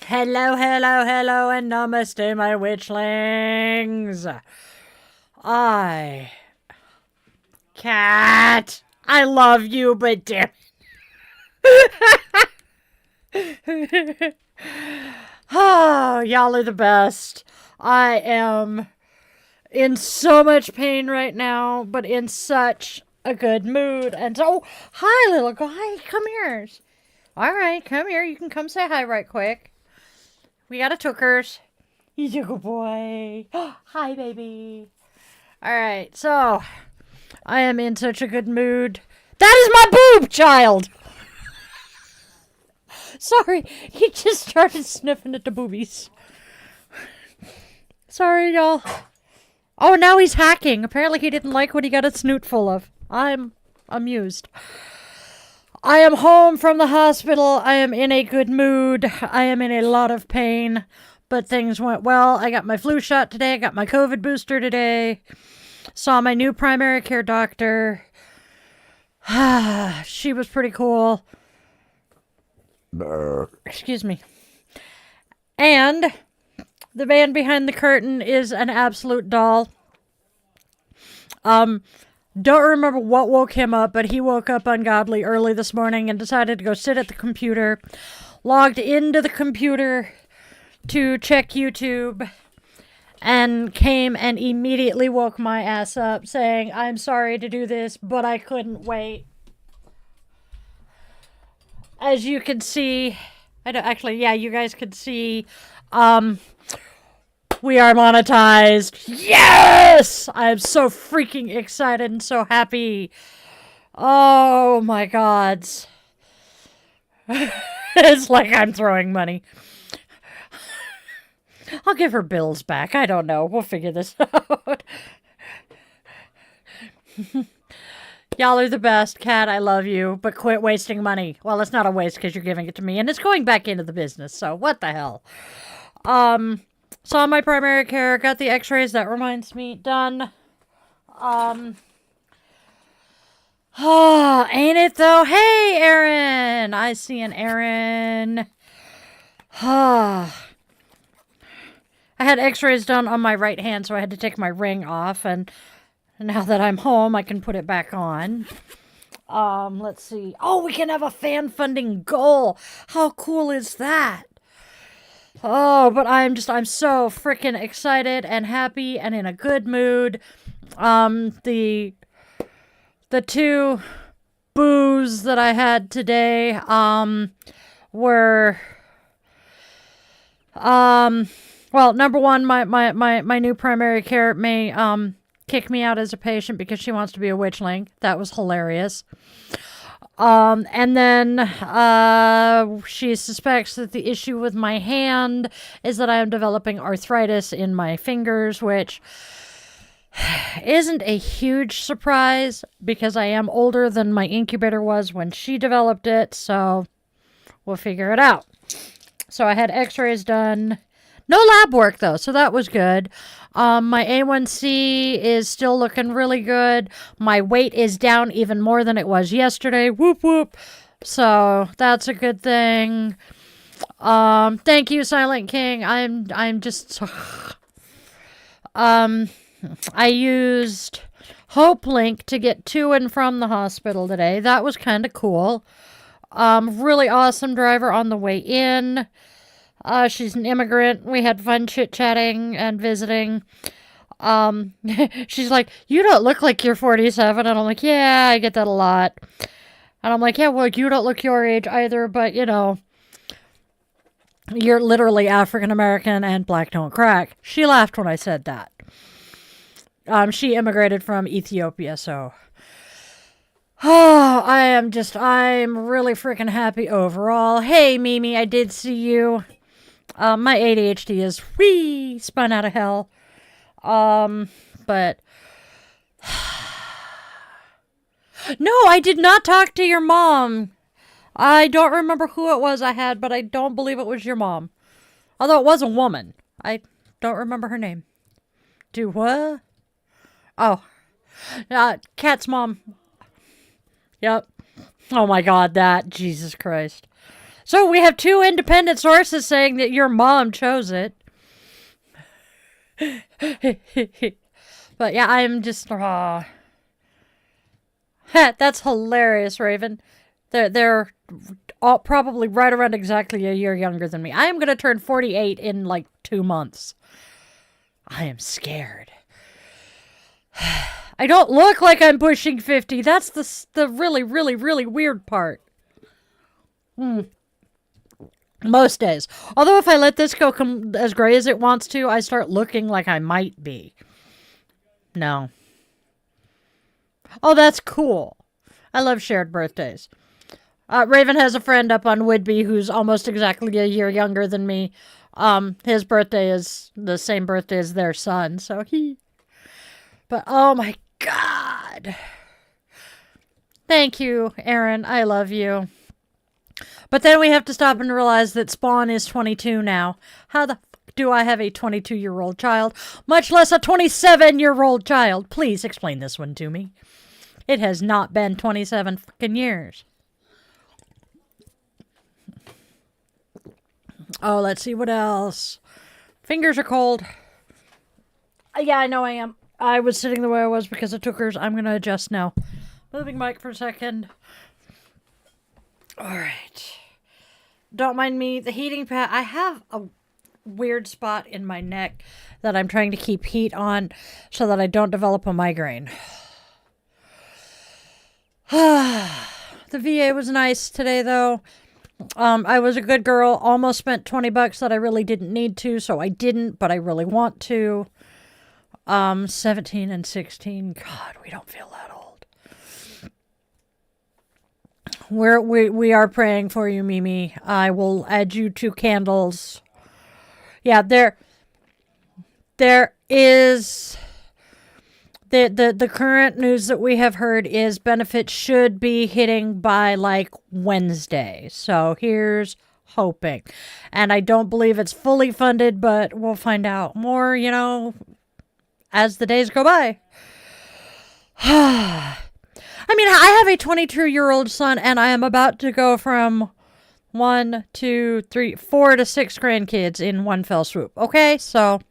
Hello, hello, hello, and namaste, my witchlings. Cat, I love you, but damn it. Oh, y'all are the best. I am in so much pain right now, but in such a good mood. And so, hi, little guy, come here. All right, come here. You can come say hi right quick. We got a tookers. He's a good boy. Hi, baby. All right, so I am in such a good mood. That is my boob, child. Sorry, he just started sniffing at the boobies. Sorry, y'all. Oh, now he's hacking. Apparently he didn't like what he got a snoot full of. I'm amused. I am home from the hospital. I am in a good mood. I am in a lot of pain, but things went well. I got my flu shot today. I got my COVID booster today. Saw my new primary care doctor. She was pretty cool. Excuse me. And the man behind the curtain is an absolute doll. Don't remember what woke him up, but he woke up ungodly early this morning and decided to go sit at the computer, logged into the computer to check YouTube, and came and immediately woke my ass up saying, I'm sorry to do this, but I couldn't wait. As you can see, you guys can see, we are monetized. Yes! I'm so freaking excited and so happy. Oh my gods. It's like I'm throwing money. I'll give her bills back. I don't know. We'll figure this out. Y'all are the best. Cat, I love you. But quit wasting money. Well, it's not a waste because you're giving it to me. And it's going back into the business. So what the hell? Saw my primary care. Got the x-rays. That reminds me. Done. Ain't it though? Hey, Aaron. I see an Aaron. I had x-rays done on my right hand, so I had to take my ring off, and now that I'm home, I can put it back on. Let's see. Oh, we can have a fan funding goal. How cool is that? Oh, but I'm so freaking excited and happy and in a good mood. The two boos that I had today, were, well, number one, my new primary care may, kick me out as a patient because she wants to be a witchling. That was hilarious. And then, she suspects that the issue with my hand is that I am developing arthritis in my fingers, which isn't a huge surprise because I am older than my incubator was when she developed it, so we'll figure it out. So I had x-rays done. No lab work, though, so that was good. My A1C is still looking really good. My weight is down even more than it was yesterday. Whoop, whoop. So that's a good thing. Thank you, Silent King. I'm just... I used Hope Link to get to and from the hospital today. That was kind of cool. Really awesome driver on the way in. She's an immigrant. We had fun chit-chatting and visiting. She's like, you don't look like you're 47. And I'm like, yeah, I get that a lot. And I'm like, yeah, well, you don't look your age either, but, you know, you're literally African-American and black don't crack. She laughed when I said that. She immigrated from Ethiopia, so... Oh, I'm really freaking happy overall. Hey, Mimi, I did see you. My ADHD is spun out of hell. But... No, I did not talk to your mom. I don't remember who it was I had, but I don't believe it was your mom. Although it was a woman. I don't remember her name. Do what? Oh. Kat's mom. Yep. Oh my god, that. Jesus Christ. So we have 2 independent sources saying that your mom chose it. But yeah, I'm just... That's hilarious, Raven. They're all probably right around exactly a year younger than me. I am going to turn 48 in like 2 months. I am scared. I don't look like I'm pushing 50. That's the really, really, really weird part. Most days. Although if I let this go as gray as it wants to, I start looking like I might be. No. Oh, that's cool. I love shared birthdays. Raven has a friend up on Whidbey who's almost exactly a year younger than me. His birthday is the same birthday as their son, so But oh my god. Thank you, Aaron. I love you. But then we have to stop and realize that Spawn is 22 now. How the fuck do I have a 22-year-old child, much less a 27-year-old child? Please explain this one to me. It has not been 27 fucking years. Oh, let's see what else. Fingers are cold. Yeah, I know I am. I was sitting the way I was because of Tookers. I'm going to adjust now. Moving mic for a second. Alright. Don't mind me. The heating pad. I have a weird spot in my neck that I'm trying to keep heat on so that I don't develop a migraine. The VA was nice today, though. I was a good girl. Almost spent $20 that I really didn't need to, so I didn't, but I really want to. 17 and 16. God, we don't feel that old. We are praying for you, Mimi. I will add you to candles. Yeah, there is... The current news that we have heard is benefits should be hitting by like Wednesday. So here's hoping. And I don't believe it's fully funded, but we'll find out more, you know, as the days go by. I mean, I have a 22-year-old son, and I am about to go from 1, 2, 3, 4 to 6 grandkids in one fell swoop. Okay, so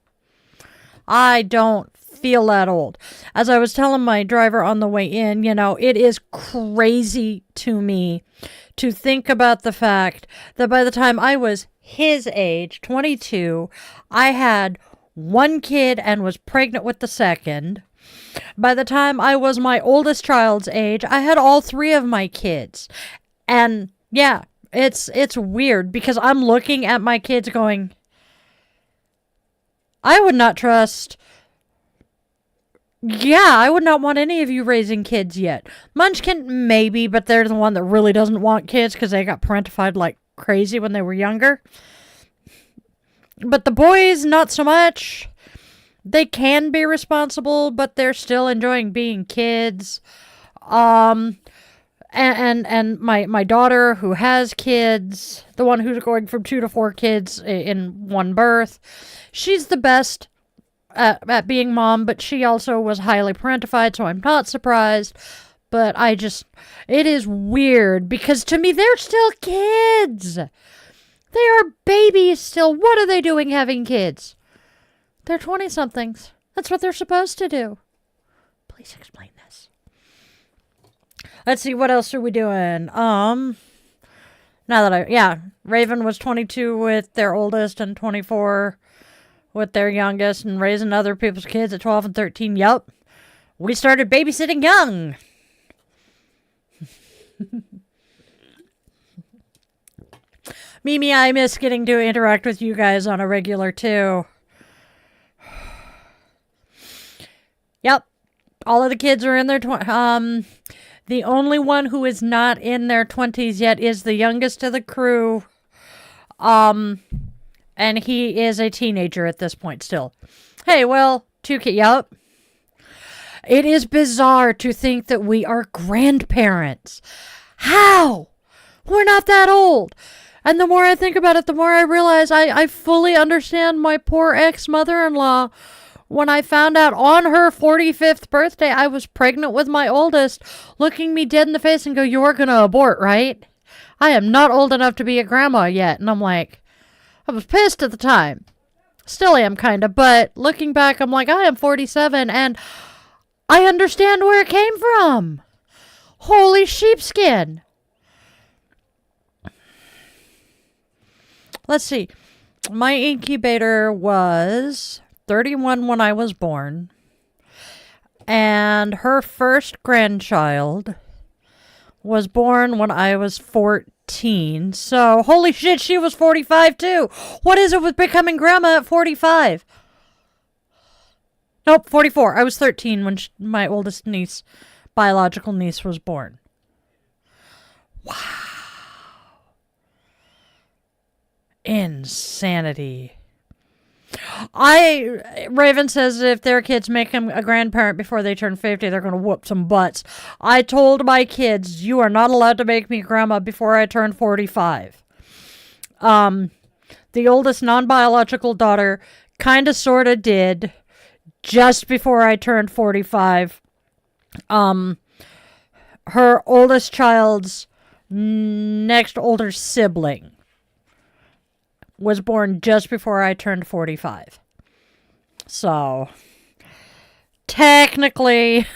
I don't feel that old. As I was telling my driver on the way in, you know, it is crazy to me to think about the fact that by the time I was his age, 22, I had 1 kid and was pregnant with the second. By the time I was my oldest child's age, I had all 3 of my kids. And yeah, it's weird because I'm looking at my kids going, I would not trust... Yeah, I would not want any of you raising kids yet. Munchkin, maybe, but they're the one that really doesn't want kids because they got parentified like crazy when they were younger. But the boys, not so much. They can be responsible, but they're still enjoying being kids. And my daughter, who has kids, the one who's going from 2 to 4 kids in one birth, she's the best at being mom, but she also was highly parentified, so I'm not surprised. But it is weird because to me, they're still kids. They are babies still. What are they doing having kids? They're 20-somethings. That's what they're supposed to do. Please explain this. Let's see, what else are we doing? Raven was 22 with their oldest and 24 with their youngest, and raising other people's kids at 12 and 13. Yup. We started babysitting young. Mimi, I miss getting to interact with you guys on a regular too. Yep. All of the kids are in their the only one who is not in their 20s yet is the youngest of the crew. And he is a teenager at this point still. Hey, well, 2 kids. Yep. It is bizarre to think that we are grandparents. How? We're not that old. And the more I think about it, the more I realize I fully understand my poor ex-mother-in-law. When I found out on her 45th birthday I was pregnant with my oldest, looking me dead in the face and go, "You are going to abort, right? I am not old enough to be a grandma yet." And I'm like, I was pissed at the time. Still am, kind of. But looking back, I'm like, I am 47 and I understand where it came from. Holy sheepskin. Let's see. My incubator was 31 when I was born. And her first grandchild was born when I was 14. So, holy shit, she was 45 too. What is it with becoming grandma at 45? Nope, 44. I was 13 when my oldest niece, biological niece, was born. Wow. Insanity. Raven says if their kids make him a grandparent before they turn 50, they're going to whoop some butts. I told my kids, you are not allowed to make me grandma before I turn 45. The oldest non-biological daughter kind of sort of did just before I turned 45. Her oldest child's next older sibling was born just before I turned 45. So, technically,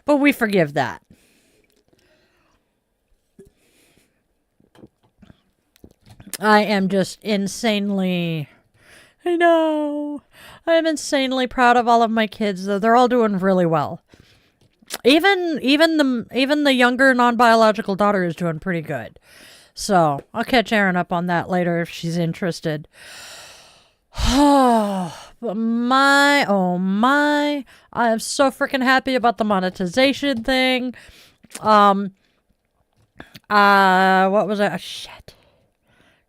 but we forgive that. I am just insanely, I know, I am insanely proud of all of my kids, though. They're all doing really well. Even the younger non-biological daughter is doing pretty good. So, I'll catch Erin up on that later if she's interested. But oh my, I am so freaking happy about the monetization thing. What was that? Oh, shit.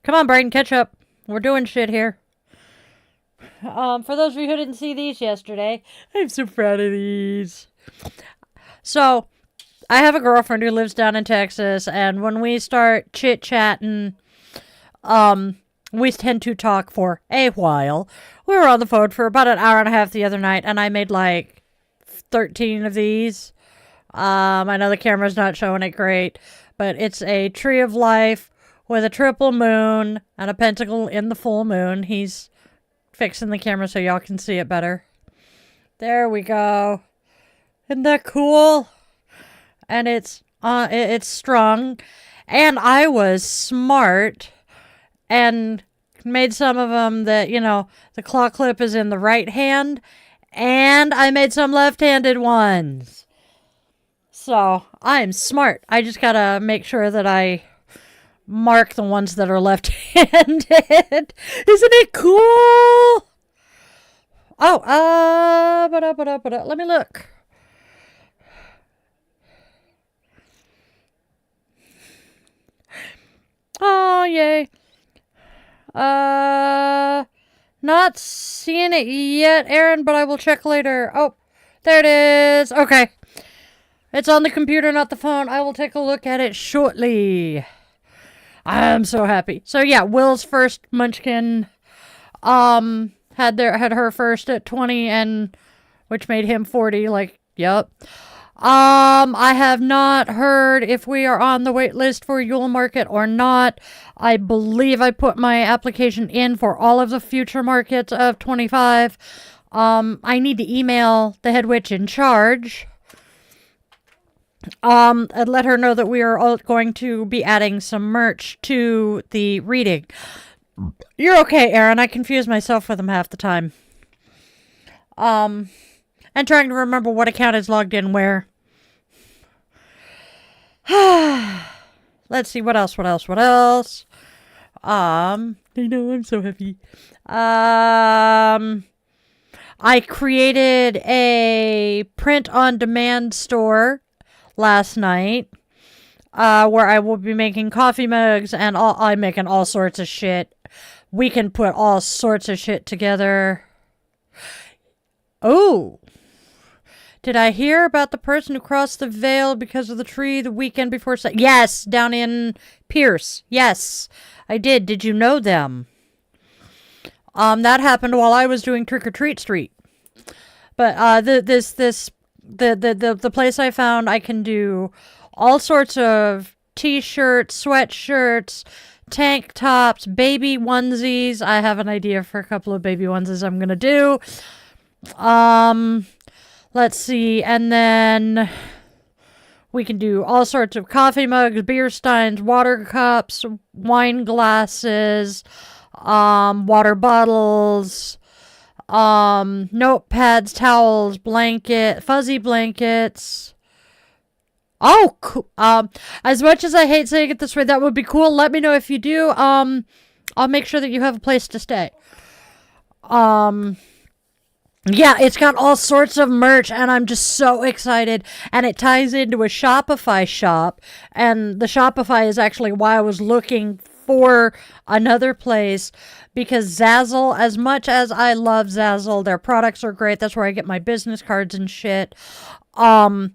Come on, Braden, catch up. We're doing shit here. For those of you who didn't see these yesterday, I'm so proud of these. So, I have a girlfriend who lives down in Texas, and when we start chit-chatting, we tend to talk for a while. We were on the phone for about an hour and a half the other night, and I made like 13 of these. I know the camera's not showing it great, but it's a tree of life with a triple moon and a pentacle in the full moon. He's fixing the camera so y'all can see it better. There we go. Isn't that cool? And it's strung, and I was smart and made some of them that, you know, the claw clip is in the right hand, and I made some left-handed ones. So, I'm smart. I just gotta make sure that I mark the ones that are left-handed. Isn't it cool? Oh, let me look. Oh, yay. Not seeing it yet, Erin, but I will check later. Oh, there it is. Okay. It's on the computer, not the phone. I will take a look at it shortly. I'm so happy. So yeah, Will's first munchkin had her first at 20, and which made him 40. Like, yep. I have not heard if we are on the wait list for Yule Market or not. I believe I put my application in for all of the future markets of 25. I need to email the head witch in charge. And let her know that we are all going to be adding some merch to the reading. You're okay, Aaron. I confuse myself with them half the time. And trying to remember what account is logged in where. Let's see, what else? I know, I'm so happy. I created a print-on-demand store last night, where I will be making coffee mugs, and I'm making all sorts of shit. We can put all sorts of shit together. Oh! Did I hear about the person who crossed the veil because of the tree the weekend before? Yes, down in Pierce. Yes, I did. Did you know them? That happened while I was doing Trick or Treat Street. But the place I found, I can do all sorts of t-shirts, sweatshirts, tank tops, baby onesies. I have an idea for a couple of baby onesies I'm gonna do. Let's see, and then we can do all sorts of coffee mugs, beer steins, water cups, wine glasses, water bottles, notepads, towels, fuzzy blankets. Oh, cool. As much as I hate saying it this way, that would be cool. Let me know if you do. I'll make sure that you have a place to stay. Yeah, it's got all sorts of merch, and I'm just so excited. And it ties into a Shopify shop, and the Shopify is actually why I was looking for another place, because Zazzle, as much as I love Zazzle, their products are great. That's where I get my business cards and shit. The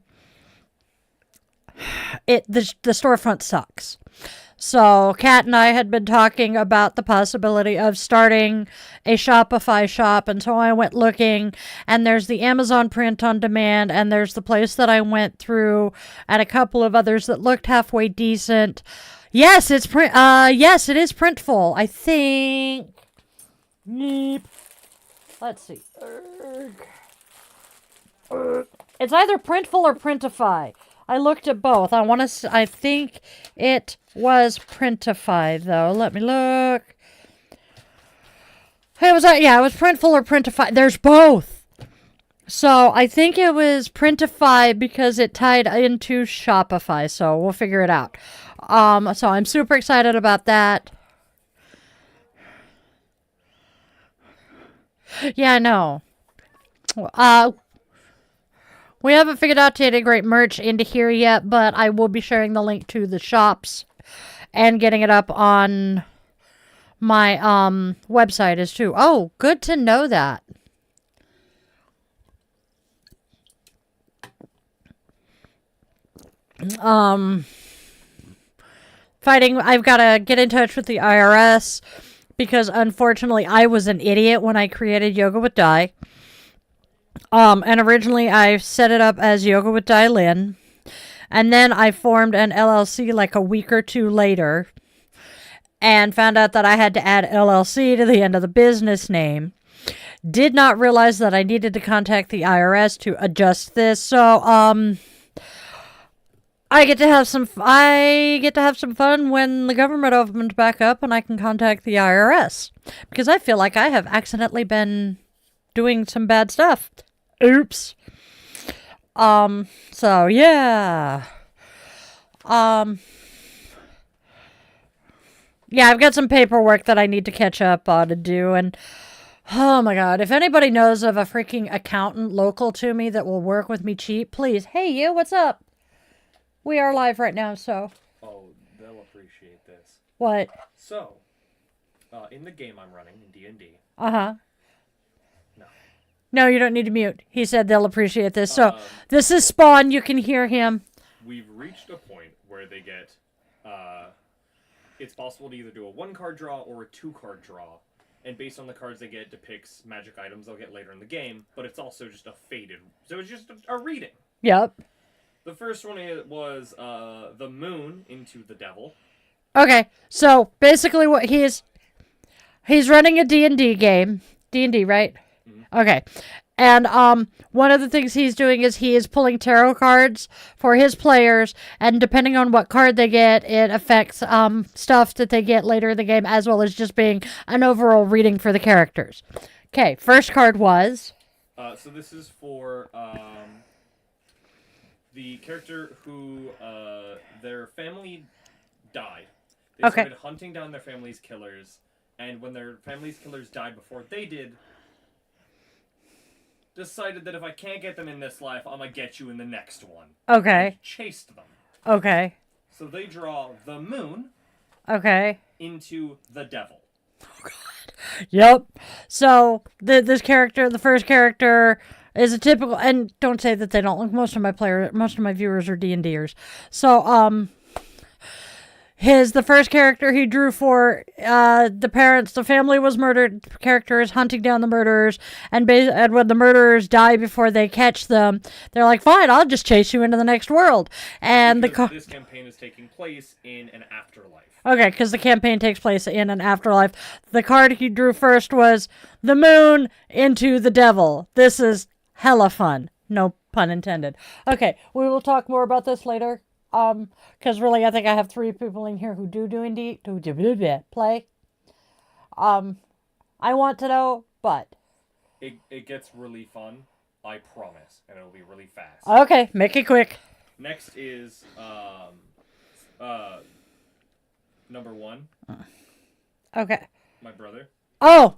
storefront sucks. So, Kat and I had been talking about the possibility of starting a Shopify shop, and so I went looking, and there's the Amazon print on demand, and there's the place that I went through, and a couple of others that looked halfway decent. Yes, it is Printful, I think. Let's see. It's either Printful or Printify. I looked at both. I think it was Printify, though. Let me look. It was Printful or Printify. There's both. So I think it was Printify because it tied into Shopify. So we'll figure it out. So I'm super excited about that. Yeah, I know. We haven't figured out to integrate merch into here yet, but I will be sharing the link to the shops and getting it up on my website as too. Oh, good to know that. I've got to get in touch with the IRS because unfortunately I was an idiot when I created Yoga with Di. And originally I set it up as Yoga with Di Lynn. And then I formed an LLC like a week or two later and found out that I had to add LLC to the end of the business name. Did not realize that I needed to contact the IRS to adjust this. So, I get to have some fun when the government opens back up and I can contact the IRS because I feel like I have accidentally been doing some bad stuff. Oops. So yeah. Yeah, I've got some paperwork that I need to catch up on to do, and oh my god, if anybody knows of a freaking accountant local to me that will work with me cheap, please. Hey you, what's up? We are live right now, so. Oh, they'll appreciate this. What? So, in the game I'm running in D&D. Uh-huh. No. No, you don't need to mute. He said they'll appreciate this. So this is Spawn. You can hear him. We've reached a point where they get, it's possible to either do a 1-card draw or a 2-card draw. And based on the cards they get, depicts magic items they'll get later in the game. But it's also just a faded, so it's just a reading. Yep. The first one was the moon into the devil. Okay, so basically what he's running a D&D game. D&D, right? Mm-hmm. Okay. And one of the things he's doing is he is pulling tarot cards for his players, and depending on what card they get, it affects stuff that they get later in the game, as well as just being an overall reading for the characters. Okay, first card was... So this is for the character who their family died. They started hunting down their family's killers, and when their family's killers died before they did, decided that if I can't get them in this life, I'm gonna get you in the next one. Okay. And chased them. Okay. So they draw the moon. Okay. Into the devil. Oh God. Yep. So this character, the first character, is a typical, and don't say that they don't. Like most of my viewers are D&Ders. So the first character he drew for the family was murdered. The character is hunting down the murderers, and when the murderers die before they catch them, they're like, fine, I'll just chase you into the next world. And this campaign is taking place in an afterlife. Okay, because the campaign takes place in an afterlife. The card he drew first was the moon into the devil. This is hella fun. No pun intended. Okay, we will talk more about this later. Because really, I think I have 3 people in here who do play. I want to know, but it gets really fun, I promise, and it'll be really fast. Okay, make it quick. Next is number 1. Okay. My brother. Oh.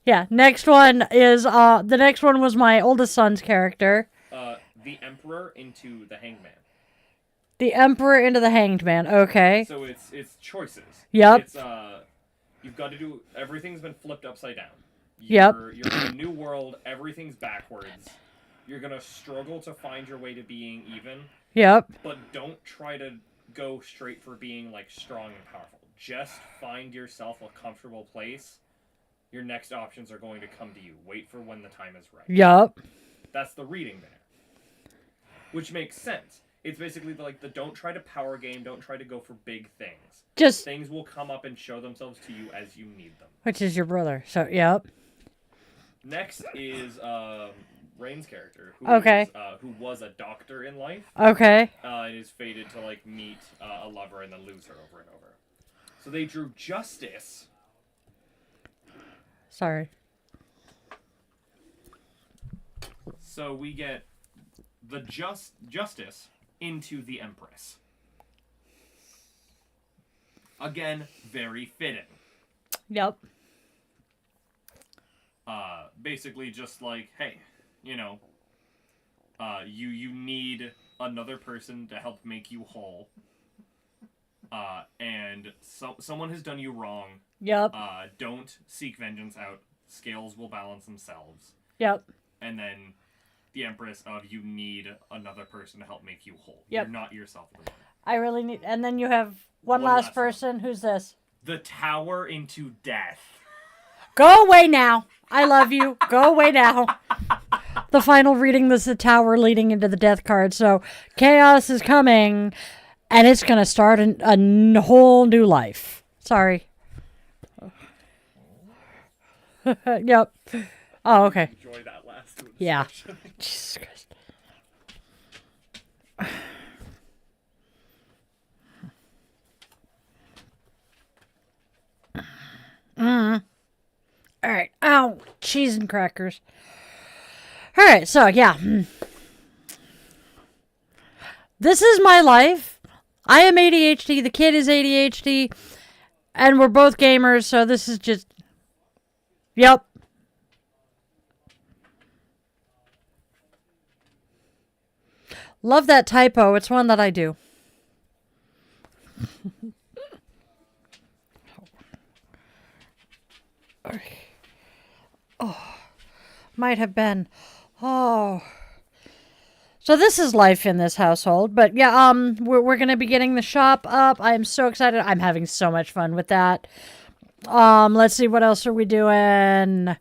Yeah. Next one is the next one was my oldest son's character. The Emperor into the Hangman. The Emperor into the Hanged Man. Okay. So it's choices. Yep. It's you've got to do, everything's been flipped upside down. You're in a new world. Everything's backwards. You're gonna struggle to find your way to being even. Yep. But don't try to go straight for being like strong and powerful. Just find yourself a comfortable place. Your next options are going to come to you. Wait for when the time is right. Yep. That's the reading there. Which makes sense. It's basically like the don't try to power game, don't try to go for big things. Just things will come up and show themselves to you as you need them. Which is your brother. So, yep. Next is Rain's character, who was a doctor in life. Okay. And is fated to like meet a lover and then lose her over and over. So they drew Justice. Sorry. So we get the Justice into the Empress. Again, very fitting. Yep. Basically just like, hey, you know, you need another person to help make you whole. And someone has done you wrong. Yep. Don't seek vengeance out. Scales will balance themselves. Yep. And then the Empress of you need another person to help make you whole. Yep. You're not yourself at the moment. I really need... And then you have one last person. One. Who's this? The Tower into Death. Go away now. I love you. Go away now. The final reading was the Tower leading into the Death card. So chaos is coming, and it's going to start a whole new life. Sorry. Yep. Oh, okay. Enjoy that last one. Yeah. Jesus Christ. All right. Ow. Cheese and crackers. All right. So, yeah. This is my life. I am ADHD. The kid is ADHD. And we're both gamers. So, this is just... Yep. Love that typo. It's one that I do. Oh. Might have been. Oh. So this is life in this household. But yeah, we're going to be getting the shop up. I'm so excited. I'm having so much fun with that. Let's see, what else are we doing?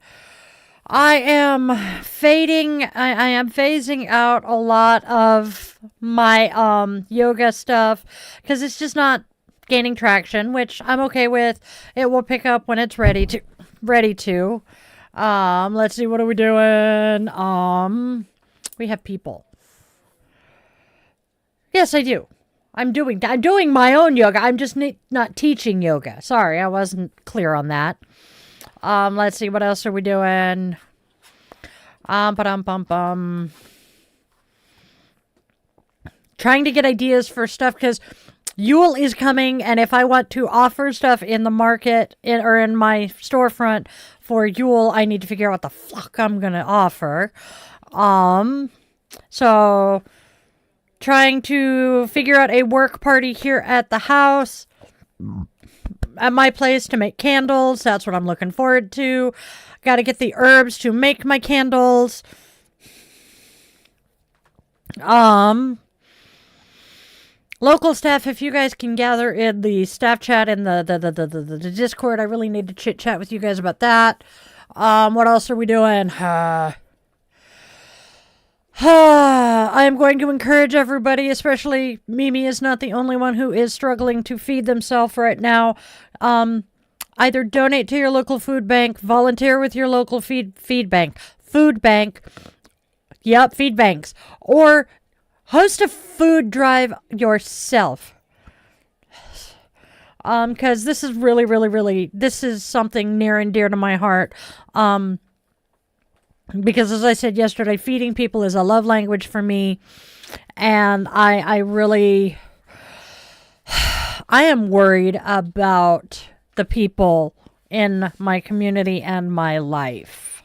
I am I am phasing out a lot of my yoga stuff because it's just not gaining traction, which I'm okay with. It will pick up when it's ready to. Let's see, what are we doing? We have people. Yes, I do. I'm doing my own yoga. I'm just not teaching yoga. Sorry, I wasn't clear on that. Let's see, what else are we doing? Trying to get ideas for stuff because Yule is coming, and if I want to offer stuff in the market or in my storefront for Yule, I need to figure out what the fuck I'm gonna offer. So trying to figure out a work party here at the house, at my place, to make candles. That's what I'm looking forward to. Got to get the herbs to make my candles. Local staff, if you guys can gather in the staff chat and the Discord, I really need to chit chat with you guys about that. What else are we doing? I am going to encourage everybody, especially Mimi is not the only one who is struggling to feed themselves right now. Either donate to your local food bank, volunteer with your local food bank. Yep, feed banks. Or host a food drive yourself. Because this is really, this is something near and dear to my heart. Because as I said yesterday, feeding people is a love language for me. And I am worried about the people in my community and my life.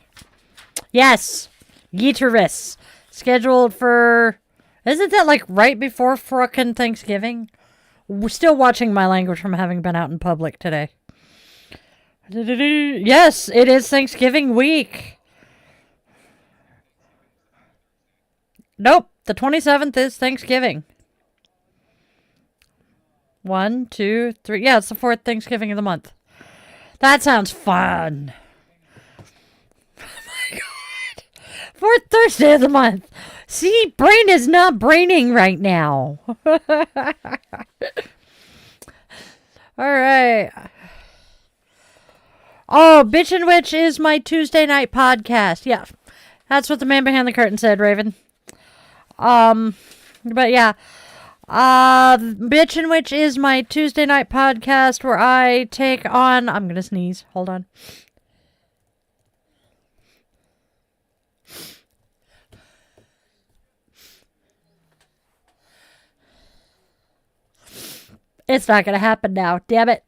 Yes, Yeeterus. Scheduled for... Isn't that like right before frickin' Thanksgiving? We're still watching my language from having been out in public today. Yes, it is Thanksgiving week. Nope, the 27th is Thanksgiving. 1, 2, 3. Yeah, it's the 4th Thanksgiving of the month. That sounds fun. Oh my god. 4th Thursday of the month. See, brain is not braining right now. Alright. Oh, Bitchin' Witch is my Tuesday night podcast. Yeah, that's what the man behind the curtain said, Raven. But yeah. Bitchin' Witch is my Tuesday night podcast where I take on... I'm gonna sneeze. Hold on. It's not gonna happen now. Damn it.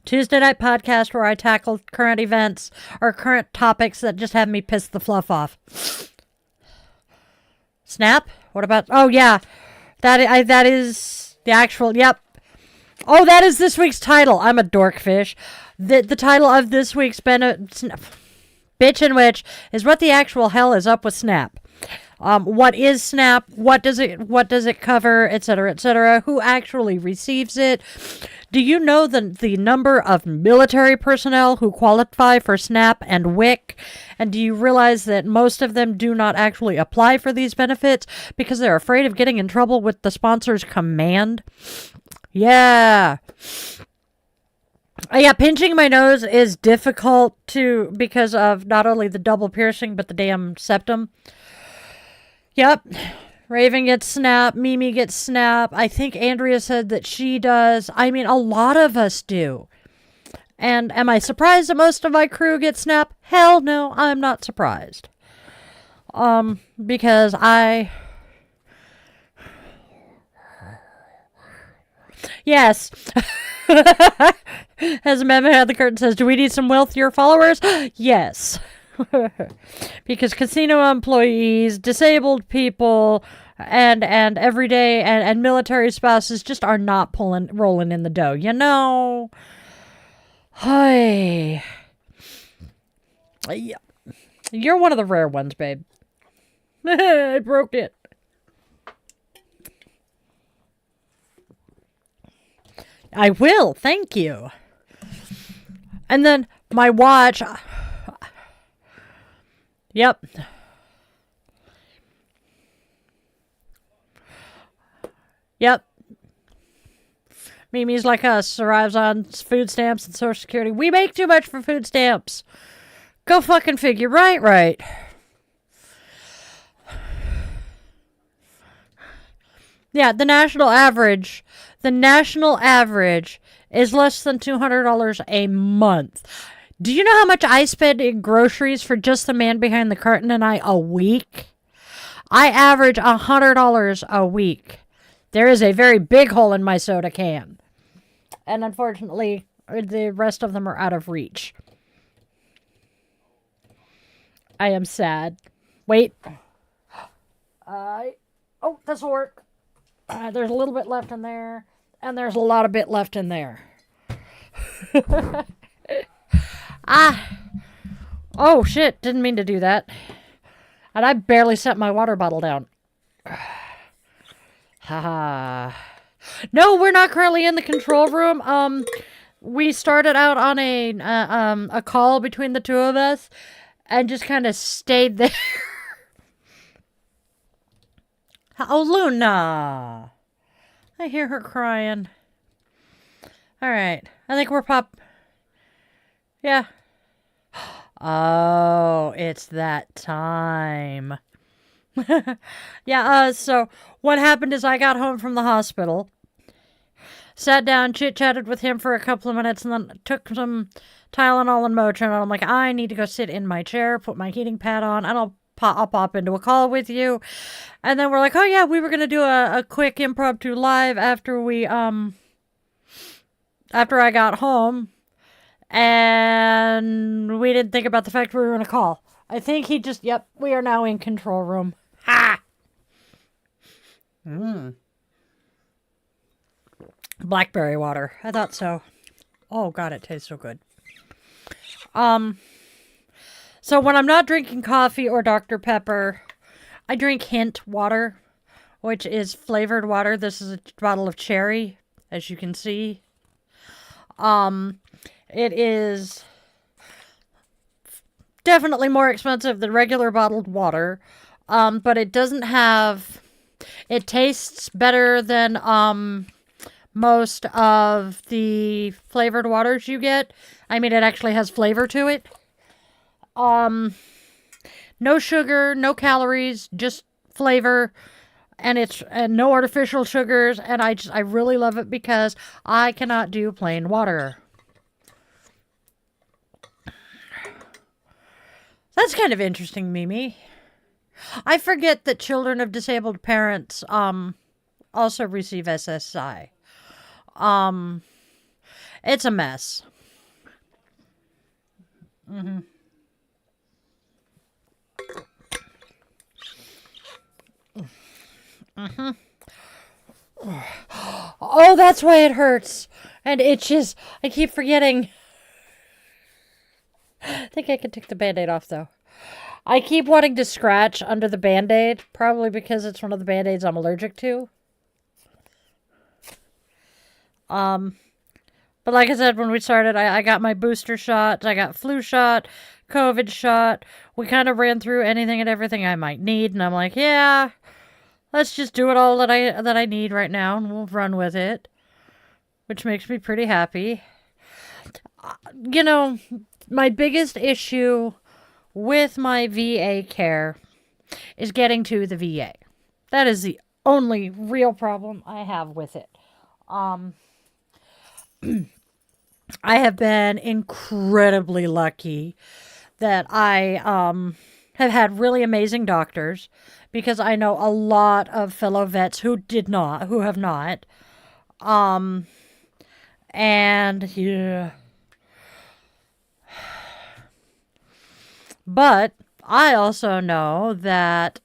Tuesday night podcast where I tackle current events or current topics that just have me piss the fluff off. Snap? What about... Oh, yeah. That is the actual... Yep. Oh, that is this week's title. I'm a dorkfish. The title of this week's Bitchin' Witch is what the actual hell is up with Snap. What is Snap? What does it cover? Etc. Etc. Who actually receives it? Do you know the number of military personnel who qualify for SNAP and WIC? And do you realize that most of them do not actually apply for these benefits because they're afraid of getting in trouble with the sponsor's command? Yeah. Yeah, pinching my nose is difficult because of not only the double piercing, but the damn septum. Yep. Raven gets Snap. Mimi gets Snap. I think Andrea said that she does. I mean, a lot of us do. And am I surprised that most of my crew get Snap? Hell no, I'm not surprised. Because Yes. As Amanda had the curtain says, do we need some wealthier followers? Yes. Because casino employees, disabled people, and everyday and military spouses just are not rolling in the dough. You know? Hi. Yeah. You're one of the rare ones, babe. I broke it. I will, thank you. And then my watch. Yep. Yep. Mimi's like us, survives on food stamps and Social Security. We make too much for food stamps. Go fucking figure. Right. Yeah, the national average is less than $200 a month. Do you know how much I spend in groceries for just the man behind the curtain and I a week? I average $100 a week. There is a very big hole in my soda can. And unfortunately, the rest of them are out of reach. I am sad. Wait. Oh, this will work. There's a little bit left in there. And there's a lot of bit left in there. Oh, shit. Didn't mean to do that. And I barely set my water bottle down. Haha. No, we're not currently in the control room. We started out on a call between the two of us and just kind of stayed there. Oh, Luna. I hear her crying. All right. I think we're Yeah. Oh, it's that time. Yeah, so what happened is I got home from the hospital, sat down, chit-chatted with him for a couple of minutes, and then took some Tylenol and Motrin, and I'm like, I need to go sit in my chair, put my heating pad on, and I'll pop into a call with you. And then we're like, oh yeah, we were going to do a quick impromptu live after I got home, and we didn't think about the fact we were in a call. I think he just, yep, we are now in control room. Ha! Blackberry water. I thought so. Oh god, it tastes so good. So when I'm not drinking coffee or Dr. Pepper, I drink Hint water, which is flavored water. This is a bottle of cherry, as you can see. It is definitely more expensive than regular bottled water, but it doesn't have... It tastes better than most of the flavored waters you get. I mean, it actually has flavor to it. No sugar, no calories, just flavor, and no artificial sugars, and I really love it because I cannot do plain water. That's kind of interesting, Mimi. I forget that children of disabled parents also receive SSI. It's a mess. Oh, that's why it hurts and itches. I keep forgetting. I think I can take the Band-Aid off, though. I keep wanting to scratch under the Band-Aid, probably because it's one of the Band-Aids I'm allergic to. But like I said, when we started, I got my booster shots. I got flu shot, COVID shot. We kind of ran through anything and everything I might need, and I'm like, yeah, let's just do it all that I need right now, and we'll run with it, which makes me pretty happy. You know, my biggest issue with my VA care is getting to the VA. That is the only real problem I have with it. I have been incredibly lucky that I have had really amazing doctors, because I know a lot of fellow vets who have not. And yeah. But I also know that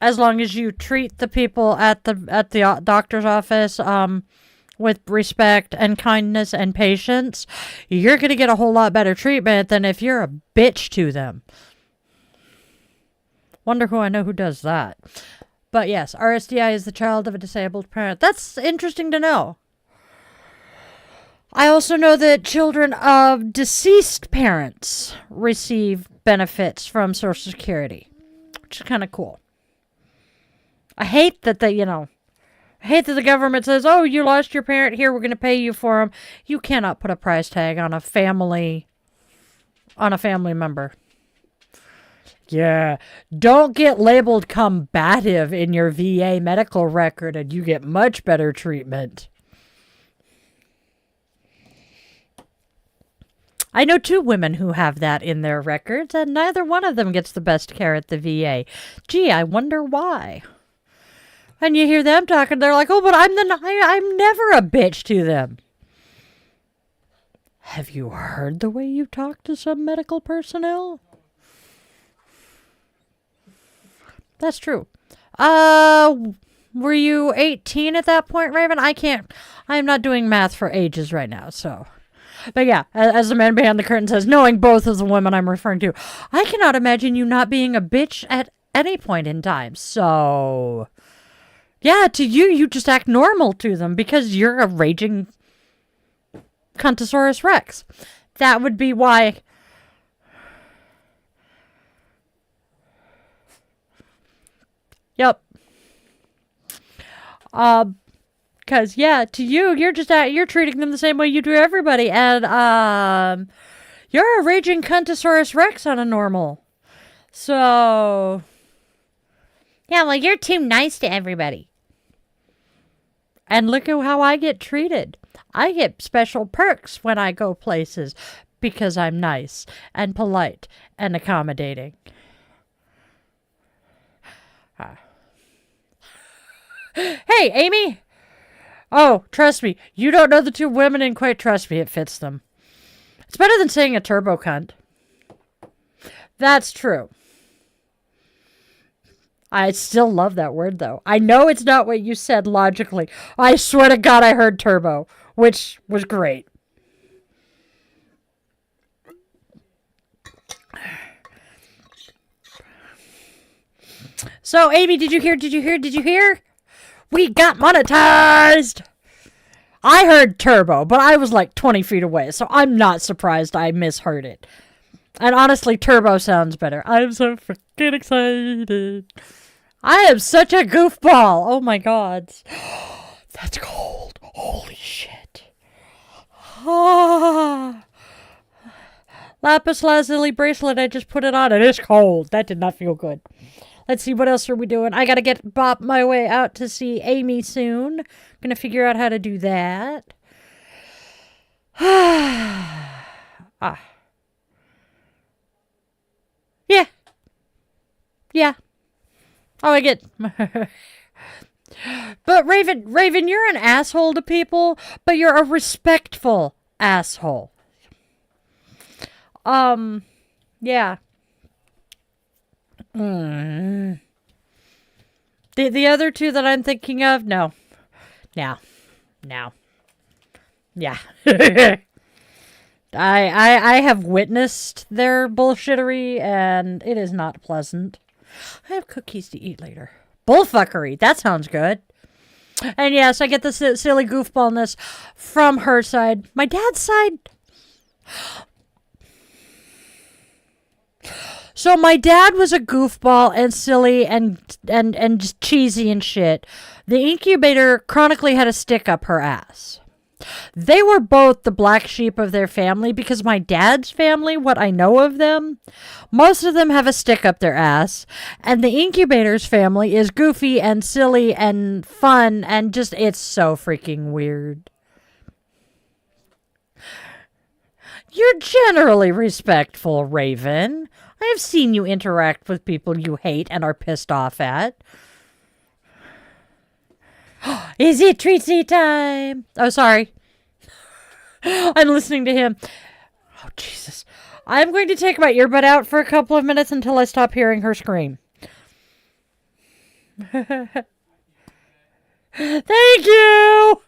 as long as you treat the people at the doctor's office with respect and kindness and patience, you're going to get a whole lot better treatment than if you're a bitch to them. Wonder who I know who does that. But yes, RSDI is the child of a disabled parent. That's interesting to know. I also know that children of deceased parents receive benefits from Social Security, which is kind of cool. I hate that I hate that the government says, oh, you lost your parent, here, we're going to pay you for them. You cannot put a price tag on a family member. Yeah, don't get labeled combative in your VA medical record and you get much better treatment. I know 2 women who have that in their records, and neither one of them gets the best care at the VA. Gee, I wonder why. And you hear them talking, they're like, oh, but I'm never a bitch to them. Have you heard the way you talk to some medical personnel? That's true. Were you 18 at that point, Raven? I am not doing math for ages right now, so. But yeah, as the man behind the curtain says, knowing both of the women I'm referring to, I cannot imagine you not being a bitch at any point in time. So, yeah, to you just act normal to them because you're a raging Cuntosaurus Rex. That would be why. Yep. Because, yeah, to you're treating them the same way you do everybody. And, you're a raging Cuntosaurus Rex on a normal. So, yeah, well, you're too nice to everybody. And look at how I get treated. I get special perks when I go places because I'm nice and polite and accommodating. Hey, Amy! Oh, trust me, you don't know the 2 women, and quite trust me, it fits them. It's better than saying a turbo cunt. That's true. I still love that word, though. I know it's not what you said logically. I swear to God I heard turbo, which was great. So, Amy, did you hear? We got monetized! I heard turbo, but I was like 20 feet away, so I'm not surprised I misheard it. And honestly, turbo sounds better. I'm so freaking excited. I am such a goofball. Oh my god. That's cold. Holy shit. Ah. Lapis lazuli bracelet, I just put it on and it's cold. That did not feel good. Let's see, what else are we doing? I gotta bop my way out to see Amy soon. Gonna figure out how to do that. Ah. Yeah. Yeah. Oh, I get... But Raven, you're an asshole to people, but you're a respectful asshole. Yeah. The other 2 that I'm thinking of, no. Yeah. I have witnessed their bullshittery, and it is not pleasant. I have cookies to eat later. Bullfuckery. That sounds good. And yes, I get the silly goofballness from her side. My dad's side... So my dad was a goofball and silly and just cheesy and shit. The incubator chronically had a stick up her ass. They were both the black sheep of their family because my dad's family, what I know of them, most of them have a stick up their ass. And the incubator's family is goofy and silly and fun and just, it's so freaking weird. You're generally respectful, Raven. I have seen you interact with people you hate and are pissed off at. Is it treatsy time? Oh, sorry. I'm listening to him. Oh, Jesus. I'm going to take my earbud out for a couple of minutes until I stop hearing her scream. Thank you!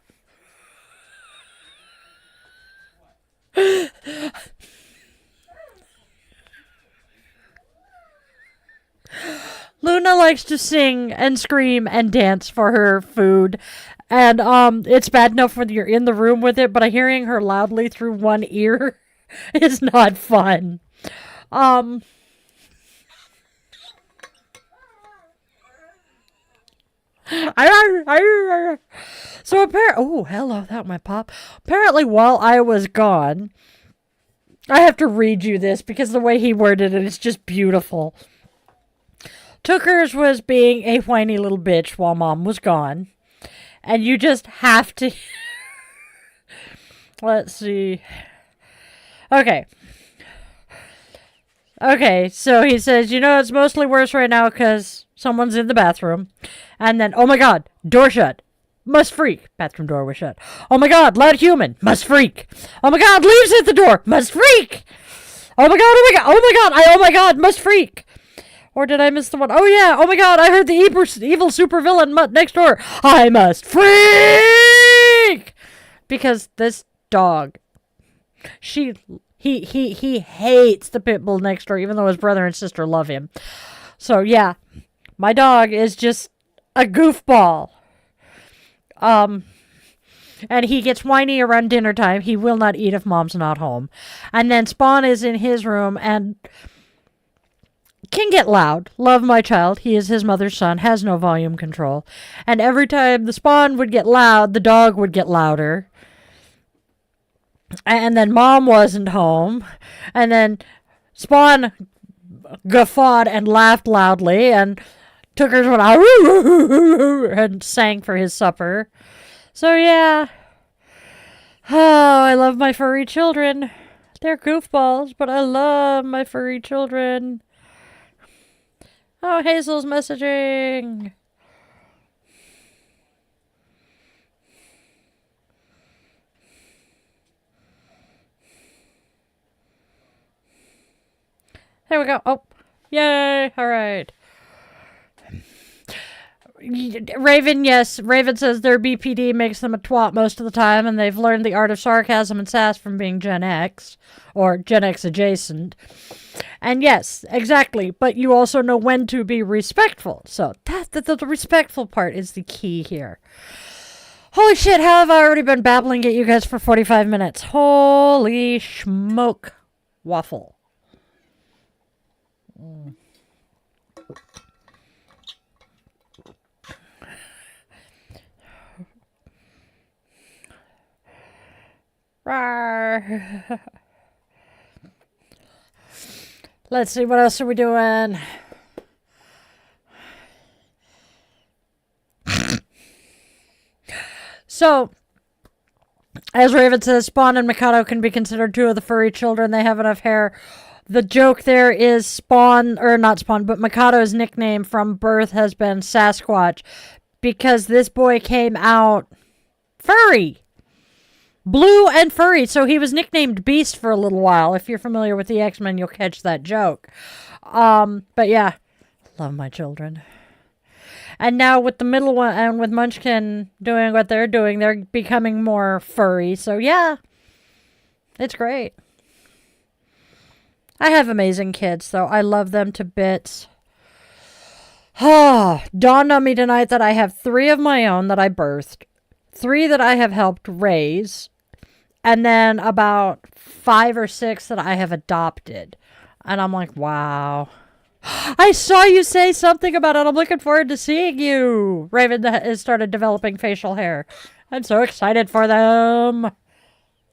Luna likes to sing and scream and dance for her food. And it's bad enough when you're in the room with it, but hearing her loudly through one ear is not fun. So oh, hello, that might pop. Apparently, while I was gone, I have to read you this because the way he worded it is just beautiful. Tookers was being a whiny little bitch while Mom was gone. And you just have to... Let's see. Okay, so he says, it's mostly worse right now because someone's in the bathroom. And then, oh my god, door shut. Must freak. Bathroom door was shut. Oh my god, loud human. Must freak. Oh my god, leaves at the door. Must freak. Oh my god, oh my god, oh my god, oh my god, must freak. Or did I miss the one? Oh yeah, oh my god, I heard the evil supervillain next door. I must freak. Because this dog, he hates the pit bull next door, even though his brother and sister love him. So yeah, my dog is just a goofball. And he gets whiny around dinner time. He will not eat if Mom's not home. And then Spawn is in his room and can get loud. Love my child. He is his mother's son, has no volume control. And every time the Spawn would get loud, the dog would get louder. And then Mom wasn't home. And then Spawn guffawed and laughed loudly. And Tookers went and sang for his supper. So yeah. Oh, I love my furry children. They're goofballs, but I love my furry children. Oh, Hazel's messaging. There we go. Oh, yay. All right. Raven, yes. Raven says their BPD makes them a twat most of the time, and they've learned the art of sarcasm and sass from being Gen X, or Gen X adjacent. And yes, exactly. But you also know when to be respectful. So the respectful part is the key here. Holy shit, how have I already been babbling at you guys for 45 minutes? Holy smoke waffle. Rawr. Let's see, what else are we doing? So, as Raven says, Spawn and Mikado can be considered two of the furry children. They have enough hair. The joke there is Spawn, or not Spawn, but Mikado's nickname from birth has been Sasquatch because this boy came out furry. Blue and furry, so he was nicknamed Beast for a little while. If you're familiar with the X-Men, you'll catch that joke. But yeah, love my children. And now with the middle one, and with Munchkin doing what they're doing, they're becoming more furry. So yeah, it's great. I have amazing kids, though. I love them to bits. Dawned on me tonight that I have 3 of my own that I birthed. 3 that I have helped raise, and then about 5 or 6 that I have adopted. And I'm like, wow. I saw you say something about it. I'm looking forward to seeing you. Raven has started developing facial hair. I'm so excited for them.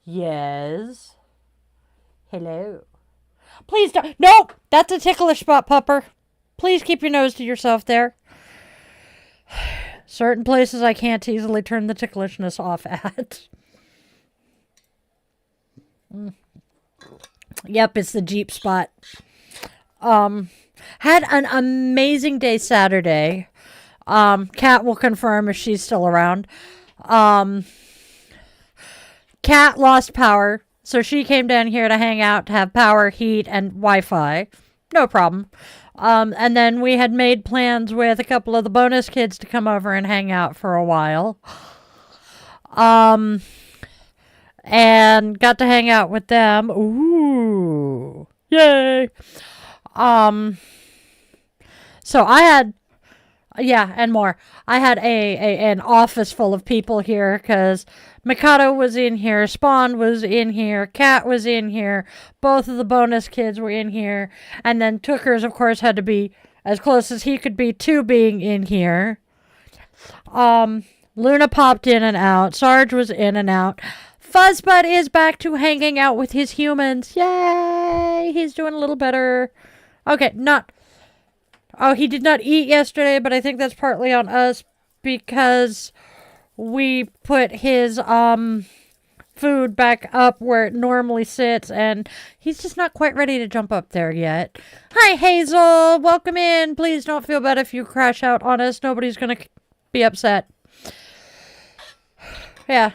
Yes. Hello. Please don't. Nope. That's a ticklish spot, pupper. Please keep your nose to yourself there. Certain places I can't easily turn the ticklishness off at. Yep, it's the Jeep spot. Had an amazing day Saturday. Kat will confirm if she's still around. Kat lost power, so she came down here to hang out, to have power, heat, and Wi-Fi. No problem. And then we had made plans with a couple of the bonus kids to come over and hang out for a while. And got to hang out with them. Ooh. Yay. So I had Yeah, and more. I had an office full of people here because Mikado was in here, Spawn was in here, Kat was in here, both of the bonus kids were in here, and then Tookers, of course, had to be as close as he could be to being in here. Luna popped in and out. Sarge was in and out. Fuzzbud is back to hanging out with his humans. Yay! He's doing a little better. Okay, not... Oh, he did not eat yesterday, but I think that's partly on us because we put his food back up where it normally sits, and he's just not quite ready to jump up there yet. Hi, Hazel. Welcome in. Please don't feel bad if you crash out on us. Nobody's going to be upset. Yeah.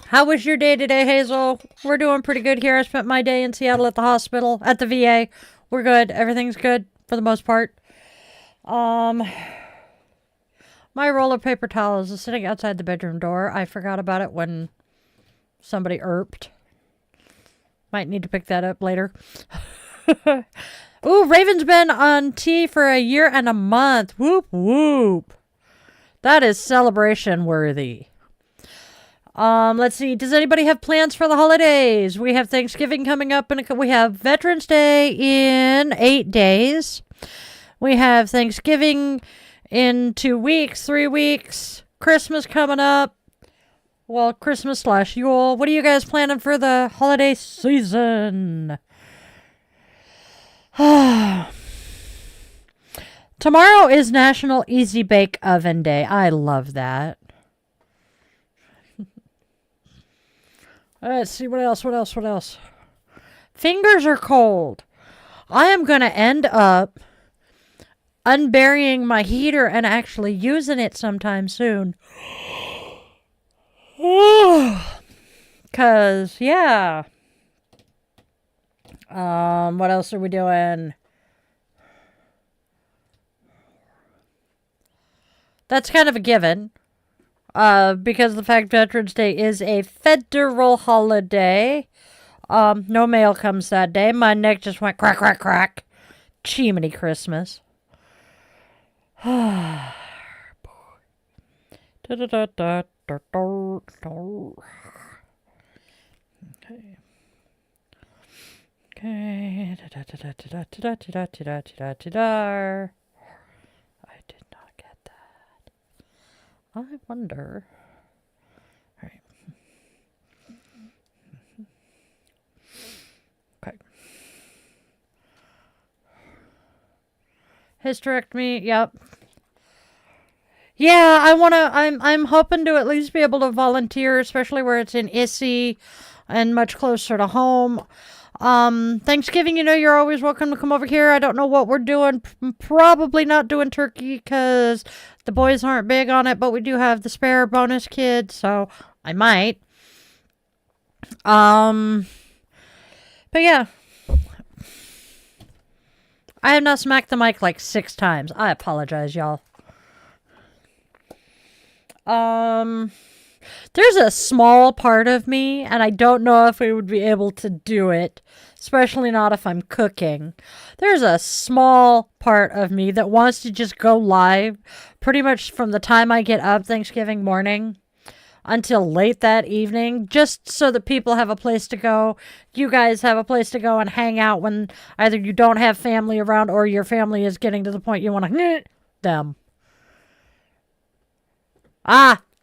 How was your day today, Hazel? We're doing pretty good here. I spent my day in Seattle at the hospital, at the VA. We're good. Everything's good for the most part. My roller paper towel is sitting outside the bedroom door. I forgot about it when somebody erped. Might need to pick that up later. Ooh, Raven's been on T for a year and a month. Whoop, whoop. That is celebration worthy. Let's see. Does anybody have plans for the holidays? We have Thanksgiving coming up, and we have Veterans Day in 8 days. We have Thanksgiving in 2 weeks, 3 weeks. Christmas coming up. Well, Christmas / Yule. What are you guys planning for the holiday season? Tomorrow is National Easy Bake Oven Day. I love that. Let's see, what else? Fingers are cold. I am going to end up unburying my heater and actually using it sometime soon. Because, yeah. What else are we doing? That's kind of a given. Because the fact Veterans Day is a federal holiday. No mail comes that day. My neck just went crack, crack, crack. Chimney Christmas. Okay. Okay. I did not get that. I wonder. All right. Okay. Hysterectomy. Yep. Yeah, I'm hoping to at least be able to volunteer, especially where it's in Issy and much closer to home. Thanksgiving, you're always welcome to come over here. I don't know what we're doing. Probably not doing turkey because the boys aren't big on it, but we do have the spare bonus kid, so I might. But yeah. I have now smacked the mic like 6 times. I apologize, y'all. There's a small part of me, and I don't know if we would be able to do it, especially not if I'm cooking. There's a small part of me that wants to just go live pretty much from the time I get up Thanksgiving morning until late that evening, just so that people have a place to go. You guys have a place to go and hang out when either you don't have family around or your family is getting to the point you want to them.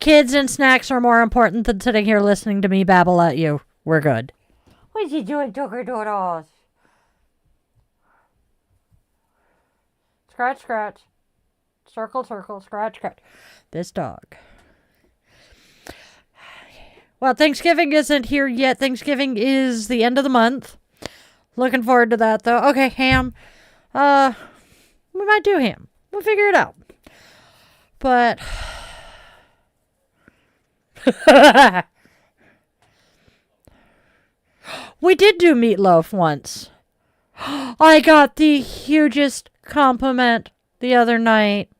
Kids and snacks are more important than sitting here listening to me babble at you. We're good. What's he doing, Tucker Doodles? Scratch, scratch. Circle, circle, scratch, scratch. This dog. Well, Thanksgiving isn't here yet. Thanksgiving is the end of the month. Looking forward to that, though. Okay, ham. We might do ham. We'll figure it out. But... we did do meatloaf once. I got the hugest compliment the other night.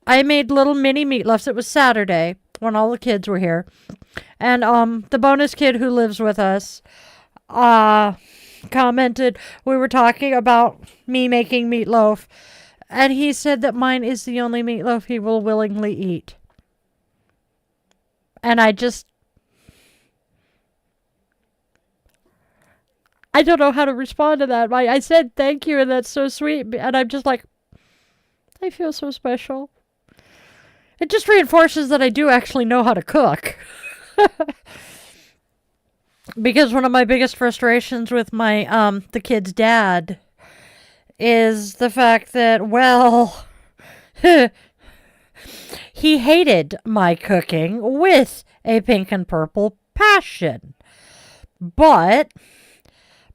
I made little mini meatloafs. It was Saturday when all the kids were here. And the bonus kid who lives with us, commented, we were talking about me making meatloaf, and he said that mine is the only meatloaf he will willingly eat. And I don't know how to respond to that. I said thank you, and that's so sweet, and I'm just like, I feel so special. It just reinforces that I do actually know how to cook. Because one of my biggest frustrations with my the kid's dad is the fact that, well, he hated my cooking with a pink and purple passion. But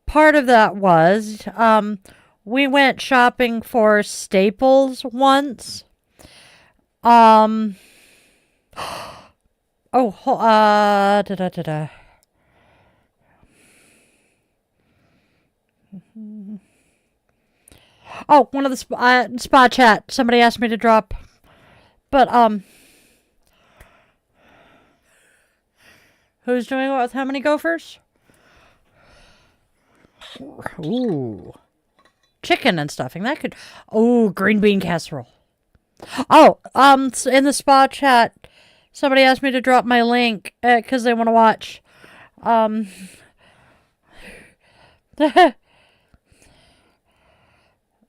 part of that was we went shopping for staples once. Oh, Oh, one of the spa chat. Somebody asked me to drop, but who's doing what with how many gophers? Ooh, chicken and stuffing. That could. Oh, green bean casserole. Oh, in the spa chat, somebody asked me to drop my link because they want to watch.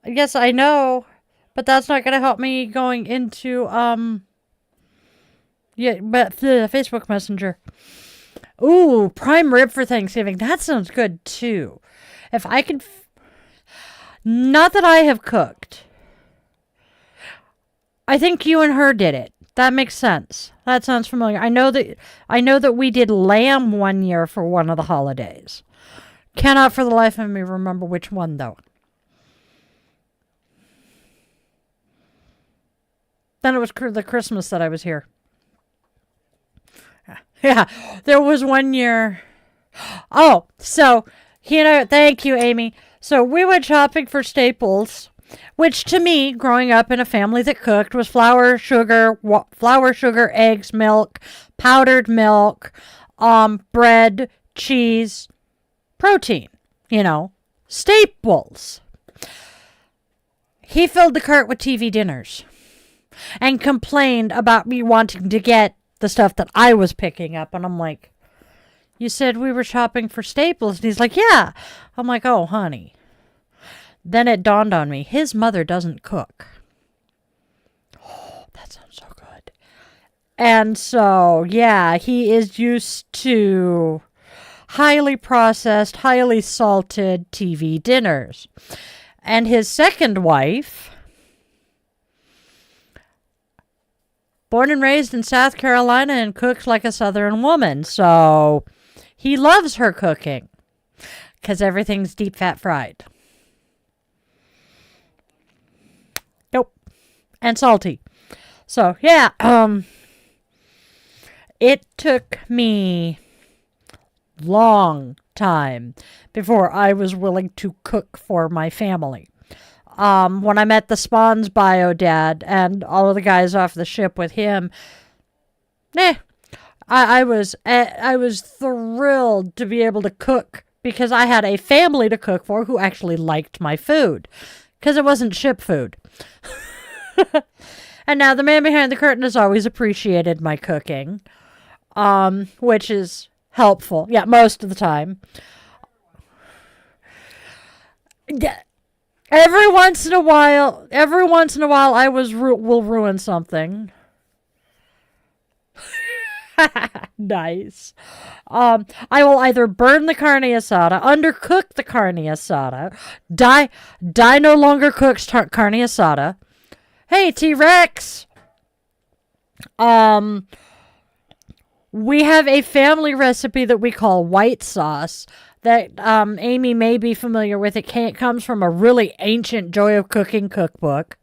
Yes, I know, but that's not going to help me going into, the Facebook Messenger. Ooh, prime rib for Thanksgiving. That sounds good, too. If I can... Not that I have cooked. I think you and her did it. That makes sense. That sounds familiar. I know that we did lamb one year for one of the holidays. Cannot for the life of me remember which one, though. Then it was the Christmas that I was here. Yeah, there was one year. Oh, so, thank you, Amy. So we went shopping for staples, which to me, growing up in a family that cooked, was flour, sugar, eggs, milk, powdered milk, bread, cheese, protein, staples. He filled the cart with TV dinners and complained about me wanting to get the stuff that I was picking up. And I'm like, you said we were shopping for staples. And he's like, yeah. I'm like, oh, honey. Then it dawned on me, his mother doesn't cook. Oh, that sounds so good. And so, yeah, he is used to highly processed, highly salted TV dinners. And his second wife, born and raised in South Carolina and cooks like a Southern woman. So he loves her cooking because everything's deep fat fried. Nope. And salty. So, yeah. It took me long time before I was willing to cook for my family. When I met the Spawn's bio dad and all of the guys off the ship with him, I was thrilled to be able to cook because I had a family to cook for who actually liked my food because it wasn't ship food. And now the man behind the curtain has always appreciated my cooking, which is helpful. Yeah, most of the time. Yeah. Every once in a while, I will ruin something. Nice. I will either burn the carne asada, undercook the carne asada. Die no longer cooks carne asada. Hey, T-Rex. We have a family recipe that we call white sauce that Amy may be familiar with. It comes from a really ancient Joy of Cooking cookbook.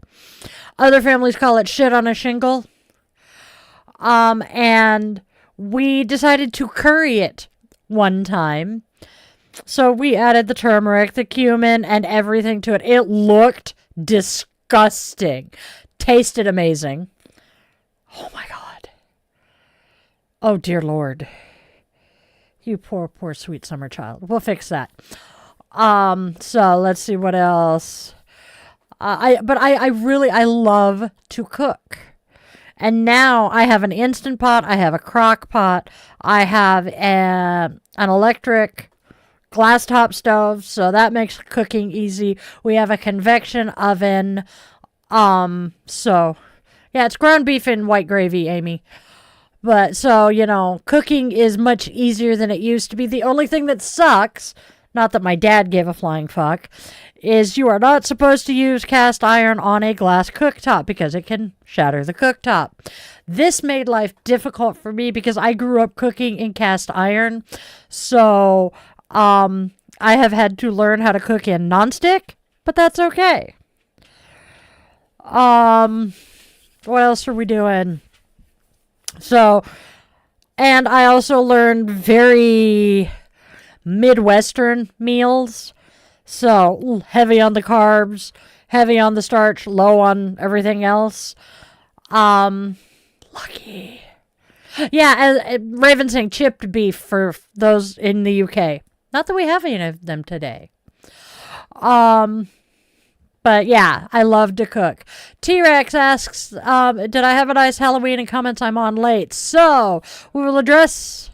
Other families call it shit on a shingle. And we decided to curry it one time. So we added the turmeric, the cumin, and everything to it. It looked disgusting. Tasted amazing. Oh my God. Oh dear Lord. You poor, poor sweet summer child. We'll fix that. So let's see what else. I love to cook. And now I have an Instant Pot, I have a crock pot, I have an electric glass top stove, so that makes cooking easy. We have a convection oven. So yeah, it's ground beef and white gravy, Amy. But so, cooking is much easier than it used to be. The only thing that sucks, not that my dad gave a flying fuck, is you are not supposed to use cast iron on a glass cooktop because it can shatter the cooktop. This made life difficult for me because I grew up cooking in cast iron. So, I have had to learn how to cook in nonstick, but that's okay. What else are we doing? So, and I also learned very Midwestern meals. So, heavy on the carbs, heavy on the starch, low on everything else. Lucky. Yeah, Raven saying chipped beef for those in the UK. Not that we have any of them today. But yeah, I love to cook. T-Rex asks, did I have a nice Halloween, and comments I'm on late. So, we will address...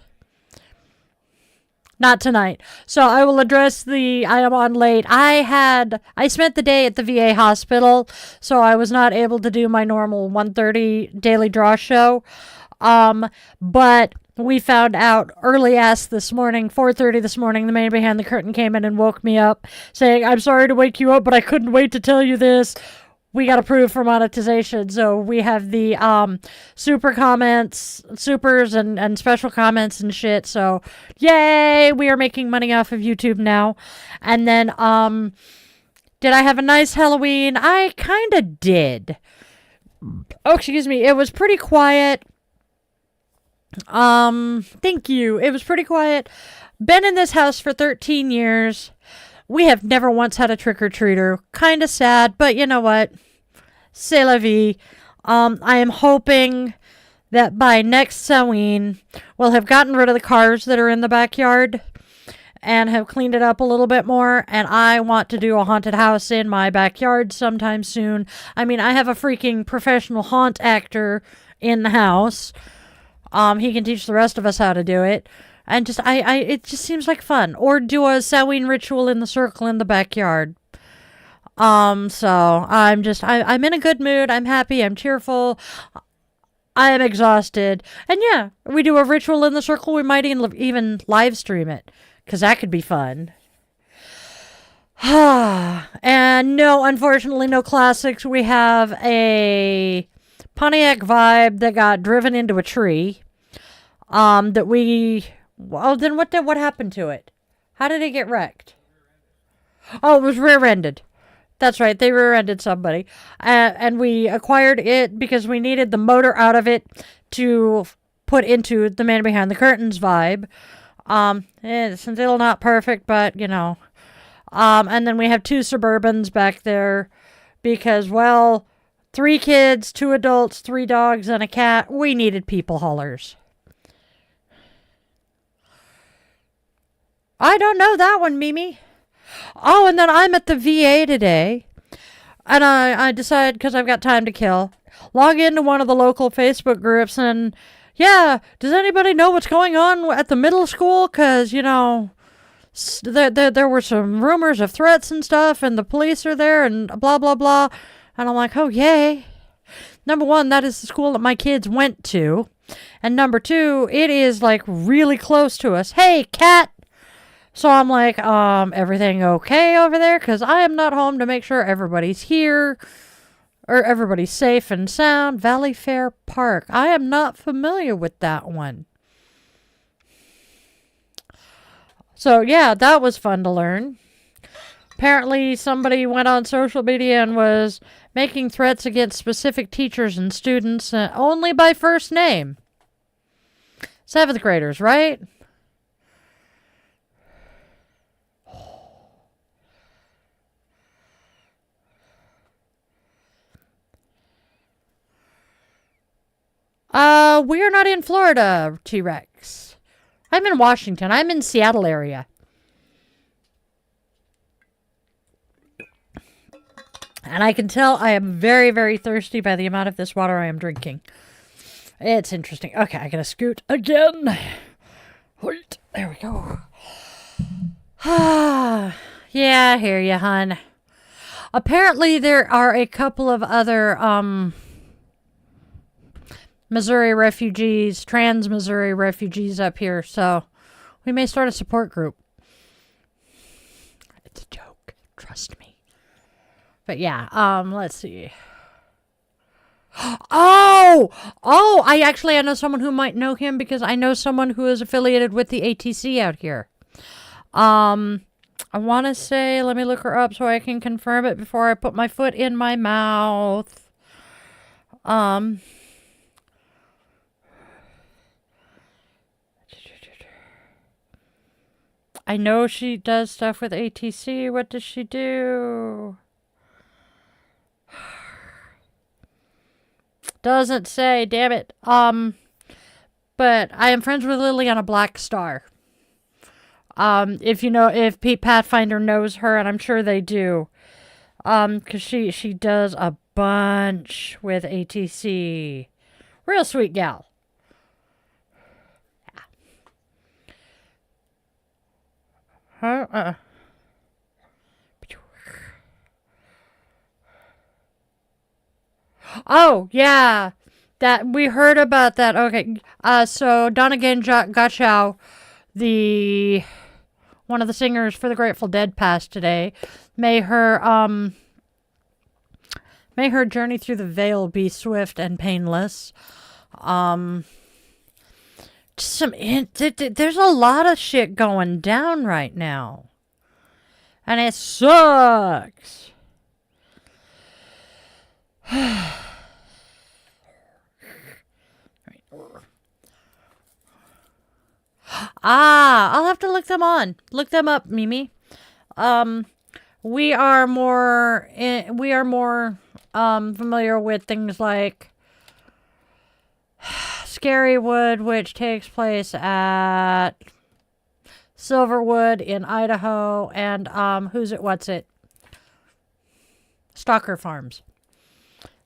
Not tonight. So, I will address the I am on late. I spent the day at the VA hospital, so I was not able to do my normal 1:30 daily draw show. But... we found out early ass this morning, 4:30 this morning, the man behind the curtain came in and woke me up saying, I'm sorry to wake you up, but I couldn't wait to tell you this. We got approved for monetization. So we have the super comments, supers and special comments and shit. So yay, we are making money off of YouTube now. And then did I have a nice Halloween? I kind of did. Oh, excuse me. It was pretty quiet. Thank you. It was pretty quiet. Been in this house for 13 years. We have never once had a trick-or-treater. Kind of sad, but you know what? C'est la vie. I am hoping that by next Halloween, we'll have gotten rid of the cars that are in the backyard and have cleaned it up a little bit more, and I want to do a haunted house in my backyard sometime soon. I mean, I have a freaking professional haunt actor in the house. He can teach the rest of us how to do it. And it just seems like fun. Or do a Samhain ritual in the circle in the backyard. So I'm in a good mood. I'm happy. I'm cheerful. I am exhausted. And yeah, we do a ritual in the circle. We might even live stream it. Because that could be fun. And no, unfortunately, no classics. We have a Pontiac Vibe that got driven into a tree. Then what happened to it? How did it get wrecked? Oh, it was rear-ended. That's right, they rear-ended somebody. And we acquired it because we needed the motor out of it to put into the Man Behind the Curtains vibe. It's still not perfect, but, and then we have 2 Suburbans back there because, 3 kids, 2 adults, 3 dogs, and a cat. We needed people haulers. I don't know that one, Mimi. Oh, and then I'm at the VA today. And I decided, because I've got time to kill, log into one of the local Facebook groups and, yeah, does anybody know what's going on at the middle school? Because, there were some rumors of threats and stuff, and the police are there, and blah, blah, blah. And I'm like, oh, yay. Number 1, that is the school that my kids went to. And number 2, it is, really close to us. Hey, cat! So I'm like, everything okay over there? Because I am not home to make sure everybody's here. Or everybody's safe and sound. Valley Fair Park. I am not familiar with that one. So, yeah, that was fun to learn. Apparently, somebody went on social media and was making threats against specific teachers and students only by first name. 7th graders, right? We are not in Florida, T-Rex. I'm in Washington. I'm in Seattle area. And I can tell I am very, very thirsty by the amount of this water I am drinking. It's interesting. Okay, I gotta scoot again. Wait, there we go. Yeah, I hear you, hun. Apparently there are a couple of other, Missouri refugees, trans Missouri refugees up here, so we may start a support group. It's a joke. Trust me. But yeah, let's see. Oh, I know someone who might know him because I know someone who is affiliated with the ATC out here. I want to say, let me look her up so I can confirm it before I put my foot in my mouth. I know she does stuff with ATC. What does she do? Doesn't say, damn it. But I am friends with Liliana Blackstar. If Pete Pathfinder knows her, and I'm sure they do. Cause she does a bunch with ATC. Real sweet gal. Huh? Oh, yeah. That we heard about that. Okay. So Donegan Gachow, the one of the singers for the Grateful Dead, passed today. May her journey through the veil be swift and painless. There's a lot of shit going down right now. And it sucks. I'll have to look them up, Mimi. We are more familiar with things like Scarywood, which takes place at Silverwood in Idaho, and what's it? Stalker Farms.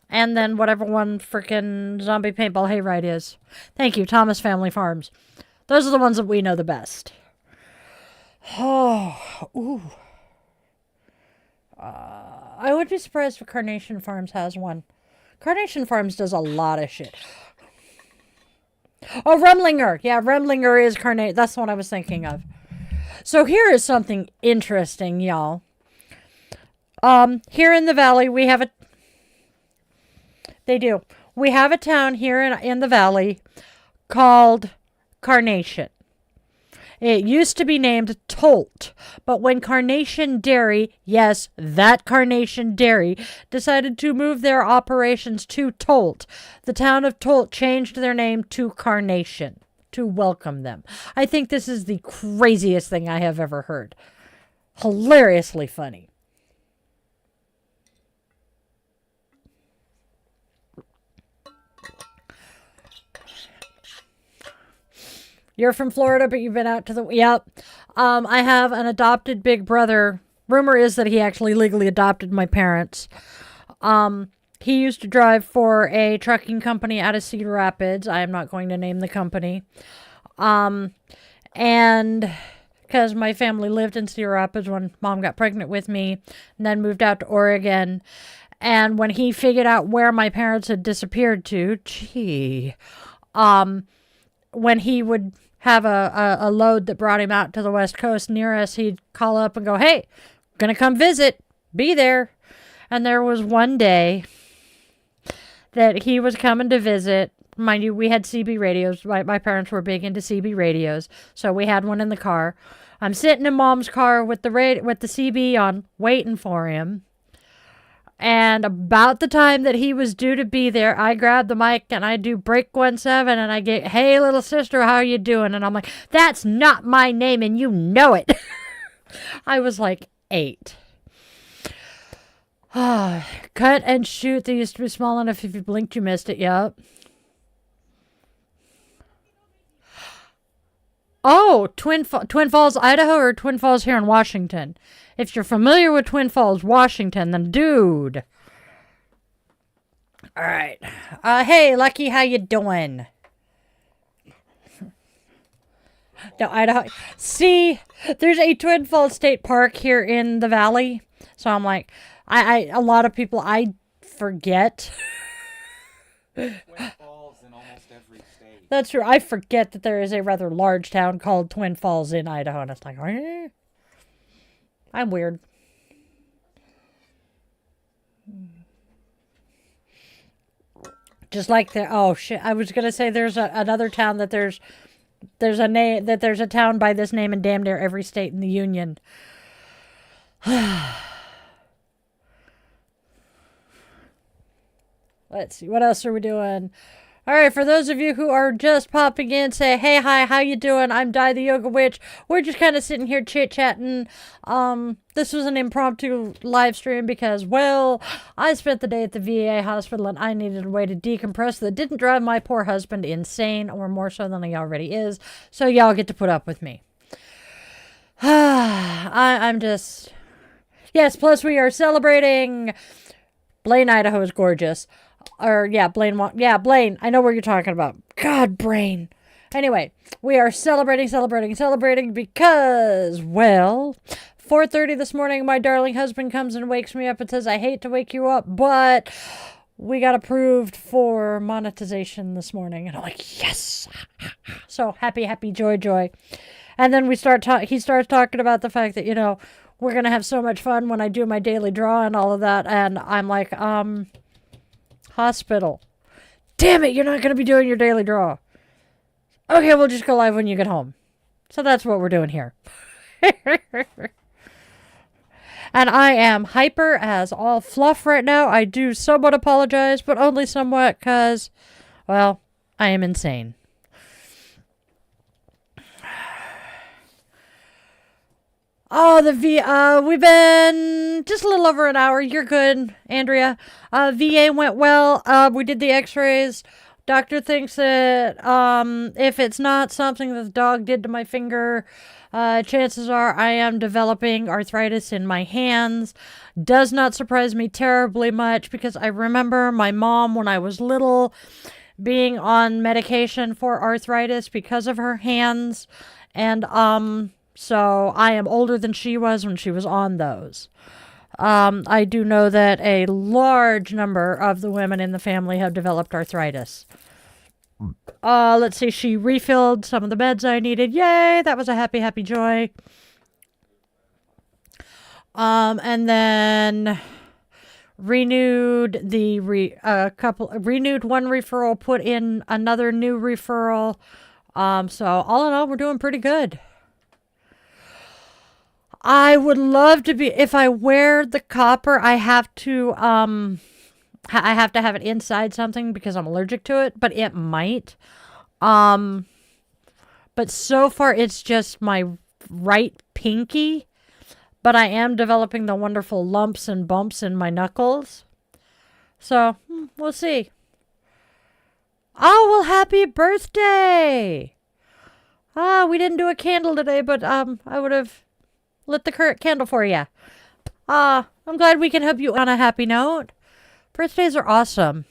And then whatever one frickin' zombie paintball hayride is. Thank you, Thomas Family Farms. Those are the ones that we know the best. Oh, ooh. I would be surprised if Carnation Farms has one. Carnation Farms does a lot of shit. Oh, Remlinger. Yeah, Remlinger is Carnation. That's the one I was thinking of. So here is something interesting, y'all. Here in the valley, we have we have a town here in the valley called Carnation. It used to be named Tolt, but when Carnation Dairy, yes, that Carnation Dairy, decided to move their operations to Tolt, the town of Tolt changed their name to Carnation to welcome them. I think this is the craziest thing I have ever heard. Hilariously funny. You're from Florida, but you've been out to the... Yep. I have an adopted big brother. Rumor is that he actually legally adopted my parents. He used to drive for a trucking company out of Cedar Rapids. I am not going to name the company. And because my family lived in Cedar Rapids when Mom got pregnant with me and then moved out to Oregon. And when he figured out where my parents had disappeared to, when he would have a load that brought him out to the West Coast near us, he'd call up and go, "Hey, gonna come visit, be there." And there was one day that he was coming to visit. Mind you, we had CB radios. My parents were big into CB radios, so we had one in the car. I'm sitting in Mom's car with the CB on, waiting for him. And about the time that he was due to be there, I grabbed the mic and I do break 17 and I get, "Hey, little sister, how you doing?" And I'm like, "That's not my name and you know it." I was like 8. Cut and shoot. They used to be small enough if you blinked you missed it. Yep. Oh, Twin Falls, Idaho, or Twin Falls here in Washington? If you're familiar with Twin Falls, Washington, then dude. All right. Hey, Lucky, how you doing? No, Idaho. See, there's a Twin Falls State Park here in the valley. So I'm like, a lot of people, I forget. Twin Falls in almost every state. That's true. I forget that there is a rather large town called Twin Falls in Idaho. And it's like, eh? I'm weird. Just like the, oh shit, I was going to say there's another town that there's a town by this name in damn near every state in the union. Let's see, what else are we doing? All right, for those of you who are just popping in, say, hey, hi, how you doing? I'm Di the Yoga Witch. We're just kind of sitting here chit-chatting. This was an impromptu live stream because, well, I spent the day at the VA hospital and I needed a way to decompress that didn't drive my poor husband insane, or more so than he already is. So y'all get to put up with me. I'm just... Yes, plus we are celebrating... Blaine, Idaho is gorgeous. Or, yeah, Blaine, I know what you're talking about. God, brain. Anyway, we are celebrating because, well, 4:30 this morning, my darling husband comes and wakes me up and says, I hate to wake you up, but we got approved for monetization this morning. And I'm like, yes. So happy, joy. And then he starts talking about the fact that, you know, we're going to have so much fun when I do my daily draw and all of that. And I'm like, hospital. Damn it, you're not going to be doing your daily draw. Okay, we'll just go live when you get home. So that's what we're doing here. And I am hyper as all fluff right now. I do somewhat apologize, but only somewhat because, well, I am insane. Oh, we've been just a little over an hour. You're good, Andrea. VA went well. We did the x-rays. Doctor thinks that, if it's not something that the dog did to my finger, chances are I am developing arthritis in my hands. Does not surprise me terribly much because I remember my mom when I was little being on medication for arthritis because of her hands. And, so I am older than she was when she was on those. I do know that a large number of the women in the family have developed arthritis. Let's see, she refilled some of the meds I needed. Yay, that was a happy joy. And then renewed renewed one referral, put in another new referral. So all in all, we're doing pretty good. I would love to be, if I wear the copper, I have to have it inside something because I'm allergic to it, but it might. But so far it's just my right pinky, but I am developing the wonderful lumps and bumps in my knuckles. So, we'll see. Oh, well, happy birthday! We didn't do a candle today, but, I would have lit the current candle for you. I'm glad we can help you on a happy note. Birthdays are awesome.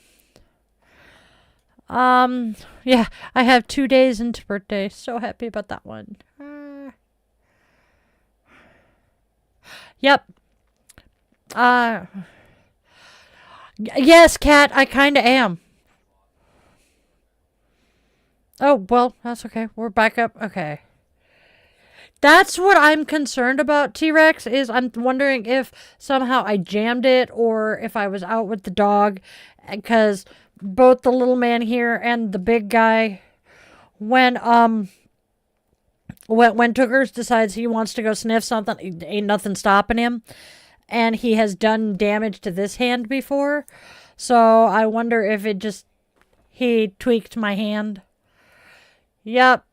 Yeah, I have 2 days into birthday. So happy about that one. Yep. Yes, Kat, I kind of am. Oh, well, that's okay. We're back up. Okay. That's what I'm concerned about, T-Rex, is I'm wondering if somehow I jammed it or if I was out with the dog, because both the little man here and the big guy, when Tookers decides he wants to go sniff something, ain't nothing stopping him, and he has done damage to this hand before, so I wonder if he tweaked my hand. Yup.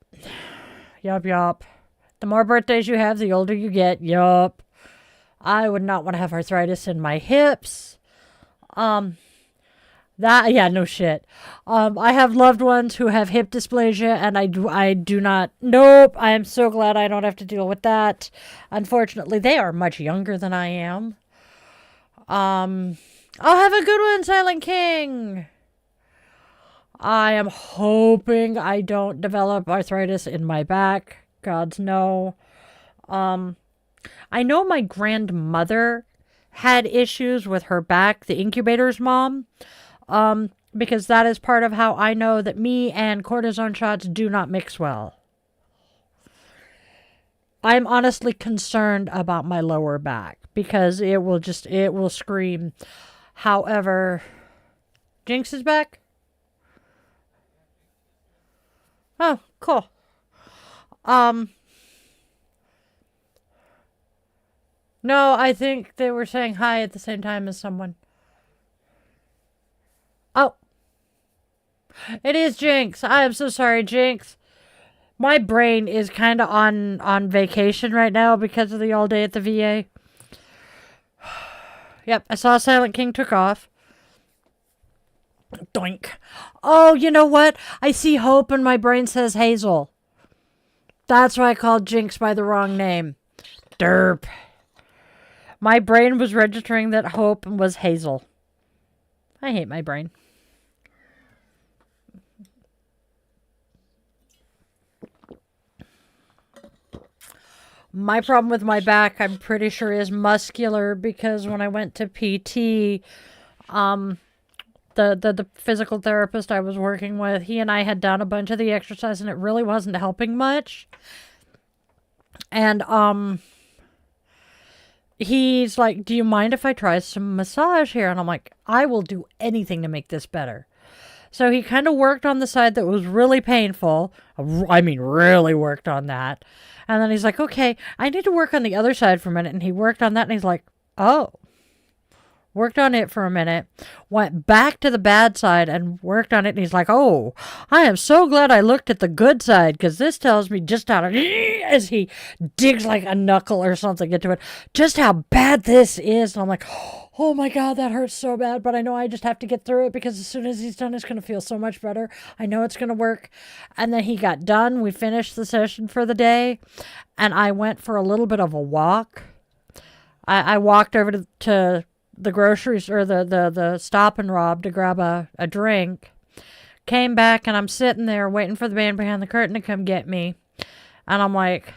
The more birthdays you have, the older you get. Yup. I would not want to have arthritis in my hips. Yeah, no shit. I have loved ones who have hip dysplasia, and I do not. Nope. I am so glad I don't have to deal with that. Unfortunately, they are much younger than I am. I'll have a good one, Silent King. I am hoping I don't develop arthritis in my back. God's no. I know my grandmother had issues with her back, the incubator's mom. Because that is part of how I know that me and cortisone shots do not mix well. I'm honestly concerned about my lower back because it will scream. However, Jinx is back. Oh, cool. No, I think they were saying hi at the same time as someone. Oh. It is Jinx. I am so sorry, Jinx. My brain is kind of on vacation right now because of the all day at the VA. Yep, I saw Silent King took off. Doink. Oh, you know what? I see Hope and my brain says Hazel. That's why I called Jinx by the wrong name. Derp. My brain was registering that Hope was Hazel. I hate my brain. My problem with my back, I'm pretty sure, is muscular because when I went to PT, the physical therapist I was working with, he and I had done a bunch of the exercise and it really wasn't helping much. And he's like, "Do you mind if I try some massage here?" And I'm like, "I will do anything to make this better." So he kind of worked on the side that was really painful. I mean, really worked on that. And then he's like, "Okay, I need to work on the other side for a minute." And he worked on that and he's like, "Oh." Worked on it for a minute, went back to the bad side and worked on it. And he's like, "Oh, I am so glad I looked at the good side because this tells me just how to," as he digs like a knuckle or something into it, "just how bad this is." And I'm like, "Oh my God, that hurts so bad." But I know I just have to get through it because as soon as he's done, it's going to feel so much better. I know it's going to work. And then he got done. We finished the session for the day. And I went for a little bit of a walk. I walked over to the groceries or the Stop and Rob to grab a drink. Came back and I'm sitting there waiting for the man behind the curtain to come get me. And I'm like,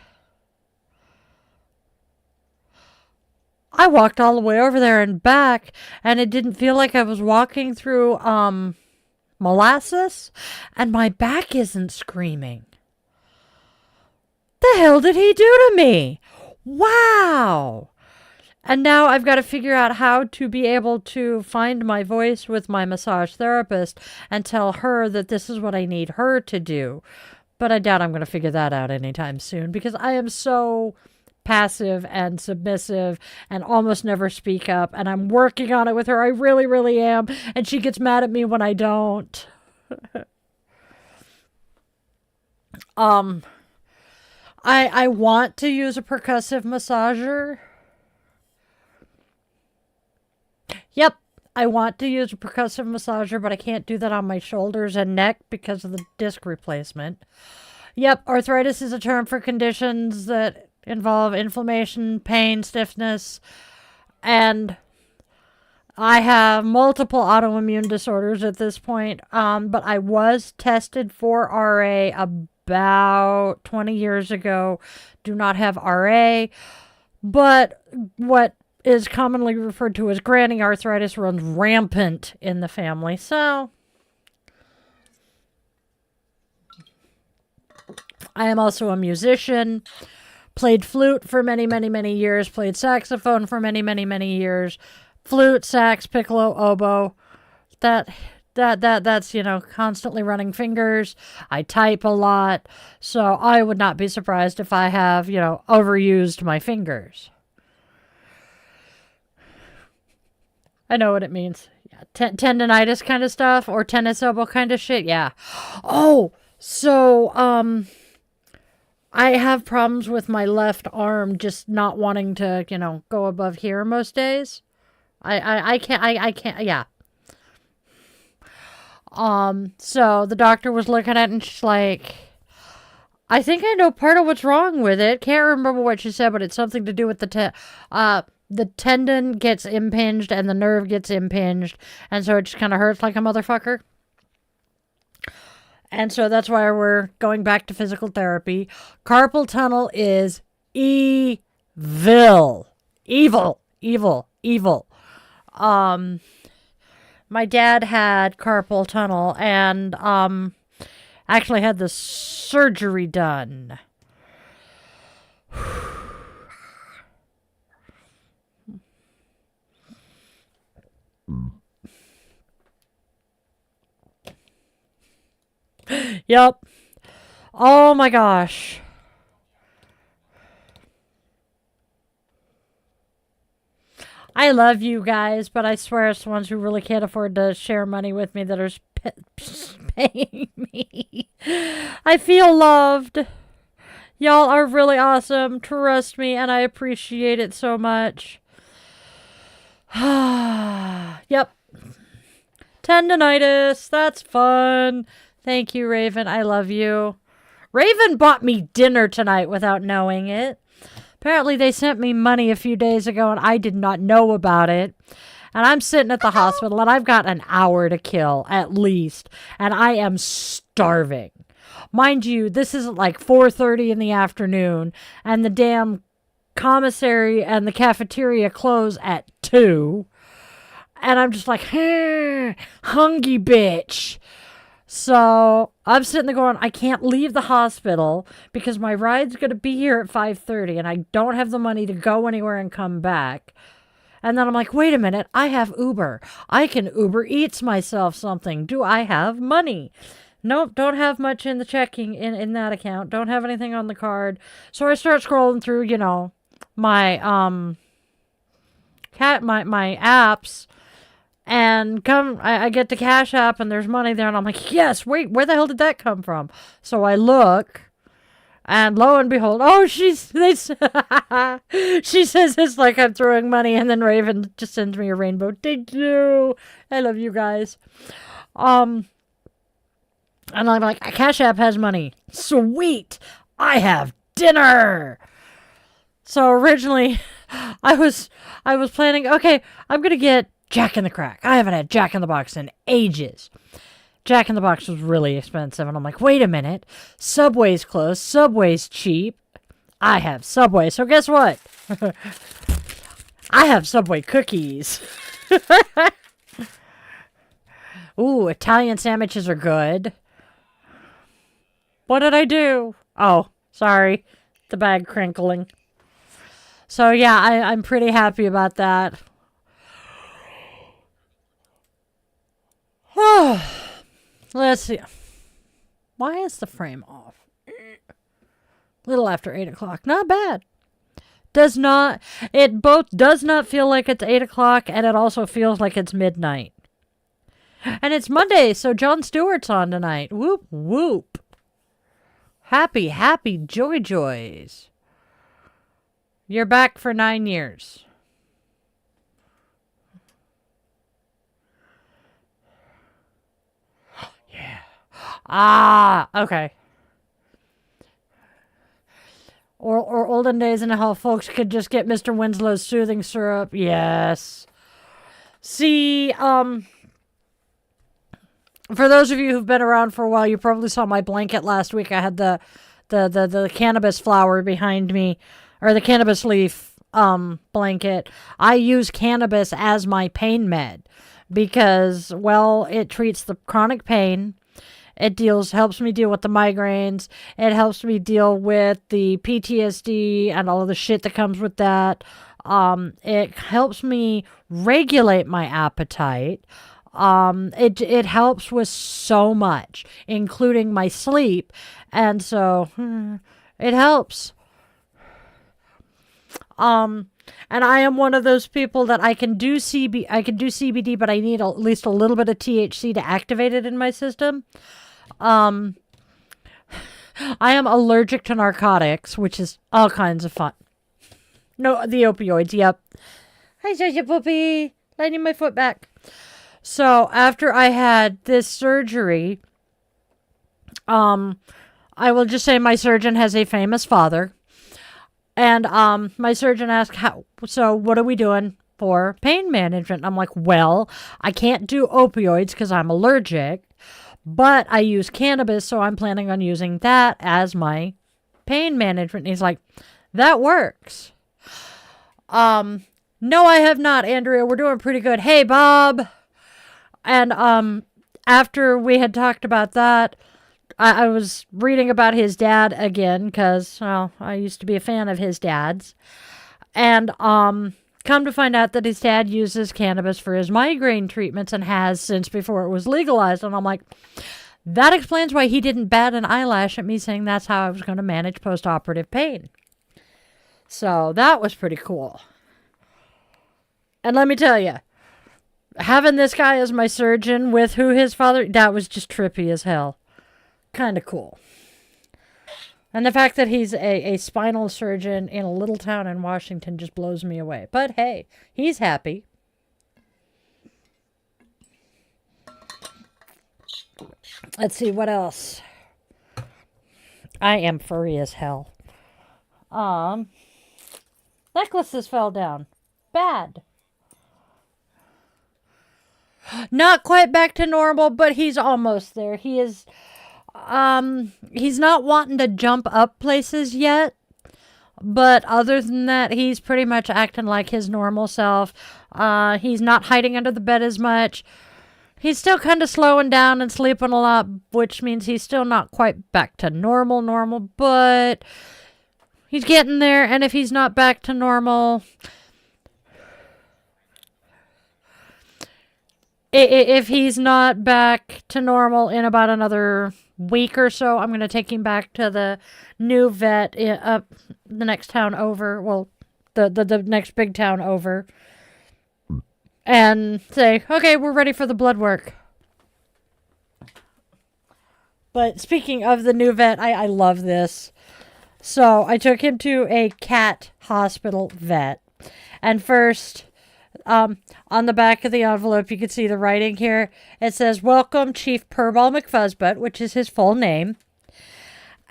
I walked all the way over there and back and it didn't feel like I was walking through molasses and my back isn't screaming. The hell did he do to me? Wow. And now I've got to figure out how to be able to find my voice with my massage therapist and tell her that this is what I need her to do. But I doubt I'm going to figure that out anytime soon because I am so passive and submissive and almost never speak up. And I'm working on it with her. I really, really am. And she gets mad at me when I don't. I want to use a percussive massager. Yep, I want to use a percussive massager, but I can't do that on my shoulders and neck because of the disc replacement. Yep, arthritis is a term for conditions that involve inflammation, pain, stiffness, and I have multiple autoimmune disorders at this point, but I was tested for RA about 20 years ago. Do not have RA, but what is commonly referred to as granny arthritis runs rampant in the family. So I am also a musician, played flute for many, many, many years, played saxophone for many, many, many years, flute, sax, piccolo, oboe. That's, constantly running fingers. I type a lot. So I would not be surprised if I have, overused my fingers. I know what it means. Yeah, tendonitis kind of stuff or tennis elbow kind of shit. Yeah. Oh, so I have problems with my left arm just not wanting to, go above here most days. I can't. Yeah. So the doctor was looking at it and she's like, I think I know part of what's wrong with it. Can't remember what she said, but it's something to do with the tendon gets impinged and the nerve gets impinged. And so it just kind of hurts like a motherfucker. And so that's why we're going back to physical therapy. Carpal tunnel is evil. Evil. My dad had carpal tunnel and actually had the surgery done. Yep. Oh my gosh. I love you guys, but I swear it's the ones who really can't afford to share money with me that are paying me. I feel loved. Y'all are really awesome. Trust me, and I appreciate it so much. Yep. Tendonitis. That's fun. Thank you, Raven. I love you. Raven bought me dinner tonight without knowing it. Apparently, they sent me money a few days ago, and I did not know about it. And I'm sitting at the hospital, and I've got an hour to kill, at least. And I am starving. Mind you, this isn't like 4:30 in the afternoon, and the damn commissary and the cafeteria close at 2. And I'm just like, hungry bitch. So I'm sitting there going, I can't leave the hospital because my ride's going to be here at 5:30 and I don't have the money to go anywhere and come back. And then I'm like, wait a minute, I have Uber. I can Uber Eats myself something. Do I have money? Nope, don't have much in the checking in that account. Don't have anything on the card. So I start scrolling through, my my apps. And I get the Cash App and there's money there and I'm like, yes, wait, where the hell did that come from? So I look and lo and behold, she says it's like I'm throwing money and then Raven just sends me a rainbow. Thank you. I love you guys. And I'm like, Cash App has money. Sweet. I have dinner. So originally I was planning, okay, I'm going to get Jack in the Crack. I haven't had Jack in the Box in ages. Jack in the Box was really expensive. And I'm like, wait a minute. Subway's closed. Subway's cheap. I have Subway. So guess what? I have Subway cookies. Ooh, Italian sandwiches are good. What did I do? Oh, sorry. The bag crinkling. So yeah, I'm pretty happy about that. Let's see. Why is the frame off? Little after 8 o'clock. Not bad. It both does not feel like it's 8 o'clock and it also feels like it's midnight. And it's Monday, so Jon Stewart's on tonight. Whoop, whoop. Happy, happy joys. You're back for 9 years. Okay. Or olden days and how folks could just get Mr. Winslow's soothing syrup. Yes. See, for those of you who've been around for a while, you probably saw my blanket last week. I had the cannabis flower behind me, or the cannabis leaf blanket. I use cannabis as my pain med because, well, it treats the chronic pain. It helps me deal with the migraines. It helps me deal with the PTSD and all of the shit that comes with that. It helps me regulate my appetite. It helps with so much, including my sleep. And so, it helps. And I am one of those people that I can do CBD, but I need at least a little bit of THC to activate it in my system. I am allergic to narcotics, which is all kinds of fun. No, the opioids, yep. Hi, Such Puppy. Letting my foot back. So after I had this surgery, I will just say my surgeon has a famous father. And my surgeon asked, so what are we doing for pain management? I'm like, well, I can't do opioids because I'm allergic, but I use cannabis, so I'm planning on using that as my pain management. And he's like, that works. No, I have not, Andrea. We're doing pretty good. Hey, Bob. And after we had talked about that, I was reading about his dad again because, well, I used to be a fan of his dad's. And come to find out that his dad uses cannabis for his migraine treatments and has since before it was legalized. And I'm like, that explains why he didn't bat an eyelash at me saying that's how I was going to manage post-operative pain. So that was pretty cool. And let me tell you, having this guy as my surgeon with who his father, that was just trippy as hell. Kind of cool. And the fact that he's a spinal surgeon in a little town in Washington just blows me away. But hey, he's happy. Let's see, what else? I am furry as hell. Necklaces fell down. Bad. Not quite back to normal, but he's almost there. He is... he's not wanting to jump up places yet, but other than that, he's pretty much acting like his normal self. He's not hiding under the bed as much. He's still kind of slowing down and sleeping a lot, which means he's still not quite back to normal, but he's getting there, and if he's not back to normal... If he's not back to normal in about another week or so, I'm going to take him back to the new vet up the next town over. Well, the next big town over. And say, okay, we're ready for the blood work. But speaking of the new vet, I love this. So I took him to a cat hospital vet. And first... on the back of the envelope, you can see the writing here. It says, welcome, Chief Purball McFuzzbutt, which is his full name.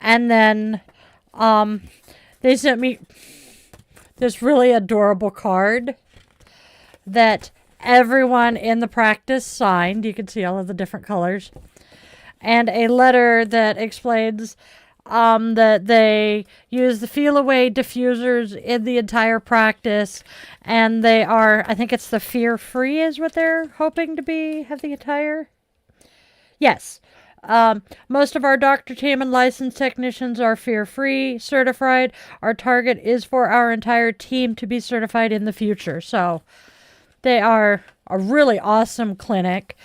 And then, they sent me this really adorable card that everyone in the practice signed. You can see all of the different colors. And a letter that explains that they use the feel-away diffusers in the entire practice, and they are, I think it's the fear-free is what they're hoping to be, have the entire... Yes. Most of our doctor team and licensed technicians are fear-free certified. Our target is for our entire team to be certified in the future. So they are a really awesome clinic.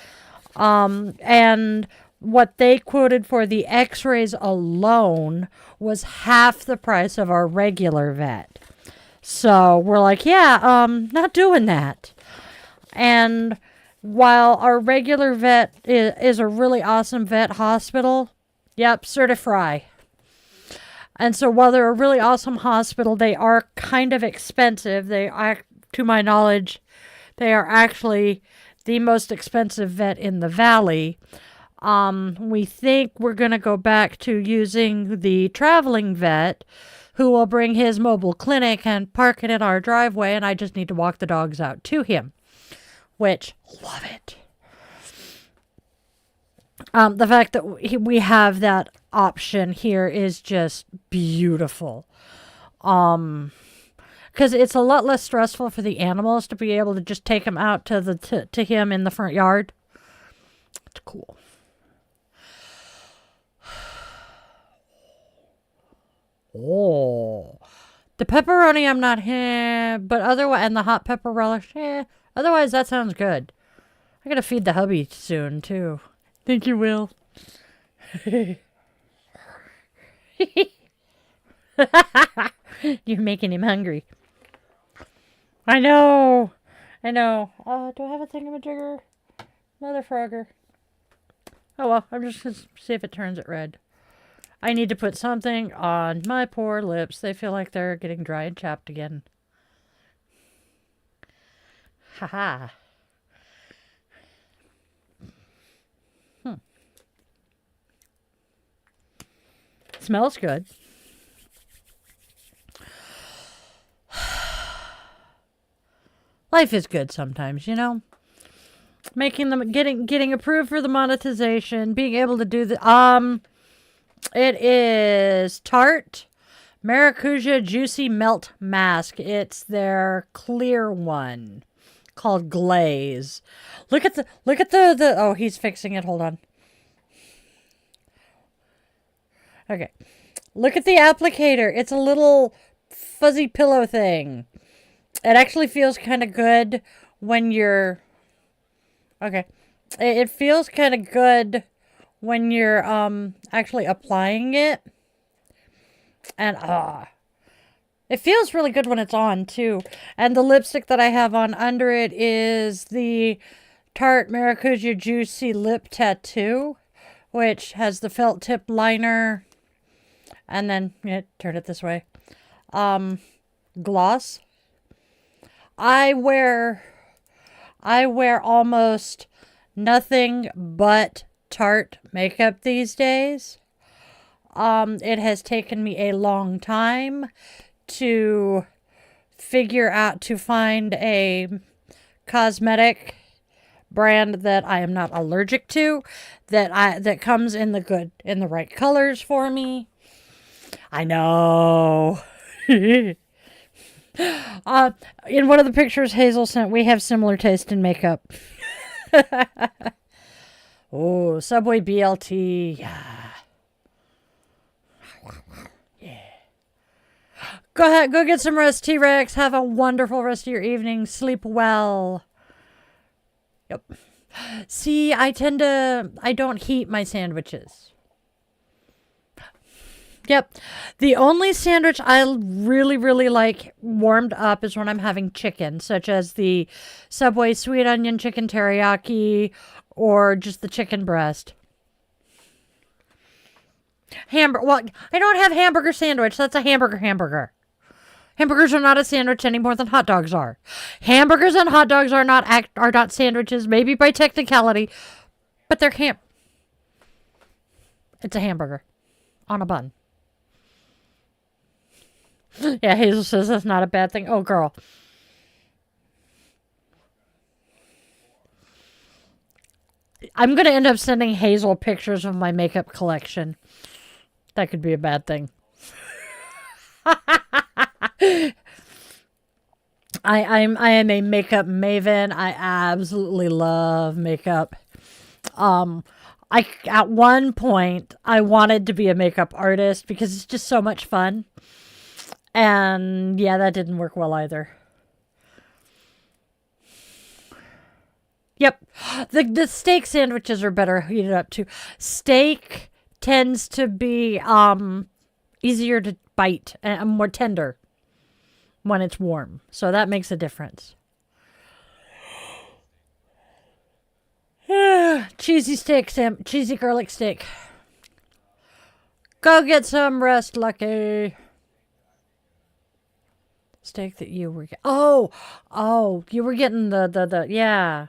And what they quoted for the x-rays alone was half the price of our regular vet. So we're like, yeah, not doing that. And while our regular vet is a really awesome vet hospital, yep, certify. And so while they're a really awesome hospital, they are kind of expensive. They are, to my knowledge, they are actually the most expensive vet in the valley. We think we're going to go back to using the traveling vet who will bring his mobile clinic and park it in our driveway, and I just need to walk the dogs out to him, which, love it. The fact that we have that option here is just beautiful. Because it's a lot less stressful for the animals to be able to just take him out to him in the front yard. It's cool. Oh, the pepperoni I'm not here, but otherwise, and the hot pepper relish, otherwise that sounds good. I gotta feed the hubby soon too. Think you will? You're making him hungry. I know. Do I have a thingamajigger? Mother frogger. Oh well, I'm just gonna see if it turns it red. I need to put something on my poor lips. They feel like they're getting dry and chapped again. Haha. smells good. Life is good sometimes, you know. Making them getting approved for the monetization, being able to do the it is Tarte Maracuja Juicy Melt Mask. It's their clear one called Glaze. Look at the oh, he's fixing it. Hold on. Okay. Look at the applicator. It's a little fuzzy pillow thing. It actually feels kind of good when you're okay. It feels kind of good when you're actually applying it. And it feels really good when it's on too. And the lipstick that I have on under it is the Tarte Maracuja Juicy Lip Tattoo, which has the felt tip liner. And then turn it this way. Gloss. I wear almost nothing but Tarte makeup these days. It has taken me a long time to find a cosmetic brand that I am not allergic to, that comes in the right colors for me. I know. In one of the pictures Hazel sent, we have similar taste in makeup. Oh, Subway BLT. Yeah. Yeah. Go ahead, go get some rest, T-Rex. Have a wonderful rest of your evening. Sleep well. Yep. See, I don't heat my sandwiches. Yep. The only sandwich I really, really like warmed up is when I'm having chicken, such as the Subway sweet onion chicken teriyaki or just the chicken breast. Well, I don't have hamburger sandwich. That's a hamburger. Hamburgers are not a sandwich any more than hot dogs are. Hamburgers and hot dogs are not sandwiches, maybe by technicality, but they're It's a hamburger on a bun. Yeah, Hazel says that's not a bad thing. Oh, girl. I'm going to end up sending Hazel pictures of my makeup collection. That could be a bad thing. I am a makeup maven. I absolutely love makeup. At one point I wanted to be a makeup artist because it's just so much fun. And yeah, that didn't work well either. Yep. The steak sandwiches are better heated up too. Steak tends to be easier to bite and more tender when it's warm. So that makes a difference. Cheesy garlic steak. Go get some rest, Lucky. Steak that you were getting. Oh, you were getting yeah.